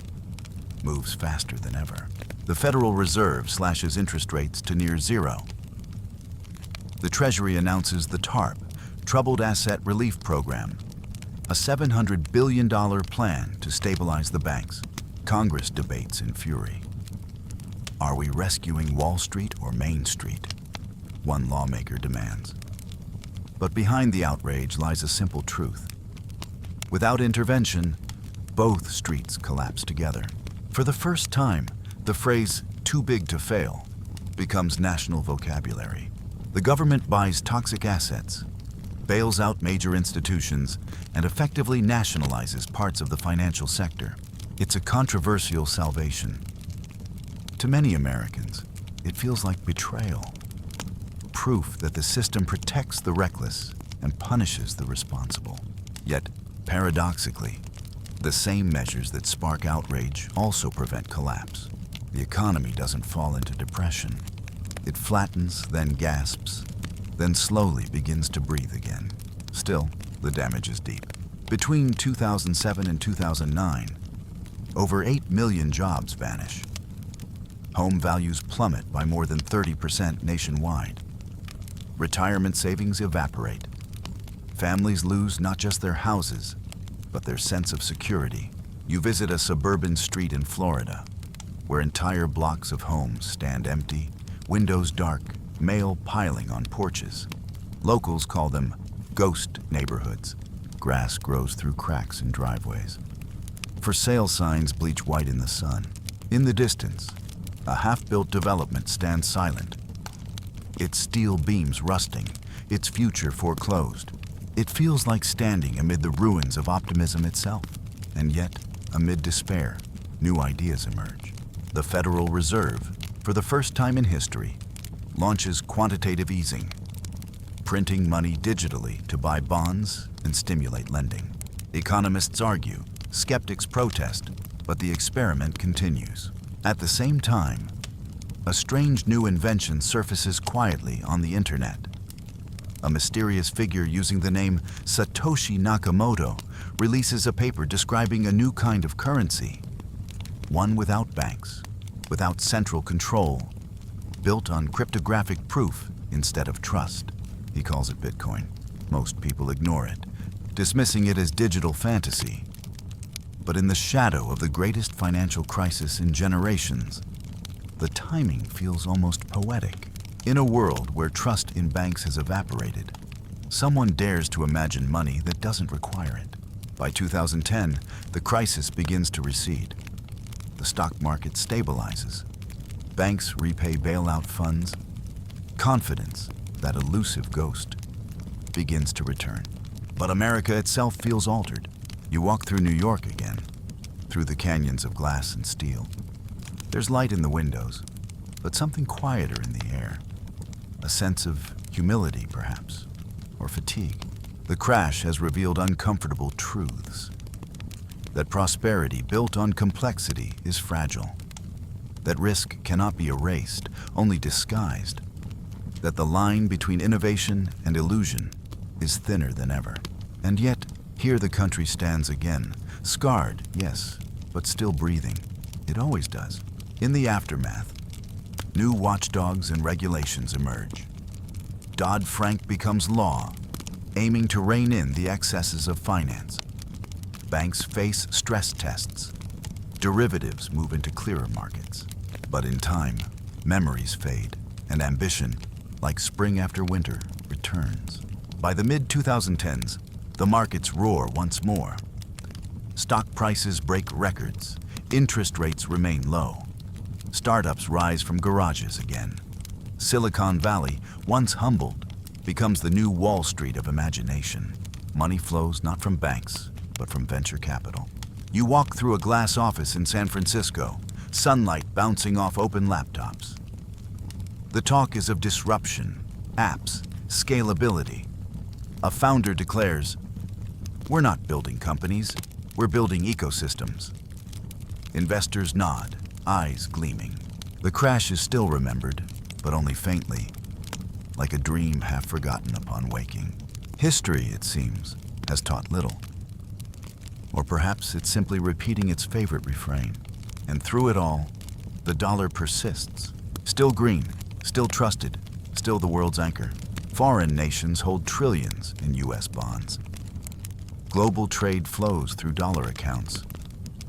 moves faster than ever. The Federal Reserve slashes interest rates to near zero. The Treasury announces the TARP, Troubled Asset Relief Program, a $700 billion plan to stabilize the banks. Congress debates in fury. Are we rescuing Wall Street or Main Street? One lawmaker demands. But behind the outrage lies a simple truth. Without intervention, both streets collapse together. For the first time, the phrase "too big to fail" becomes national vocabulary. The government buys toxic assets, bails out major institutions, and effectively nationalizes parts of the financial sector. It's a controversial salvation. To many Americans, it feels like betrayal. Proof that the system protects the reckless and punishes the responsible. Yet, paradoxically, the same measures that spark outrage also prevent collapse. The economy doesn't fall into depression. It flattens, then gasps, then slowly begins to breathe again. Still, the damage is deep. Between 2007 and 2009, over 8 million jobs vanish. Home values plummet by more than 30% nationwide. Retirement savings evaporate. Families lose not just their houses, but their sense of security. You visit a suburban street in Florida, where entire blocks of homes stand empty, windows dark, mail piling on porches. Locals call them ghost neighborhoods. Grass grows through cracks in driveways. For sale signs bleach white in the sun. In the distance, a half-built development stands silent. Its steel beams rusting, its future foreclosed. It feels like standing amid the ruins of optimism itself. And yet, amid despair, new ideas emerge. The Federal Reserve, for the first time in history, launches quantitative easing, printing money digitally to buy bonds and stimulate lending. Economists argue, skeptics protest, but the experiment continues. At the same time, a strange new invention surfaces quietly on the internet. A mysterious figure using the name Satoshi Nakamoto releases a paper describing a new kind of currency, one without banks, without central control, built on cryptographic proof instead of trust. He calls it Bitcoin. Most people ignore it, dismissing it as digital fantasy. But in the shadow of the greatest financial crisis in generations, the timing feels almost poetic. In a world where trust in banks has evaporated, someone dares to imagine money that doesn't require it. By 2010, the crisis begins to recede. The stock market stabilizes. Banks repay bailout funds. Confidence, that elusive ghost, begins to return. But America itself feels altered. You walk through New York again, through the canyons of glass and steel. There's light in the windows, but something quieter in the air. A sense of humility, perhaps, or fatigue. The crash has revealed uncomfortable truths. that prosperity built on complexity is fragile, that risk cannot be erased, only disguised, that the line between innovation and illusion is thinner than ever. And yet, here the country stands again, scarred, yes, but still breathing. It always does. In the aftermath, new watchdogs and regulations emerge. Dodd-Frank becomes law, aiming to rein in the excesses of finance. Banks face stress tests. Derivatives move into clearer markets. But in time, memories fade, and ambition, like spring after winter, returns. By the mid-2010s, the markets roar once more. Stock prices break records. Interest rates remain low. Startups rise from garages again. Silicon Valley, once humbled, becomes the new Wall Street of imagination. Money flows not from banks, but from venture capital. You walk through a glass office in San Francisco, sunlight bouncing off open laptops. The talk is of disruption, apps, scalability. A founder declares, "We're not building companies, we're building ecosystems." Investors nod, eyes gleaming. The crash is still remembered, but only faintly, like a dream half forgotten upon waking. History, it seems, has taught little. Or perhaps it's simply repeating its favorite refrain. And through it all, the dollar persists. Still green, still trusted, still the world's anchor. Foreign nations hold trillions in U.S. bonds. Global trade flows through dollar accounts.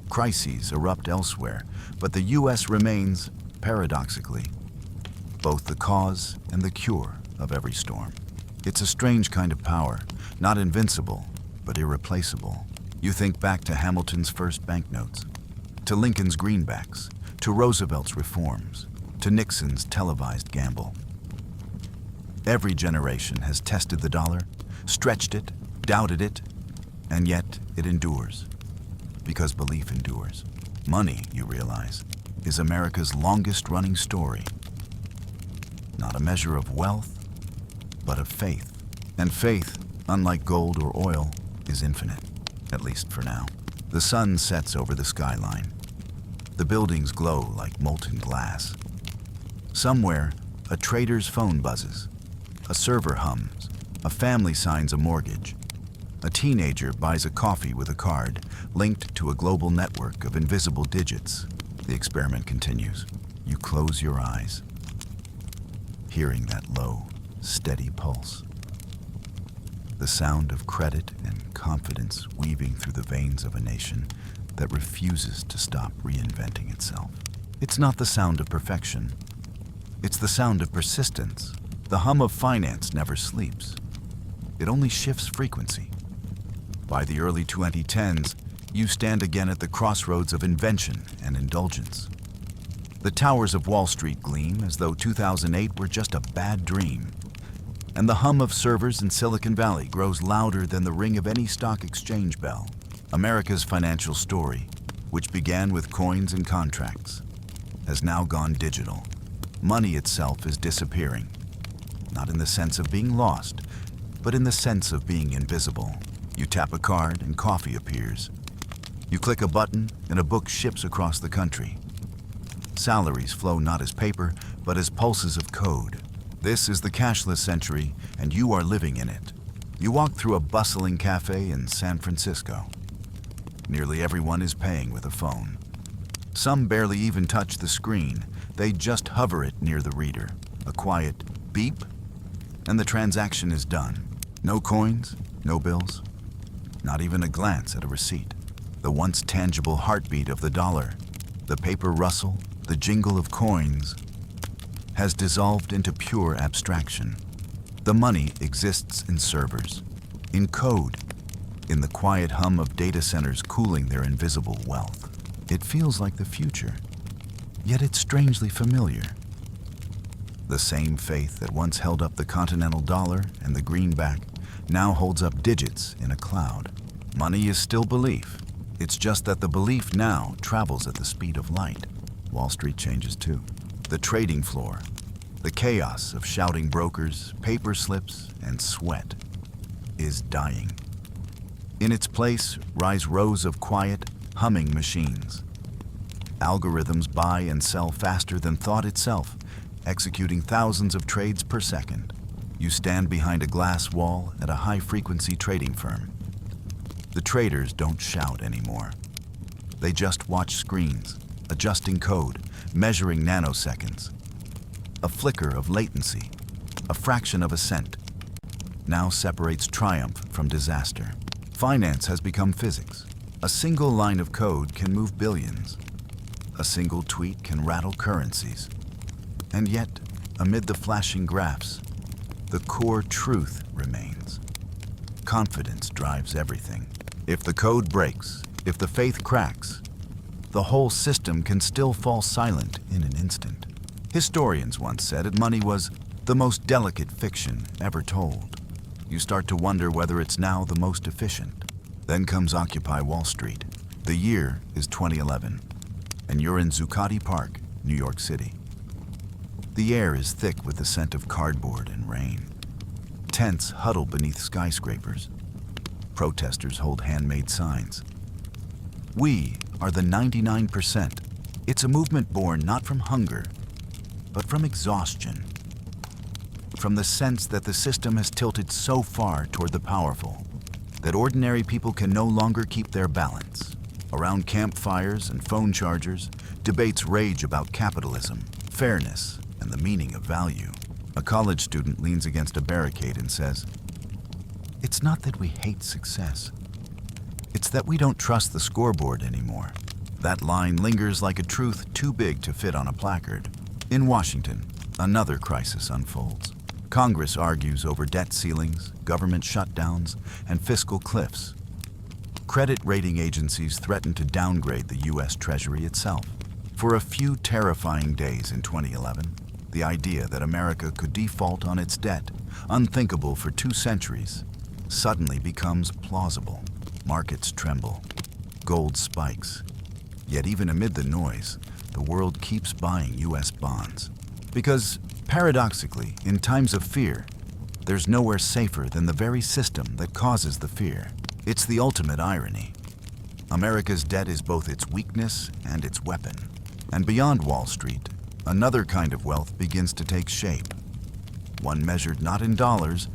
Crises erupt elsewhere, but the U.S. remains, paradoxically, both the cause and the cure of every storm. It's a strange kind of power, not invincible, but irreplaceable. You think back to Hamilton's first banknotes, to Lincoln's greenbacks, to Roosevelt's reforms, to Nixon's televised gamble. Every generation has tested the dollar, stretched it, doubted it, and yet it endures, because belief endures. Money, you realize, is America's longest-running story. Not a measure of wealth, but of faith. And faith, unlike gold or oil, is infinite, at least for now. The sun sets over the skyline. The buildings glow like molten glass. Somewhere, a trader's phone buzzes. A server hums. A family signs a mortgage. A teenager buys a coffee with a card linked to a global network of invisible digits. The experiment continues. You close your eyes, hearing that low, steady pulse. The sound of credit and confidence weaving through the veins of a nation that refuses to stop reinventing itself. It's not the sound of perfection. It's the sound of persistence. The hum of finance never sleeps. It only shifts frequency. By the early 2010s, you stand again at the crossroads of invention and indulgence. The towers of Wall Street gleam as though 2008 were just a bad dream. And the hum of servers in Silicon Valley grows louder than the ring of any stock exchange bell. America's financial story, which began with coins and contracts, has now gone digital. Money itself is disappearing, not in the sense of being lost, but in the sense of being invisible. You tap a card and coffee appears. You click a button and a book ships across the country. Salaries flow not as paper, but as pulses of code. This is the cashless century, and you are living in it. You walk through a bustling cafe in San Francisco. Nearly everyone is paying with a phone. Some barely even touch the screen. They just hover it near the reader. A quiet beep, and the transaction is done. No coins, no bills, not even a glance at a receipt. The once tangible heartbeat of the dollar, the paper rustle, the jingle of coins, has dissolved into pure abstraction. The money exists in servers, in code, in the quiet hum of data centers cooling their invisible wealth. It feels like the future, yet it's strangely familiar. The same faith that once held up the continental dollar and the greenback now holds up digits in a cloud. Money is still belief. It's just that the belief now travels at the speed of light. Wall Street changes too. The trading floor, the chaos of shouting brokers, paper slips, and sweat, is dying. In its place rise rows of quiet, humming machines. Algorithms buy and sell faster than thought itself, executing thousands of trades per second. You stand behind a glass wall at a high-frequency trading firm. The traders don't shout anymore. They just watch screens, adjusting code, measuring nanoseconds. A flicker of latency, a fraction of a cent, now separates triumph from disaster. Finance has become physics. A single line of code can move billions. A single tweet can rattle currencies. And yet, amid the flashing graphs, the core truth remains. Confidence drives everything. If the code breaks, if the faith cracks, the whole system can still fall silent in an instant. Historians once said that money was the most delicate fiction ever told. You start to wonder whether it's now the most efficient. Then comes Occupy Wall Street. The year is 2011, and you're in Zuccotti Park, New York City. The air is thick with the scent of cardboard and rain. Tents huddle beneath skyscrapers. Protesters hold handmade signs. We are the 99%. It's a movement born not from hunger, but from exhaustion. From the sense that the system has tilted so far toward the powerful that ordinary people can no longer keep their balance. Around campfires and phone chargers, debates rage about capitalism, fairness, and the meaning of value. A college student leans against a barricade and says, "It's not that we hate success. It's that we don't trust the scoreboard anymore." That line lingers like a truth too big to fit on a placard. In Washington, another crisis unfolds. Congress argues over debt ceilings, government shutdowns, and fiscal cliffs. Credit rating agencies threaten to downgrade the U.S. Treasury itself. For a few terrifying days in 2011, the idea that America could default on its debt, unthinkable for 2 centuries, suddenly becomes plausible. Markets tremble. Gold spikes. Yet even amid the noise, the world keeps buying U.S. bonds. Because, paradoxically, in times of fear, there's nowhere safer than the very system that causes the fear. It's the ultimate irony. America's debt is both its weakness and its weapon. And beyond Wall Street, another kind of wealth begins to take shape. One measured not in dollars,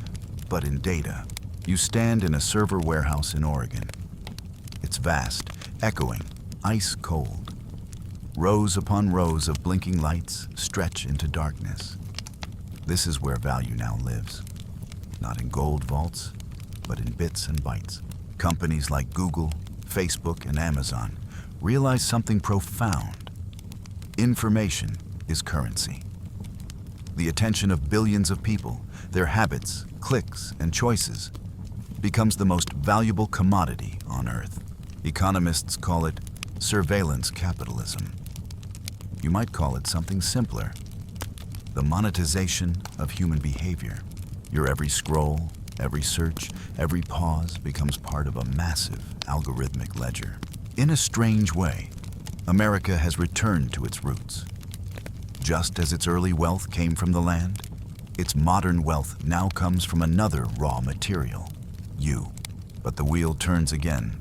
but in data. You stand in a server warehouse in Oregon. It's vast, echoing, ice cold. Rows upon rows of blinking lights stretch into darkness. This is where value now lives. Not in gold vaults, but in bits and bytes. Companies like Google, Facebook, and Amazon realize something profound. Information is currency. The attention of billions of people, their habits, clicks, and choices, becomes the most valuable commodity on Earth. Economists call it surveillance capitalism. You might call it something simpler: the monetization of human behavior. Your every scroll, every search, every pause becomes part of a massive algorithmic ledger. In a strange way, America has returned to its roots. Just as its early wealth came from the land, its modern wealth now comes from another raw material: you. But the wheel turns again,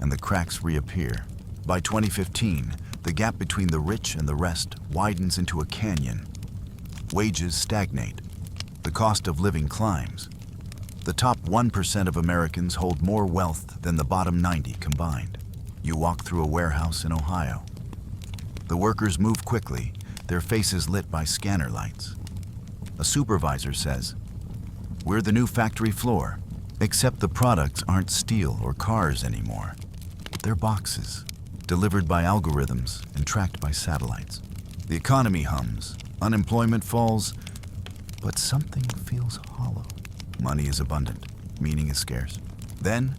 and the cracks reappear. By 2015, the gap between the rich and the rest widens into a canyon. Wages stagnate. The cost of living climbs. The top 1% of Americans hold more wealth than the bottom 90 combined. You walk through a warehouse in Ohio. The workers move quickly, their faces lit by scanner lights. A supervisor says, "We're the new factory floor, except the products aren't steel or cars anymore. They're boxes, delivered by algorithms and tracked by satellites." The economy hums, unemployment falls, but something feels hollow. Money is abundant, meaning is scarce. Then,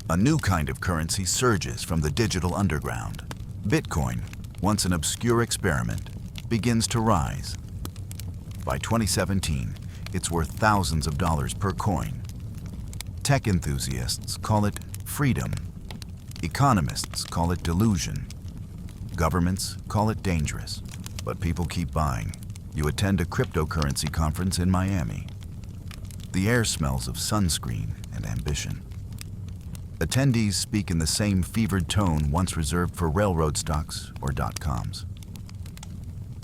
a new kind of currency surges from the digital underground. Bitcoin, once an obscure experiment, begins to rise. By 2017, it's worth thousands of dollars per coin. Tech enthusiasts call it freedom. Economists call it delusion. Governments call it dangerous. But people keep buying. You attend a cryptocurrency conference in Miami. The air smells of sunscreen and ambition. Attendees speak in the same fevered tone once reserved for railroad stocks or .coms.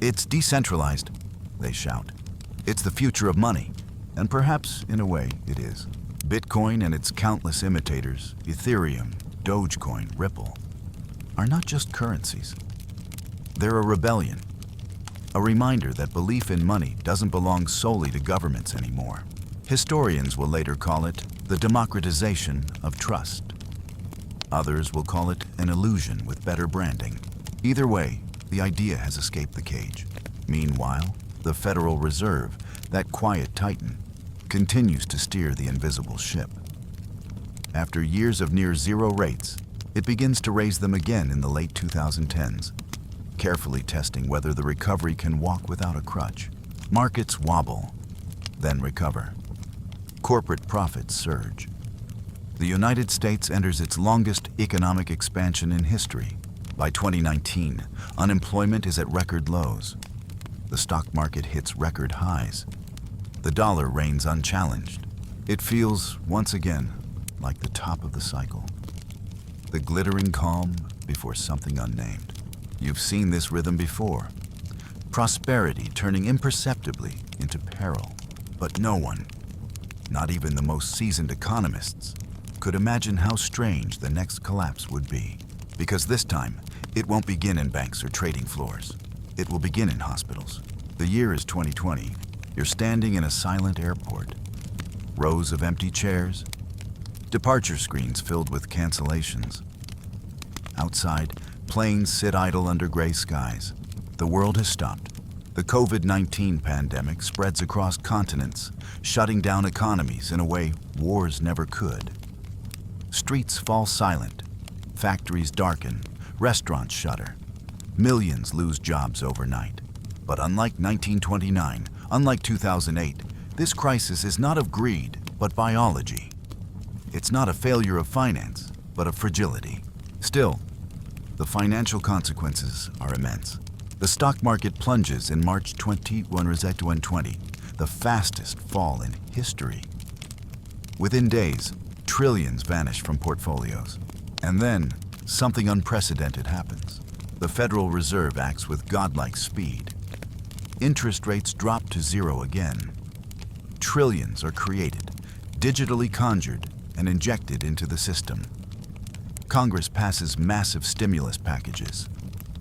It's decentralized, they shout. It's the future of money, and perhaps, in a way, it is. Bitcoin and its countless imitators, Ethereum, Dogecoin, Ripple, are not just currencies. They're a rebellion, a reminder that belief in money doesn't belong solely to governments anymore. Historians will later call it the democratization of trust. Others will call it an illusion with better branding. Either way, the idea has escaped the cage. Meanwhile, the Federal Reserve, that quiet titan, continues to steer the invisible ship. After years of near zero rates, it begins to raise them again in the late 2010s, carefully testing whether the recovery can walk without a crutch. Markets wobble, then recover. Corporate profits surge. The United States enters its longest economic expansion in history. By 2019, unemployment is at record lows. The stock market hits record highs. The dollar reigns unchallenged. It feels, once again, like the top of the cycle. The glittering calm before something unnamed. You've seen this rhythm before. Prosperity turning imperceptibly into peril. But no one, not even the most seasoned economists, could imagine how strange the next collapse would be. Because this time, it won't begin in banks or trading floors. It will begin in hospitals. The year is 2020. You're standing in a silent airport. Rows of empty chairs, departure screens filled with cancellations. Outside, planes sit idle under gray skies. The world has stopped. The COVID-19 pandemic spreads across continents, shutting down economies in a way wars never could. Streets fall silent, factories darken, restaurants shutter. Millions lose jobs overnight. But unlike 1929, unlike 2008, this crisis is not of greed, but biology. It's not a failure of finance, but of fragility. Still, the financial consequences are immense. The stock market plunges in March 2020, the fastest fall in history. Within days, trillions vanish from portfolios. And then, something unprecedented happens. The Federal Reserve acts with godlike speed. Interest rates drop to zero again. Trillions are created, digitally conjured, and injected into the system. Congress passes massive stimulus packages.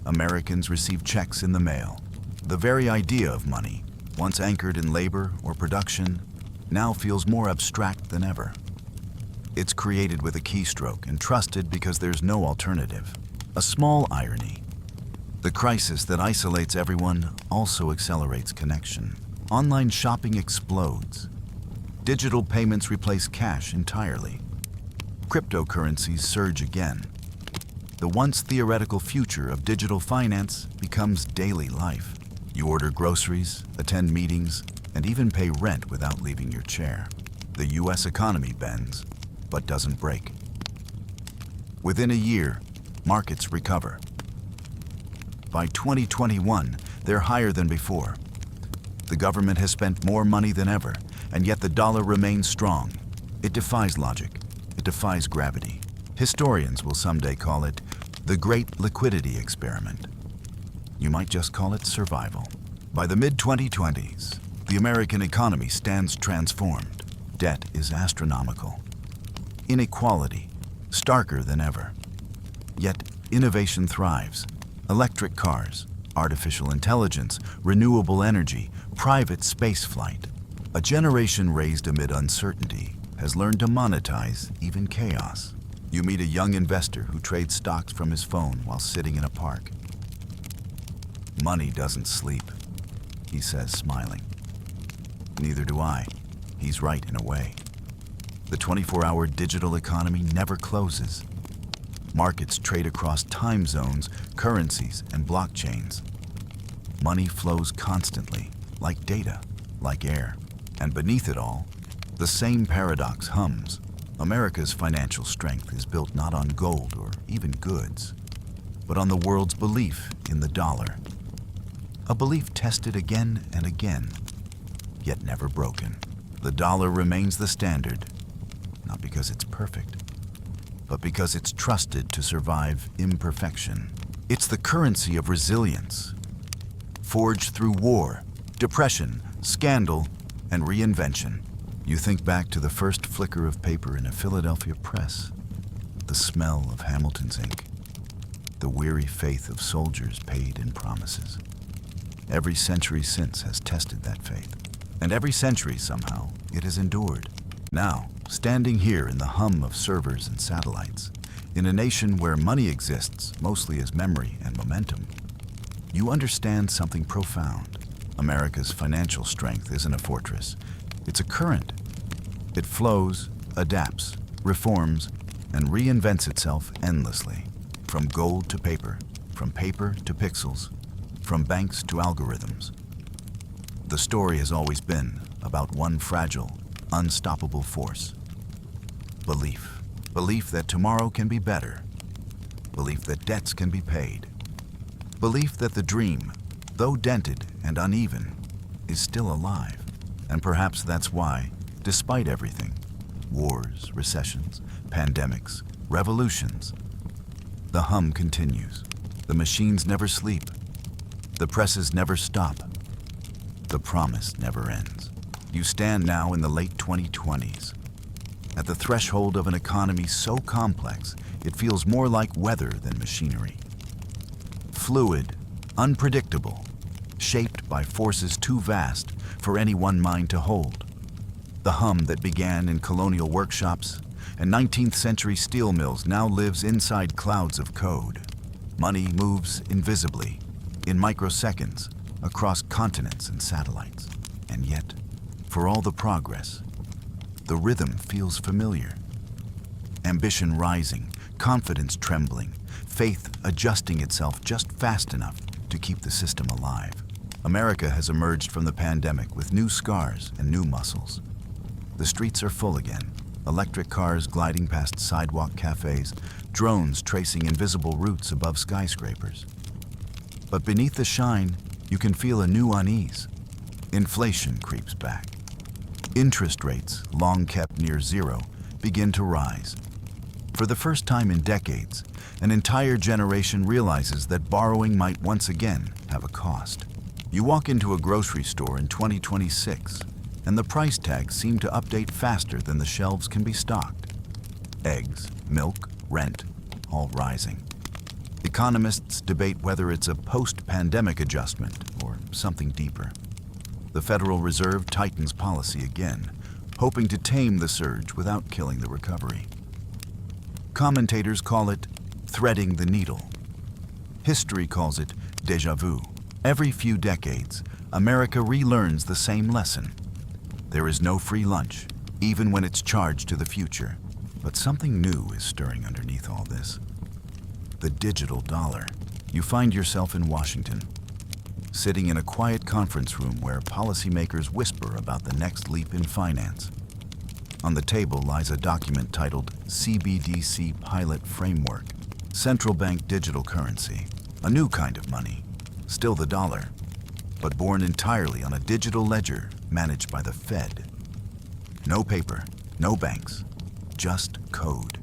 Americans receive checks in the mail. The very idea of money, once anchored in labor or production, now feels more abstract than ever. It's created with a keystroke and trusted because there's no alternative. A small irony. The crisis that isolates everyone also accelerates connection. Online shopping explodes. Digital payments replace cash entirely. Cryptocurrencies surge again. The once theoretical future of digital finance becomes daily life. You order groceries, attend meetings, and even pay rent without leaving your chair. The US economy bends, but doesn't break. Within a year, markets recover. By 2021, they're higher than before. The government has spent more money than ever, and yet the dollar remains strong. It defies logic. It defies gravity. Historians will someday call it the Great Liquidity Experiment. You might just call it survival. By the mid-2020s, the American economy stands transformed. Debt is astronomical. Inequality, starker than ever. Yet innovation thrives. Electric cars, artificial intelligence, renewable energy, private spaceflight. A generation raised amid uncertainty has learned to monetize even chaos. You meet a young investor who trades stocks from his phone while sitting in a park. Money doesn't sleep, he says, smiling. Neither do I. He's right in a way. The 24-hour digital economy never closes. Markets trade across time zones, currencies, and blockchains. Money flows constantly, like data, like air. And beneath it all, the same paradox hums. America's financial strength is built not on gold or even goods, but on the world's belief in the dollar. A belief tested again and again, yet never broken. The dollar remains the standard, not because it's perfect, but because it's trusted to survive imperfection. It's the currency of resilience, forged through war, depression, scandal, and reinvention. You think back to the first flicker of paper in a Philadelphia press, the smell of Hamilton's ink, the weary faith of soldiers paid in promises. Every century since has tested that faith, and every century, somehow, it has endured. Now, standing here in the hum of servers and satellites, in a nation where money exists mostly as memory and momentum, you understand something profound. America's financial strength isn't a fortress. It's a current. It flows, adapts, reforms, and reinvents itself endlessly. From gold to paper, from paper to pixels, from banks to algorithms. The story has always been about one fragile, unstoppable force. Belief. Belief that tomorrow can be better. Belief that debts can be paid. Belief that the dream, though dented and uneven, is still alive. And perhaps that's why, despite everything, wars, recessions, pandemics, revolutions, the hum continues. The machines never sleep. The presses never stop. The promise never ends. You stand now in the late 2020s, at the threshold of an economy so complex it feels more like weather than machinery. Fluid, unpredictable, shaped by forces too vast for any one mind to hold. The hum that began in colonial workshops and 19th century steel mills now lives inside clouds of code. Money moves invisibly, in microseconds, across continents and satellites. And yet, for all the progress, the rhythm feels familiar. Ambition rising, confidence trembling, faith adjusting itself just fast enough to keep the system alive. America has emerged from the pandemic with new scars and new muscles. The streets are full again, electric cars gliding past sidewalk cafes, drones tracing invisible routes above skyscrapers. But beneath the shine, you can feel a new unease. Inflation creeps back. Interest rates, long kept near zero, begin to rise. For the first time in decades, an entire generation realizes that borrowing might once again have a cost. You walk into a grocery store in 2026, and the price tags seem to update faster than the shelves can be stocked. Eggs, milk, rent, all rising. Economists debate whether it's a post-pandemic adjustment or something deeper. The Federal Reserve tightens policy again, hoping to tame the surge without killing the recovery. Commentators call it threading the needle. History calls it déjà vu. Every few decades, America relearns the same lesson. There is no free lunch, even when it's charged to the future. But something new is stirring underneath all this. The digital dollar. You find yourself in Washington, sitting in a quiet conference room where policymakers whisper about the next leap in finance. On the table lies a document titled CBDC Pilot Framework, Central Bank Digital Currency, a new kind of money, still the dollar, but born entirely on a digital ledger managed by the Fed. No paper, no banks, just code.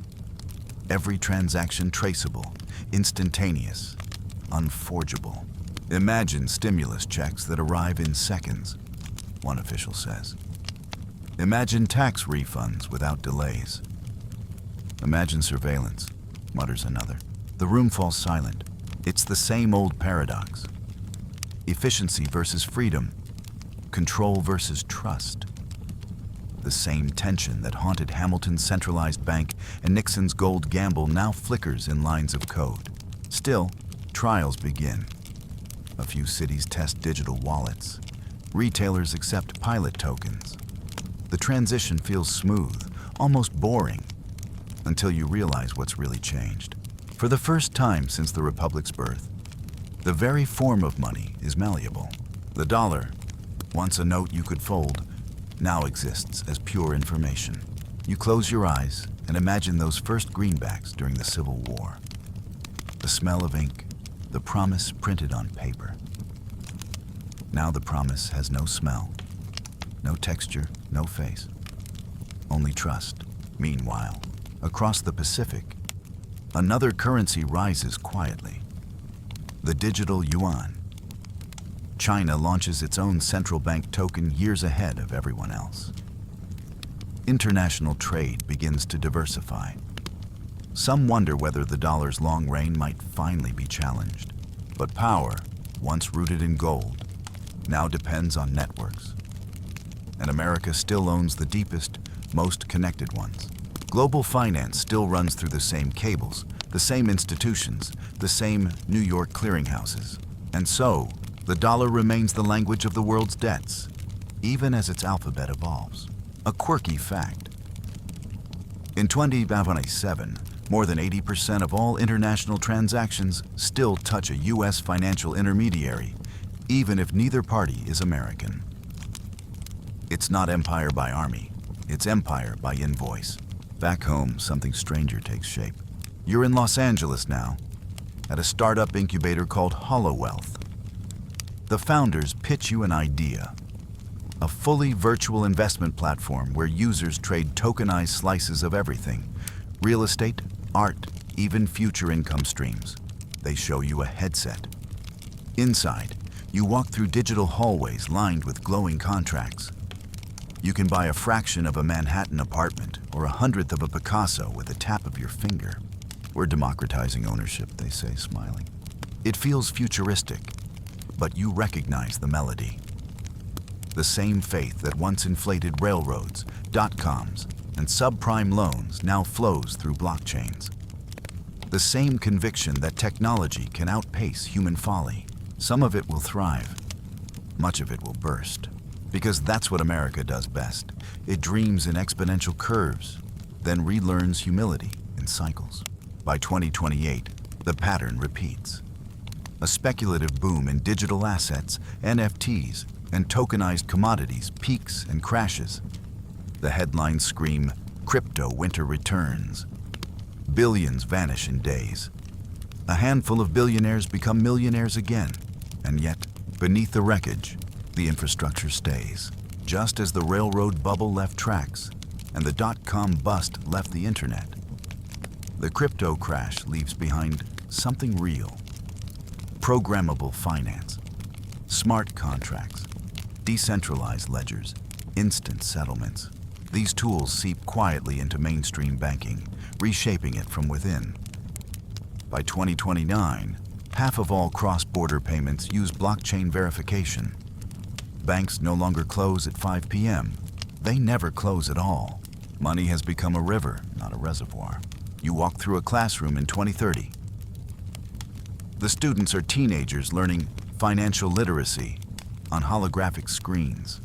Every transaction traceable, instantaneous, unforgeable. Imagine stimulus checks that arrive in seconds, one official says. Imagine tax refunds without delays. Imagine surveillance, mutters another. The room falls silent. It's the same old paradox. Efficiency versus freedom. Control versus trust. The same tension that haunted Hamilton's centralized bank and Nixon's gold gamble now flickers in lines of code. Still, trials begin. A few cities test digital wallets. Retailers accept pilot tokens. The transition feels smooth, almost boring, until you realize what's really changed. For the first time since the Republic's birth, the very form of money is malleable. The dollar, once a note you could fold, now exists as pure information. You close your eyes and imagine those first greenbacks during the Civil War. The smell of ink, the promise printed on paper. Now the promise has no smell, no texture, no face, only trust. Meanwhile, across the Pacific, another currency rises quietly: the digital yuan. China launches its own central bank token years ahead of everyone else. International trade begins to diversify. Some wonder whether the dollar's long reign might finally be challenged. But power, once rooted in gold, now depends on networks. And America still owns the deepest, most connected ones. Global finance still runs through the same cables, the same institutions, the same New York clearinghouses. And so, the dollar remains the language of the world's debts, even as its alphabet evolves. A quirky fact: in 2027, more than 80% of all international transactions still touch a U.S. financial intermediary, even if neither party is American. It's not empire by army, it's empire by invoice. Back home, something stranger takes shape. You're in Los Angeles now, at a startup incubator called Hollow Wealth. The founders pitch you an idea: a fully virtual investment platform where users trade tokenized slices of everything: real estate, art, even future income streams. They show you a headset. Inside, you walk through digital hallways lined with glowing contracts. You can buy a fraction of a Manhattan apartment or 1/100th of a Picasso with a tap of your finger. We're democratizing ownership, they say, smiling. It feels futuristic, but you recognize the melody. The same faith that once inflated railroads, dot-coms, and subprime loans now flows through blockchains. The same conviction that technology can outpace human folly. Some of it will thrive. Much of it will burst. Because that's what America does best. It dreams in exponential curves, then relearns humility in cycles. By 2028, the pattern repeats. A speculative boom in digital assets, NFTs, and tokenized commodities peaks and crashes. The headlines scream, "Crypto winter returns." Billions vanish in days. A handful of billionaires become millionaires again. And yet, beneath the wreckage, the infrastructure stays. Just as the railroad bubble left tracks and the dot-com bust left the internet, the crypto crash leaves behind something real: programmable finance, smart contracts, decentralized ledgers, instant settlements. These tools seep quietly into mainstream banking, reshaping it from within. By 2029, half of all cross-border payments use blockchain verification. Banks no longer close at 5 p.m. They never close at all. Money has become a river, not a reservoir. You walk through a classroom in 2030. The students are teenagers learning financial literacy on holographic screens.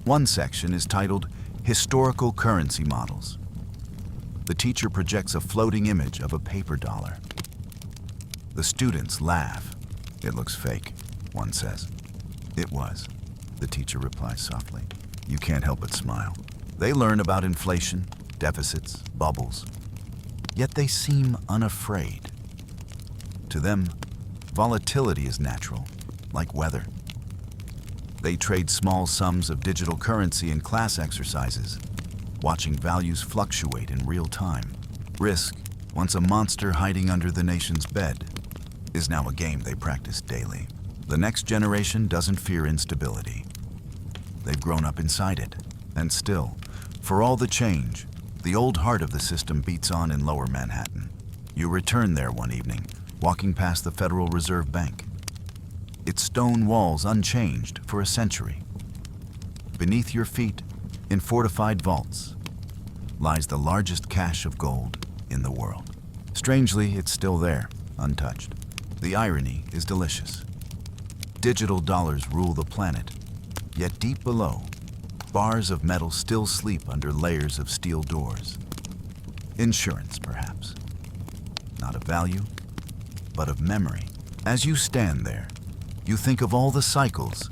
One section is titled Historical Currency Models. The teacher projects a floating image of a paper dollar. The students laugh. "It looks fake," one says. "It was," the teacher replies softly. You can't help but smile. They learn about inflation, deficits, bubbles. Yet they seem unafraid. To them, volatility is natural, like weather. They trade small sums of digital currency in class exercises, watching values fluctuate in real time. Risk, once a monster hiding under the nation's bed, is now a game they practice daily. The next generation doesn't fear instability. They've grown up inside it. And still, for all the change, the old heart of the system beats on in Lower Manhattan. You return there one evening, walking past the Federal Reserve Bank. Its stone walls unchanged for a century. Beneath your feet, in fortified vaults, lies the largest cache of gold in the world. Strangely, it's still there, untouched. The irony is delicious. Digital dollars rule the planet, yet deep below, bars of metal still sleep under layers of steel doors. Insurance, perhaps. Not of value, but of memory. As you stand there, you think of all the cycles,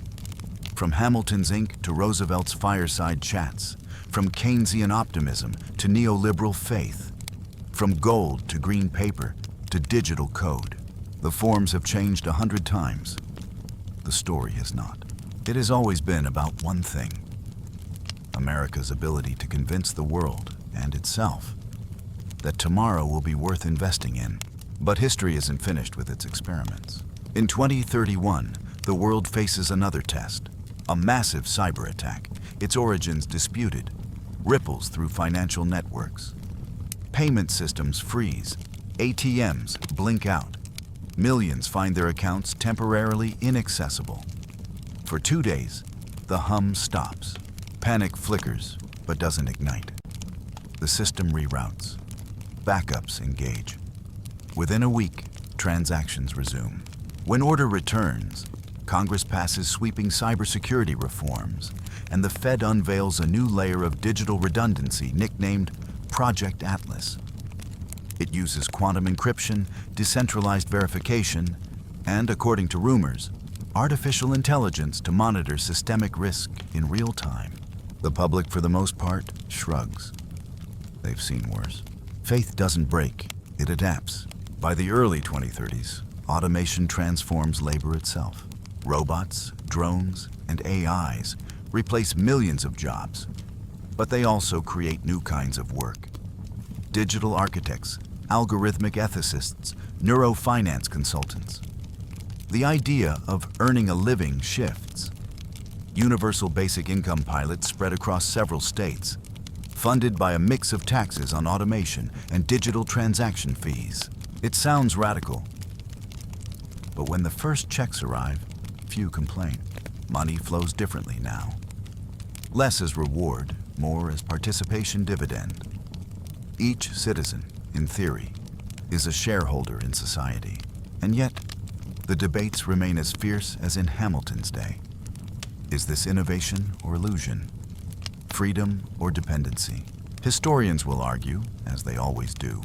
from Hamilton's ink to Roosevelt's fireside chats, from Keynesian optimism to neoliberal faith, from gold to green paper to digital code. The forms have changed 100 times. The story has not. It has always been about one thing: America's ability to convince the world and itself that tomorrow will be worth investing in. But history isn't finished with its experiments. In 2031, the world faces another test, a massive cyber attack, its origins disputed, ripples through financial networks. Payment systems freeze, ATMs blink out. Millions find their accounts temporarily inaccessible. For 2 days, the hum stops. Panic flickers, but doesn't ignite. The system reroutes. Backups engage. Within a week, transactions resume. When order returns, Congress passes sweeping cybersecurity reforms, and the Fed unveils a new layer of digital redundancy nicknamed Project Atlas. It uses quantum encryption, decentralized verification, and, according to rumors, artificial intelligence to monitor systemic risk in real time. The public, for the most part, shrugs. They've seen worse. Faith doesn't break, it adapts. By the early 2030s, automation transforms labor itself. Robots, drones, and AIs replace millions of jobs, but they also create new kinds of work. Digital architects, algorithmic ethicists, neurofinance consultants. The idea of earning a living shifts. Universal basic income pilots spread across several states, funded by a mix of taxes on automation and digital transaction fees. It sounds radical, but when the first checks arrive, few complain. Money flows differently now. Less as reward, more as participation dividend. Each citizen, in theory, is a shareholder in society. And yet, the debates remain as fierce as in Hamilton's day. Is this innovation or illusion? Freedom or dependency? Historians will argue, as they always do.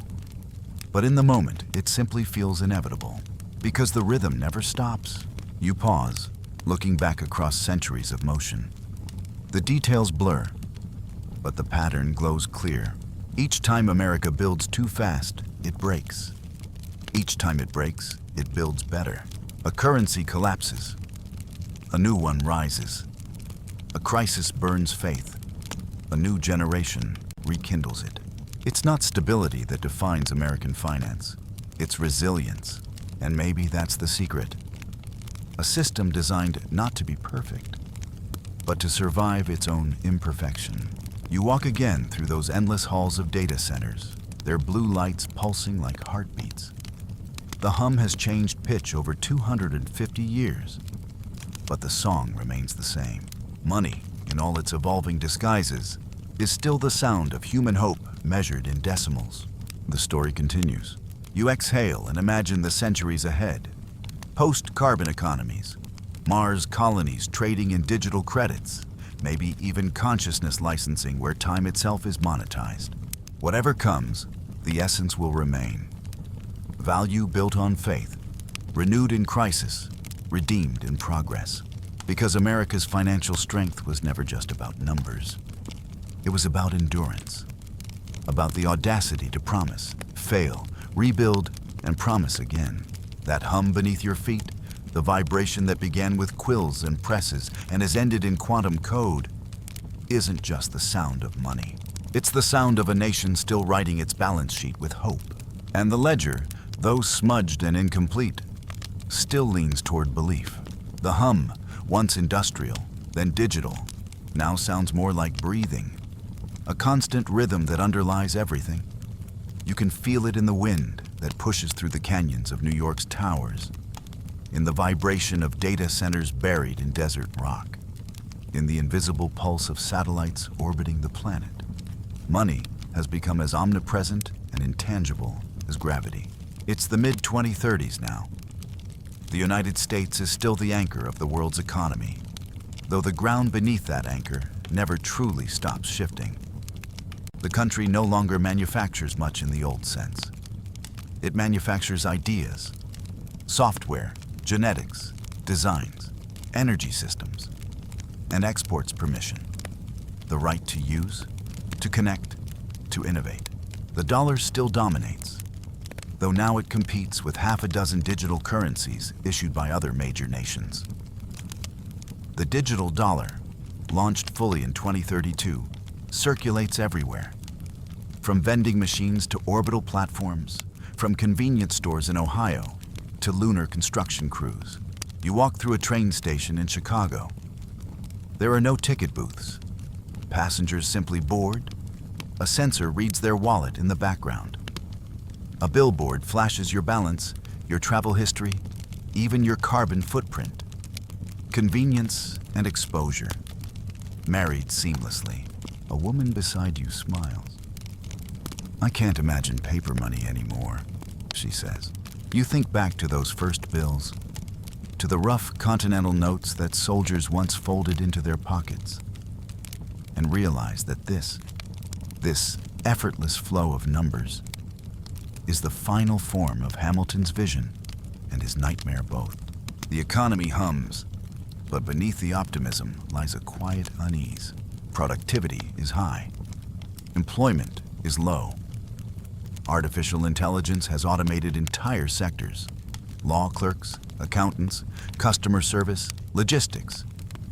But in the moment, it simply feels inevitable. Because the rhythm never stops. You pause, looking back across centuries of motion. The details blur, but the pattern glows clear. Each time America builds too fast, it breaks. Each time it breaks, it builds better. A currency collapses. A new one rises. A crisis burns faith. A new generation rekindles it. It's not stability that defines American finance. It's resilience. And maybe that's the secret. A system designed not to be perfect, but to survive its own imperfection. You walk again through those endless halls of data centers, their blue lights pulsing like heartbeats. The hum has changed pitch over 250 years, but the song remains the same. Money, in all its evolving disguises, is still the sound of human hope measured in decimals. The story continues. You exhale and imagine the centuries ahead. Post-carbon economies, Mars colonies trading in digital credits, maybe even consciousness licensing where time itself is monetized. Whatever comes, the essence will remain. Value built on faith, renewed in crisis, redeemed in progress. Because America's financial strength was never just about numbers. It was about endurance, about the audacity to promise, fail, rebuild, and promise again. That hum beneath your feet, the vibration that began with quills and presses and has ended in quantum code, isn't just the sound of money. It's the sound of a nation still writing its balance sheet with hope. And the ledger, though smudged and incomplete, still leans toward belief. The hum, once industrial, then digital, now sounds more like breathing. A constant rhythm that underlies everything. You can feel it in the wind that pushes through the canyons of New York's towers, in the vibration of data centers buried in desert rock, in the invisible pulse of satellites orbiting the planet. Money has become as omnipresent and intangible as gravity. It's the mid-2030s now. The United States is still the anchor of the world's economy, though the ground beneath that anchor never truly stops shifting. The country no longer manufactures much in the old sense. It manufactures ideas, software, genetics, designs, energy systems, and exports permission. The right to use, to connect, to innovate. The dollar still dominates, though now it competes with half a dozen digital currencies issued by other major nations. The digital dollar, launched fully in 2032, circulates everywhere. From vending machines to orbital platforms, from convenience stores in Ohio to lunar construction crews. You walk through a train station in Chicago. There are no ticket booths. Passengers simply board. A sensor reads their wallet in the background. A billboard flashes your balance, your travel history, even your carbon footprint. Convenience and exposure, married seamlessly. A woman beside you smiles. I can't imagine paper money anymore, she says. You think back to those first bills, to the rough continental notes that soldiers once folded into their pockets, and realize that this effortless flow of numbers is the final form of Hamilton's vision and his nightmare both. The economy hums, but beneath the optimism lies a quiet unease. Productivity is high. Employment is low. Artificial intelligence has automated entire sectors. Law clerks, accountants, customer service, logistics,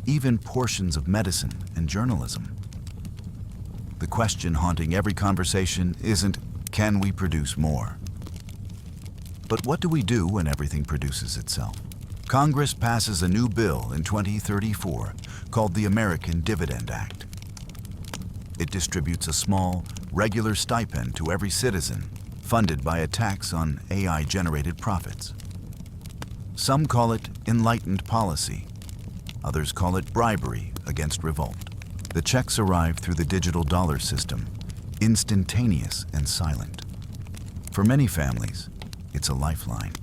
even portions of medicine and journalism. The question haunting every conversation isn't, can we produce more? But what do we do when everything produces itself? Congress passes a new bill in 2034 called the American Dividend Act. It distributes a small, regular stipend to every citizen, funded by a tax on AI-generated profits. Some call it enlightened policy. Others call it bribery against revolt. The checks arrive through the digital dollar system, instantaneous and silent. For many families, it's a lifeline.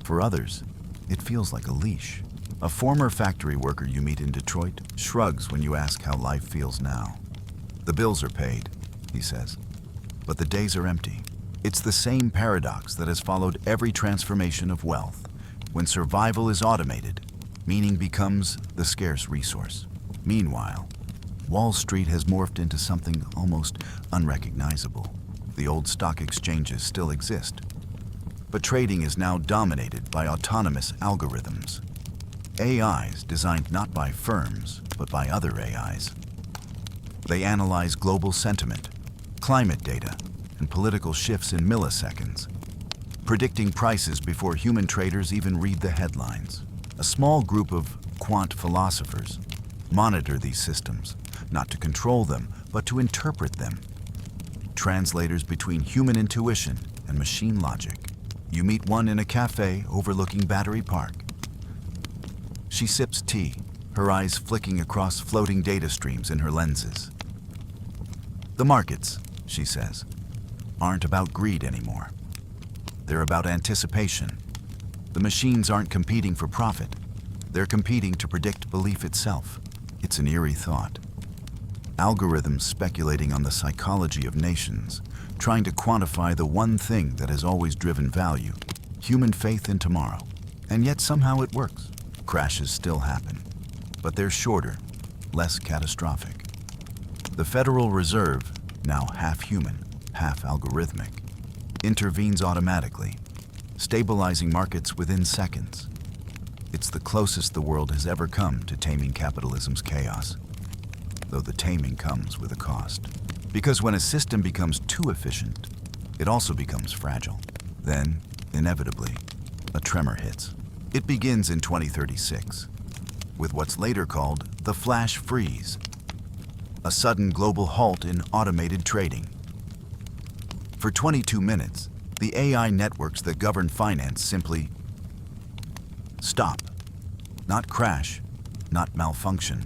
For others, it feels like a leash. A former factory worker you meet in Detroit shrugs when you ask how life feels now. The bills are paid, he says, but the days are empty. It's the same paradox that has followed every transformation of wealth. When survival is automated, meaning becomes the scarce resource. Meanwhile, Wall Street has morphed into something almost unrecognizable. The old stock exchanges still exist, but trading is now dominated by autonomous algorithms. AIs designed not by firms, but by other AIs. They analyze global sentiment, climate data, and political shifts in milliseconds, predicting prices before human traders even read the headlines. A small group of quant philosophers monitor these systems, not to control them, but to interpret them. Translators between human intuition and machine logic. You meet one in a cafe overlooking Battery Park. She sips tea, her eyes flicking across floating data streams in her lenses. The markets, she says, aren't about greed anymore. They're about anticipation. The machines aren't competing for profit. They're competing to predict belief itself. It's an eerie thought. Algorithms speculating on the psychology of nations, trying to quantify the one thing that has always driven value, human faith in tomorrow. And yet somehow it works. Crashes still happen, but they're shorter, less catastrophic. The Federal Reserve, now half human, half algorithmic, intervenes automatically, stabilizing markets within seconds. It's the closest the world has ever come to taming capitalism's chaos, though the taming comes with a cost. Because when a system becomes too efficient, it also becomes fragile. Then, inevitably, a tremor hits. It begins in 2036, with what's later called the flash freeze, a sudden global halt in automated trading. For 22 minutes, the AI networks that govern finance simply stop. Not crash, not malfunction.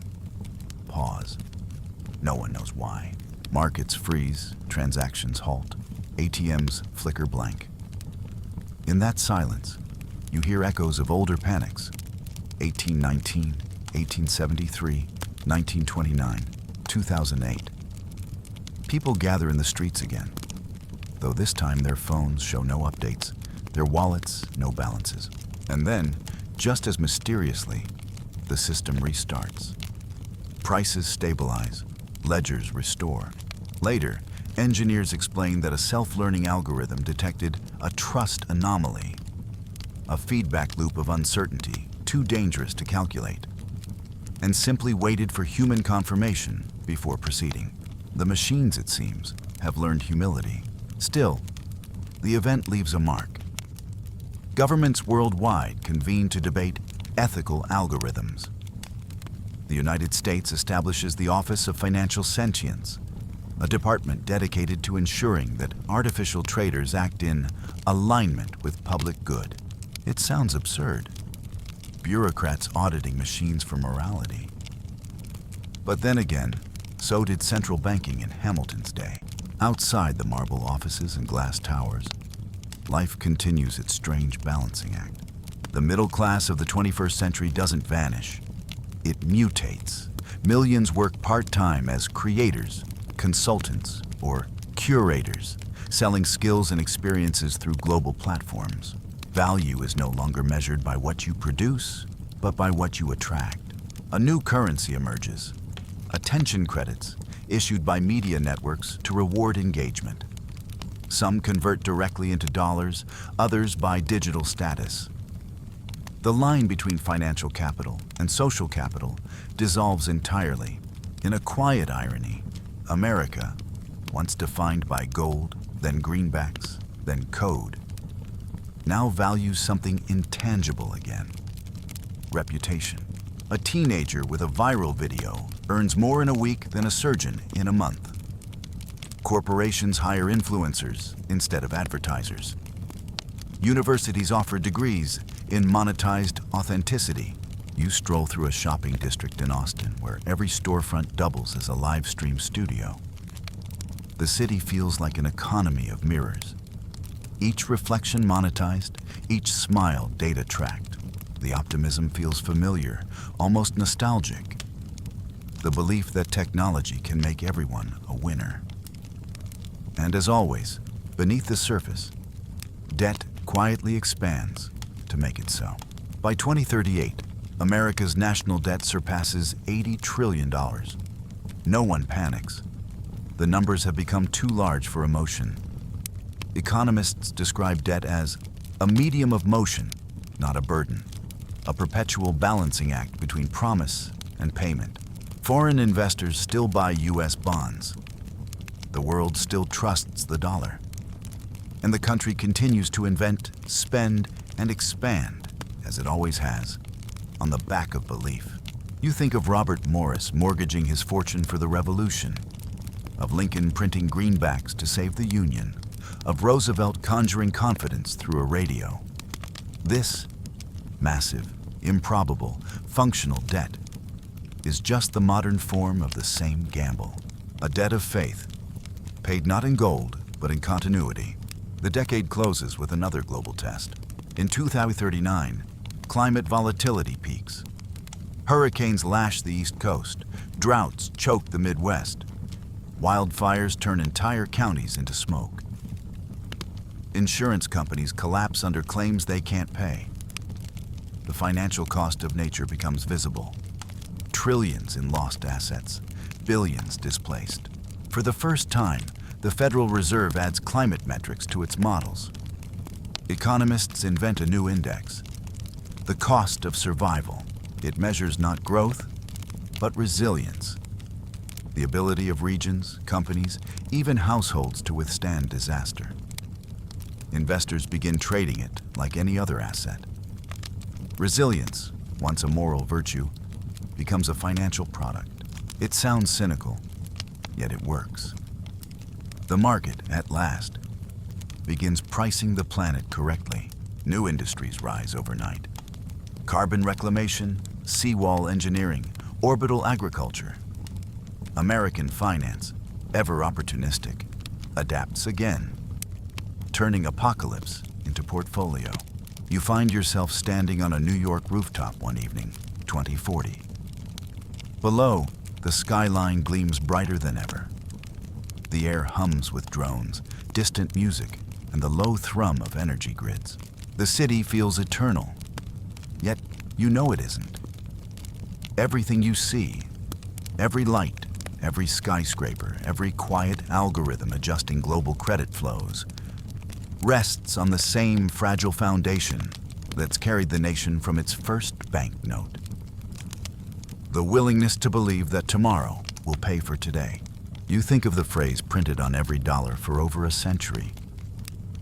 Pause. No one knows why. Markets freeze, transactions halt, ATMs flicker blank. In that silence, you hear echoes of older panics. 1819, 1873, 1929, 2008. People gather in the streets again, though this time their phones show no updates, their wallets no balances. And then, just as mysteriously, the system restarts. Prices stabilize, ledgers restore. Later, engineers explain that a self-learning algorithm detected a trust anomaly, a feedback loop of uncertainty too dangerous to calculate, and simply waited for human confirmation before proceeding. The machines, it seems, have learned humility. Still, the event leaves a mark. Governments worldwide convene to debate ethical algorithms. The United States establishes the Office of Financial Sentience, a department dedicated to ensuring that artificial traders act in alignment with public good. It sounds absurd. Bureaucrats auditing machines for morality. But then again, so did central banking in Hamilton's day. Outside the marble offices and glass towers, life continues its strange balancing act. The middle class of the 21st century doesn't vanish. It mutates. Millions work part-time as creators, consultants, or curators, selling skills and experiences through global platforms. Value is no longer measured by what you produce, but by what you attract. A new currency emerges: attention credits, issued by media networks to reward engagement. Some convert directly into dollars, others by digital status. The line between financial capital and social capital dissolves entirely. In a quiet irony, America, once defined by gold, then greenbacks, then code, now values something intangible again: reputation. A teenager with a viral video earns more in a week than a surgeon in a month. Corporations hire influencers instead of advertisers. Universities offer degrees in monetized authenticity. You stroll through a shopping district in Austin where every storefront doubles as a live stream studio. The city feels like an economy of mirrors. Each reflection monetized, each smile data tracked. The optimism feels familiar, almost nostalgic. The belief that technology can make everyone a winner. And as always, beneath the surface, debt quietly expands to make it so. By 2038, America's national debt surpasses $80 trillion. No one panics. The numbers have become too large for emotion. Economists describe debt as a medium of motion, not a burden, a perpetual balancing act between promise and payment. Foreign investors still buy U.S. bonds. The world still trusts the dollar. And the country continues to invent, spend, and expand, as it always has, on the back of belief. You think of Robert Morris mortgaging his fortune for the Revolution, of Lincoln printing greenbacks to save the Union, of Roosevelt conjuring confidence through a radio. This massive, improbable, functional debt is just the modern form of the same gamble, a debt of faith, paid not in gold, but in continuity. The decade closes with another global test. In 2039, climate volatility peaks. Hurricanes lash the East Coast, droughts choke the Midwest, wildfires turn entire counties into smoke. Insurance companies collapse under claims they can't pay. The financial cost of nature becomes visible. Trillions in lost assets, billions displaced. For the first time, the Federal Reserve adds climate metrics to its models. Economists invent a new index: the cost of survival. It measures not growth, but resilience. The ability of regions, companies, even households to withstand disaster. Investors begin trading it like any other asset. Resilience, once a moral virtue, becomes a financial product. It sounds cynical, yet it works. The market, at last, begins pricing the planet correctly. New industries rise overnight: carbon reclamation, seawall engineering, orbital agriculture. American finance, ever opportunistic, adapts again, turning apocalypse into portfolio. You find yourself standing on a New York rooftop one evening, 2040. Below, the skyline gleams brighter than ever. The air hums with drones, distant music, and the low thrum of energy grids. The city feels eternal, yet you know it isn't. Everything you see, every light, every skyscraper, every quiet algorithm adjusting global credit flows, rests on the same fragile foundation that's carried the nation from its first banknote. The willingness to believe that tomorrow will pay for today. You think of the phrase printed on every dollar for over a century.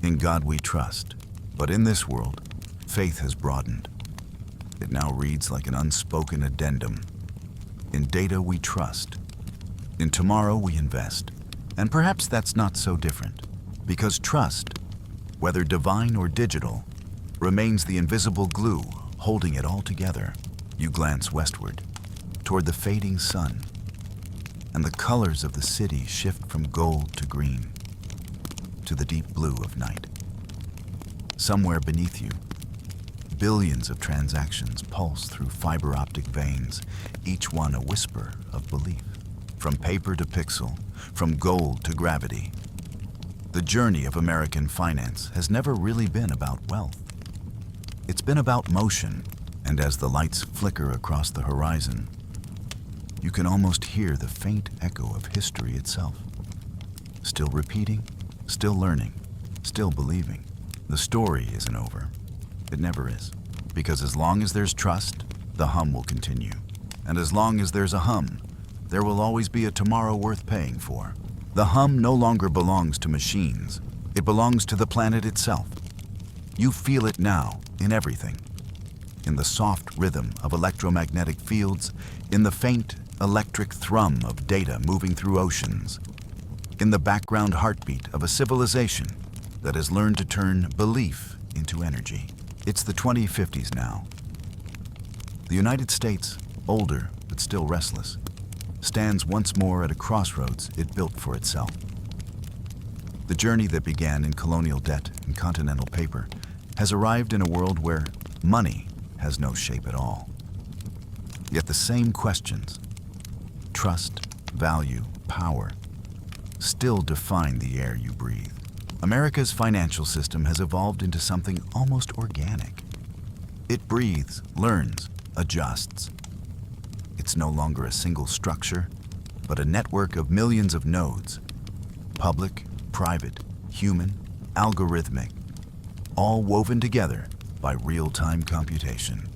In God we trust. But in this world, faith has broadened. It now reads like an unspoken addendum. In data we trust. In tomorrow we invest. And perhaps that's not so different, because trust, whether divine or digital, remains the invisible glue holding it all together. You glance westward, toward the fading sun, and the colors of the city shift from gold to green, to the deep blue of night. Somewhere beneath you, billions of transactions pulse through fiber optic veins, each one a whisper of belief. From paper to pixel, from gold to gravity. The journey of American finance has never really been about wealth. It's been about motion, and as the lights flicker across the horizon, you can almost hear the faint echo of history itself. Still repeating, still learning, still believing. The story isn't over. It never is. Because as long as there's trust, the hum will continue. And as long as there's a hum, there will always be a tomorrow worth paying for. The hum no longer belongs to machines. It belongs to the planet itself. You feel it now in everything. In the soft rhythm of electromagnetic fields, in the faint electric thrum of data moving through oceans, in the background heartbeat of a civilization that has learned to turn belief into energy. It's the 2050s now. The United States, older but still restless, stands once more at a crossroads it built for itself. The journey that began in colonial debt and continental paper has arrived in a world where money has no shape at all. Yet the same questions, trust, value, power, still define the air you breathe. America's financial system has evolved into something almost organic. It breathes, learns, adjusts. It's no longer a single structure, but a network of millions of nodes, public, private, human, algorithmic, all woven together by real-time computation.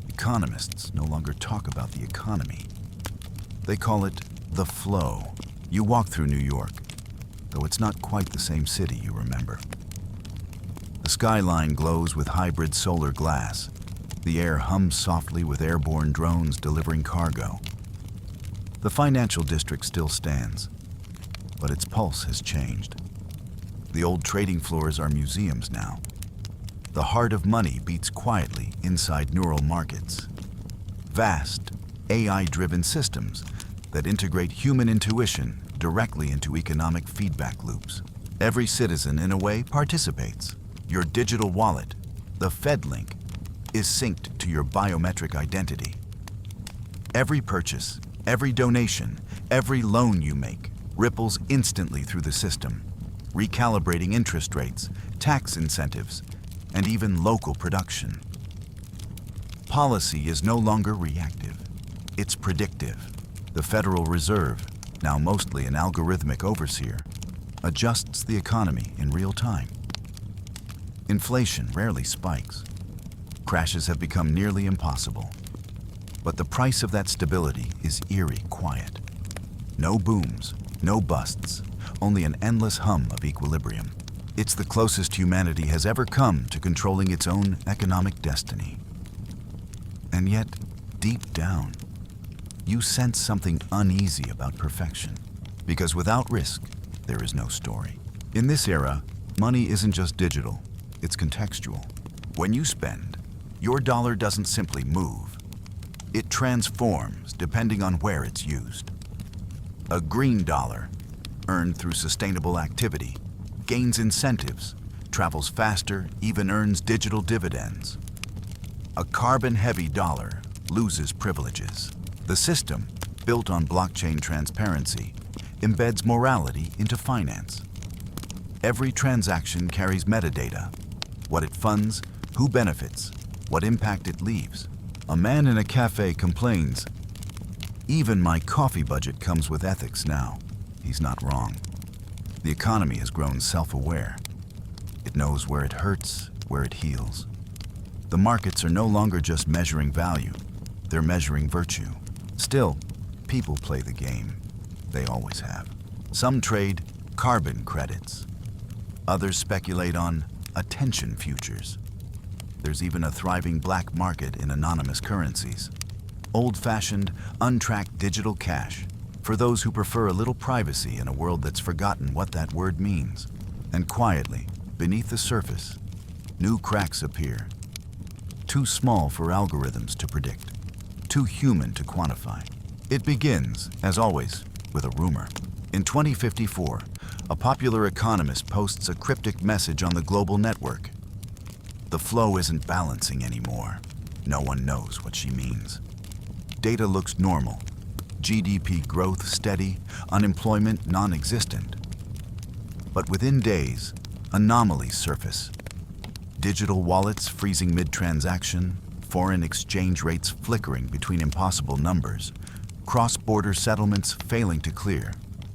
Economists no longer talk about the economy. They call it the flow. You walk through New York, though it's not quite the same city you remember. The skyline glows with hybrid solar glass. The air hums softly with airborne drones delivering cargo. The financial district still stands, but its pulse has changed. The old trading floors are museums now. The heart of money beats quietly inside neural markets. Vast, AI-driven systems that integrate human intuition directly into economic feedback loops. Every citizen, in a way, participates. Your digital wallet, the FedLink, is synced to your biometric identity. Every purchase, every donation, every loan you make ripples instantly through the system, recalibrating interest rates, tax incentives, and even local production. Policy is no longer reactive. It's predictive. The Federal Reserve, now mostly an algorithmic overseer, adjusts the economy in real time. Inflation rarely spikes. Crashes have become nearly impossible. But the price of that stability is eerie quiet. No booms, no busts, only an endless hum of equilibrium. It's the closest humanity has ever come to controlling its own economic destiny. And yet, deep down, you sense something uneasy about perfection. Because without risk, there is no story. In this era, money isn't just digital, it's contextual. When you spend, your dollar doesn't simply move. It transforms depending on where it's used. A green dollar, earned through sustainable activity, gains incentives, travels faster, even earns digital dividends. A carbon-heavy dollar loses privileges. The system, built on blockchain transparency, embeds morality into finance. Every transaction carries metadata, what it funds, who benefits, what impact it leaves. A man in a cafe complains, "Even my coffee budget comes with ethics now." He's not wrong. The economy has grown self-aware. It knows where it hurts, where it heals. The markets are no longer just measuring value, they're measuring virtue. Still, people play the game. They always have. Some trade carbon credits. Others speculate on attention futures. There's even a thriving black market in anonymous currencies. Old-fashioned, untracked digital cash for those who prefer a little privacy in a world that's forgotten what that word means. And quietly, beneath the surface, new cracks appear. Too small for algorithms to predict, too human to quantify. It begins, as always, with a rumor. In 2054, a popular economist posts a cryptic message on the global network. The flow isn't balancing anymore. No one knows what she means. Data looks normal. GDP growth steady, unemployment non-existent. But within days, anomalies surface. Digital wallets freezing mid-transaction, foreign exchange rates flickering between impossible numbers, cross-border settlements failing to clear.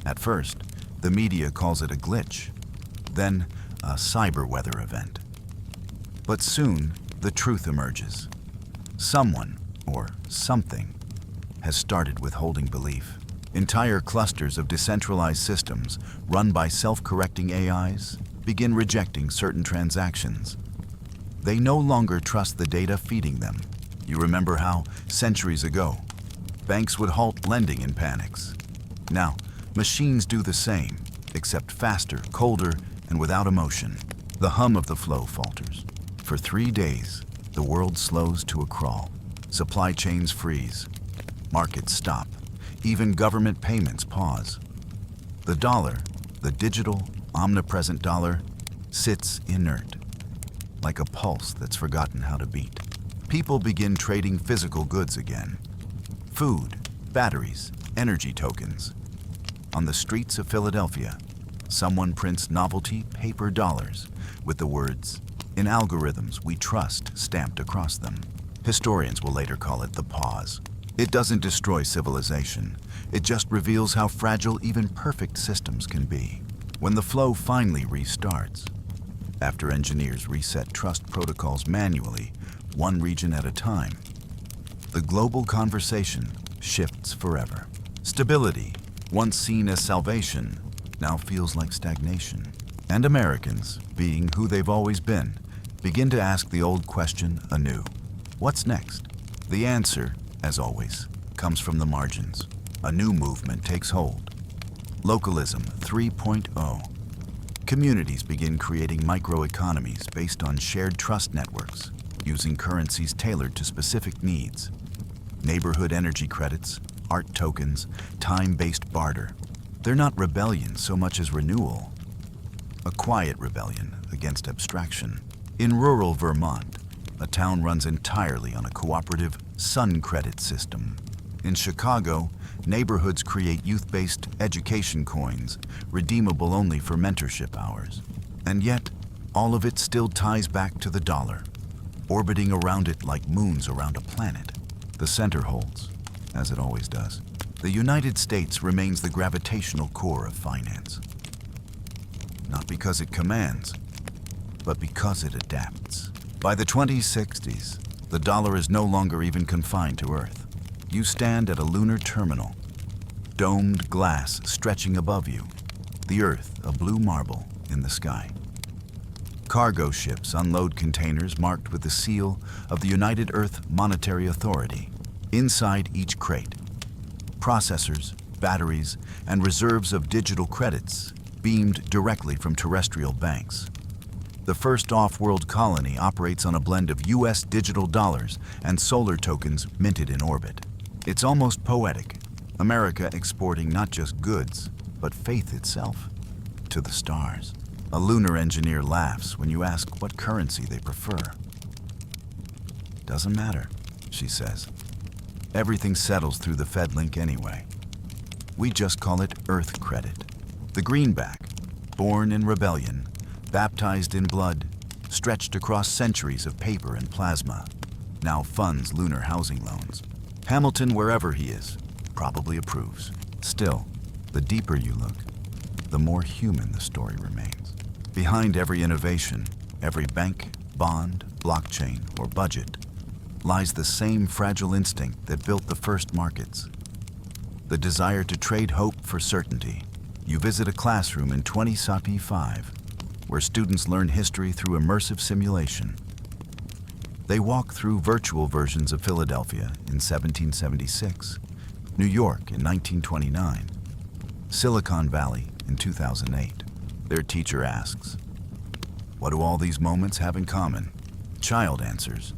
At first, the media calls it a glitch, then a cyber weather event. But soon, the truth emerges. Someone, or something, has started withholding belief. Entire clusters of decentralized systems run by self-correcting AIs begin rejecting certain transactions. They no longer trust the data feeding them. You remember how, centuries ago, banks would halt lending in panics. Now, machines do the same, except faster, colder, and without emotion. The hum of the flow falters. For 3 days, the world slows to a crawl. Supply chains freeze. Markets stop. Even government payments pause. The dollar, the digital, omnipresent dollar, sits inert, like a pulse that's forgotten how to beat. People begin trading physical goods again. Food, batteries, energy tokens. On the streets of Philadelphia, someone prints novelty paper dollars with the words, "In algorithms we trust," stamped across them. Historians will later call it the pause. It doesn't destroy civilization. It just reveals how fragile even perfect systems can be. When the flow finally restarts, after engineers reset trust protocols manually, one region at a time, the global conversation shifts forever. Stability, once seen as salvation, now feels like stagnation. And Americans, being who they've always been, begin to ask the old question anew. What's next? The answer, as always, comes from the margins. A new movement takes hold. Localism 3.0. Communities begin creating microeconomies based on shared trust networks, using currencies tailored to specific needs. Neighborhood energy credits, art tokens, time-based barter. They're not rebellion so much as renewal. A quiet rebellion against abstraction. In rural Vermont, a town runs entirely on a cooperative sun credit system. In Chicago, neighborhoods create youth-based education coins, redeemable only for mentorship hours. And yet, all of it still ties back to the dollar, orbiting around it like moons around a planet. The center holds, as it always does. The United States remains the gravitational core of finance. Not because it commands, but because it adapts. By the 2060s, the dollar is no longer even confined to Earth. You stand at a lunar terminal, domed glass stretching above you, the Earth a blue marble in the sky. Cargo ships unload containers marked with the seal of the United Earth Monetary Authority. Inside each crate, processors, batteries, and reserves of digital credits beamed directly from terrestrial banks. The first off-world colony operates on a blend of US digital dollars and solar tokens minted in orbit. It's almost poetic, America exporting not just goods, but faith itself, to the stars. A lunar engineer laughs when you ask what currency they prefer. Doesn't matter, she says. Everything settles through the FedLink anyway. We just call it Earth credit. The greenback, born in rebellion, baptized in blood, stretched across centuries of paper and plasma, now funds lunar housing loans. Hamilton, wherever he is, probably approves. Still, the deeper you look, the more human the story remains. Behind every innovation, every bank, bond, blockchain, or budget, lies the same fragile instinct that built the first markets. the desire to trade hope for certainty. You visit a classroom in 20 Sati 5, where students learn history through immersive simulation. They walk through virtual versions of Philadelphia in 1776, New York in 1929, Silicon Valley in 2008. Their teacher asks, "What do all these moments have in common?" Child answers,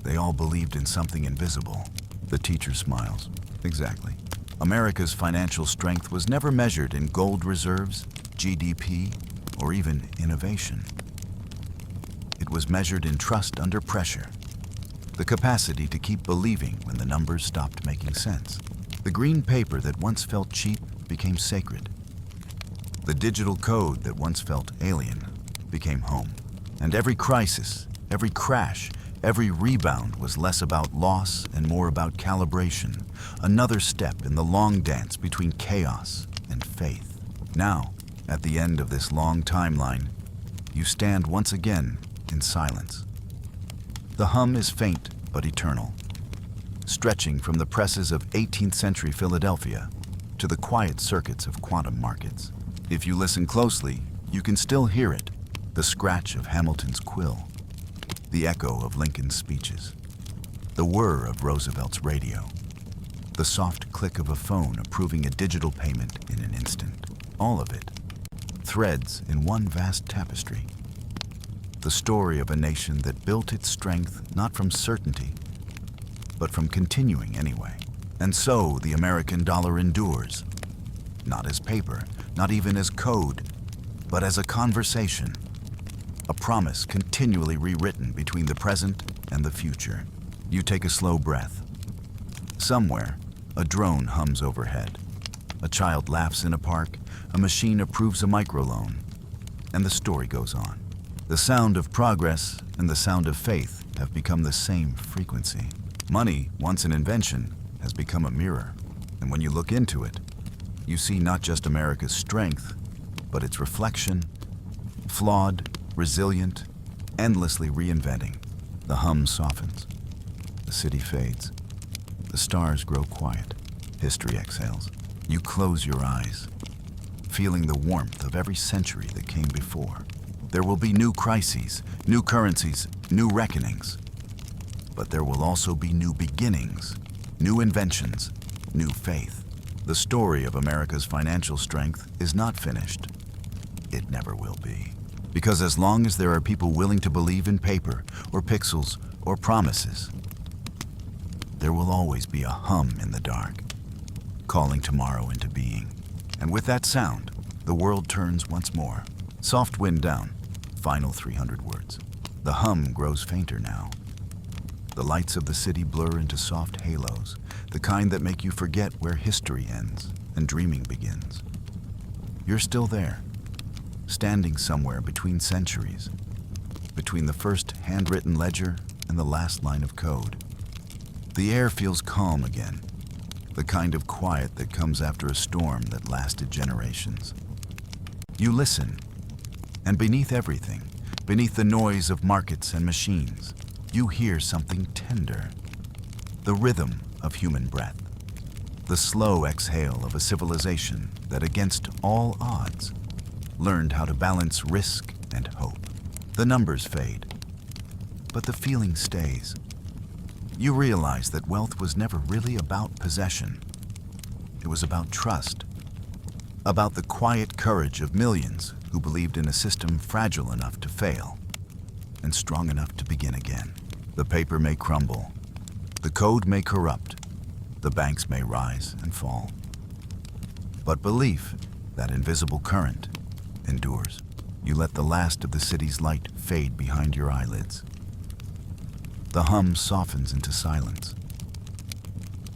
"They all believed in something invisible." The teacher smiles. Exactly. America's financial strength was never measured in gold reserves, GDP, or even innovation. It was measured in trust under pressure, the capacity to keep believing when the numbers stopped making sense. The green paper that once felt cheap became sacred. The digital code that once felt alien became home. And every crisis, every crash, every rebound was less about loss and more about calibration, another step in the long dance between chaos and faith. Now, at the end of this long timeline, you stand once again in silence. The hum is faint but eternal, stretching from the presses of 18th century Philadelphia to the quiet circuits of quantum markets. If you listen closely, you can still hear it, the scratch of Hamilton's quill, the echo of Lincoln's speeches, the whir of Roosevelt's radio, the soft click of a phone approving a digital payment in an instant. All of it, threads in one vast tapestry. The story of a nation that built its strength not from certainty, but from continuing anyway. And so the American dollar endures, not as paper, not even as code, but as a conversation, a promise continually rewritten between the present and the future. You take a slow breath. Somewhere, a drone hums overhead. A child laughs in a park, a machine approves a microloan, and the story goes on. The sound of progress and the sound of faith have become the same frequency. Money, once an invention, has become a mirror. And when you look into it, you see not just America's strength, but its reflection, flawed, resilient, endlessly reinventing. The hum softens. The city fades. The stars grow quiet. History exhales. You close your eyes, feeling the warmth of every century that came before. There will be new crises, new currencies, new reckonings. But there will also be new beginnings, new inventions, new faith. The story of America's financial strength is not finished. It never will be. Because as long as there are people willing to believe in paper or pixels or promises, there will always be a hum in the dark, calling tomorrow into being. And with that sound, the world turns once more. Soft wind down, final 300 words. The hum grows fainter now. The lights of the city blur into soft halos, the kind that make you forget where history ends and dreaming begins. You're still there, standing somewhere between centuries, between the first handwritten ledger and the last line of code. The air feels calm again, the kind of quiet that comes after a storm that lasted generations. You listen, and beneath everything, beneath the noise of markets and machines, you hear something tender, the rhythm of human breath, the slow exhale of a civilization that, against all odds, learned how to balance risk and hope. The numbers fade, but the feeling stays. You realize that wealth was never really about possession. It was about trust, about the quiet courage of millions who believed in a system fragile enough to fail and strong enough to begin again. The paper may crumble, the code may corrupt, the banks may rise and fall. But belief, that invisible current, endures. You let the last of the city's light fade behind your eyelids. The hum softens into silence.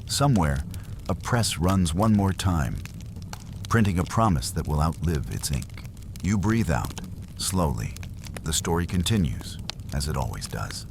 Somewhere, a press runs one more time, printing a promise that will outlive its ink. You breathe out, slowly. The story continues, as it always does.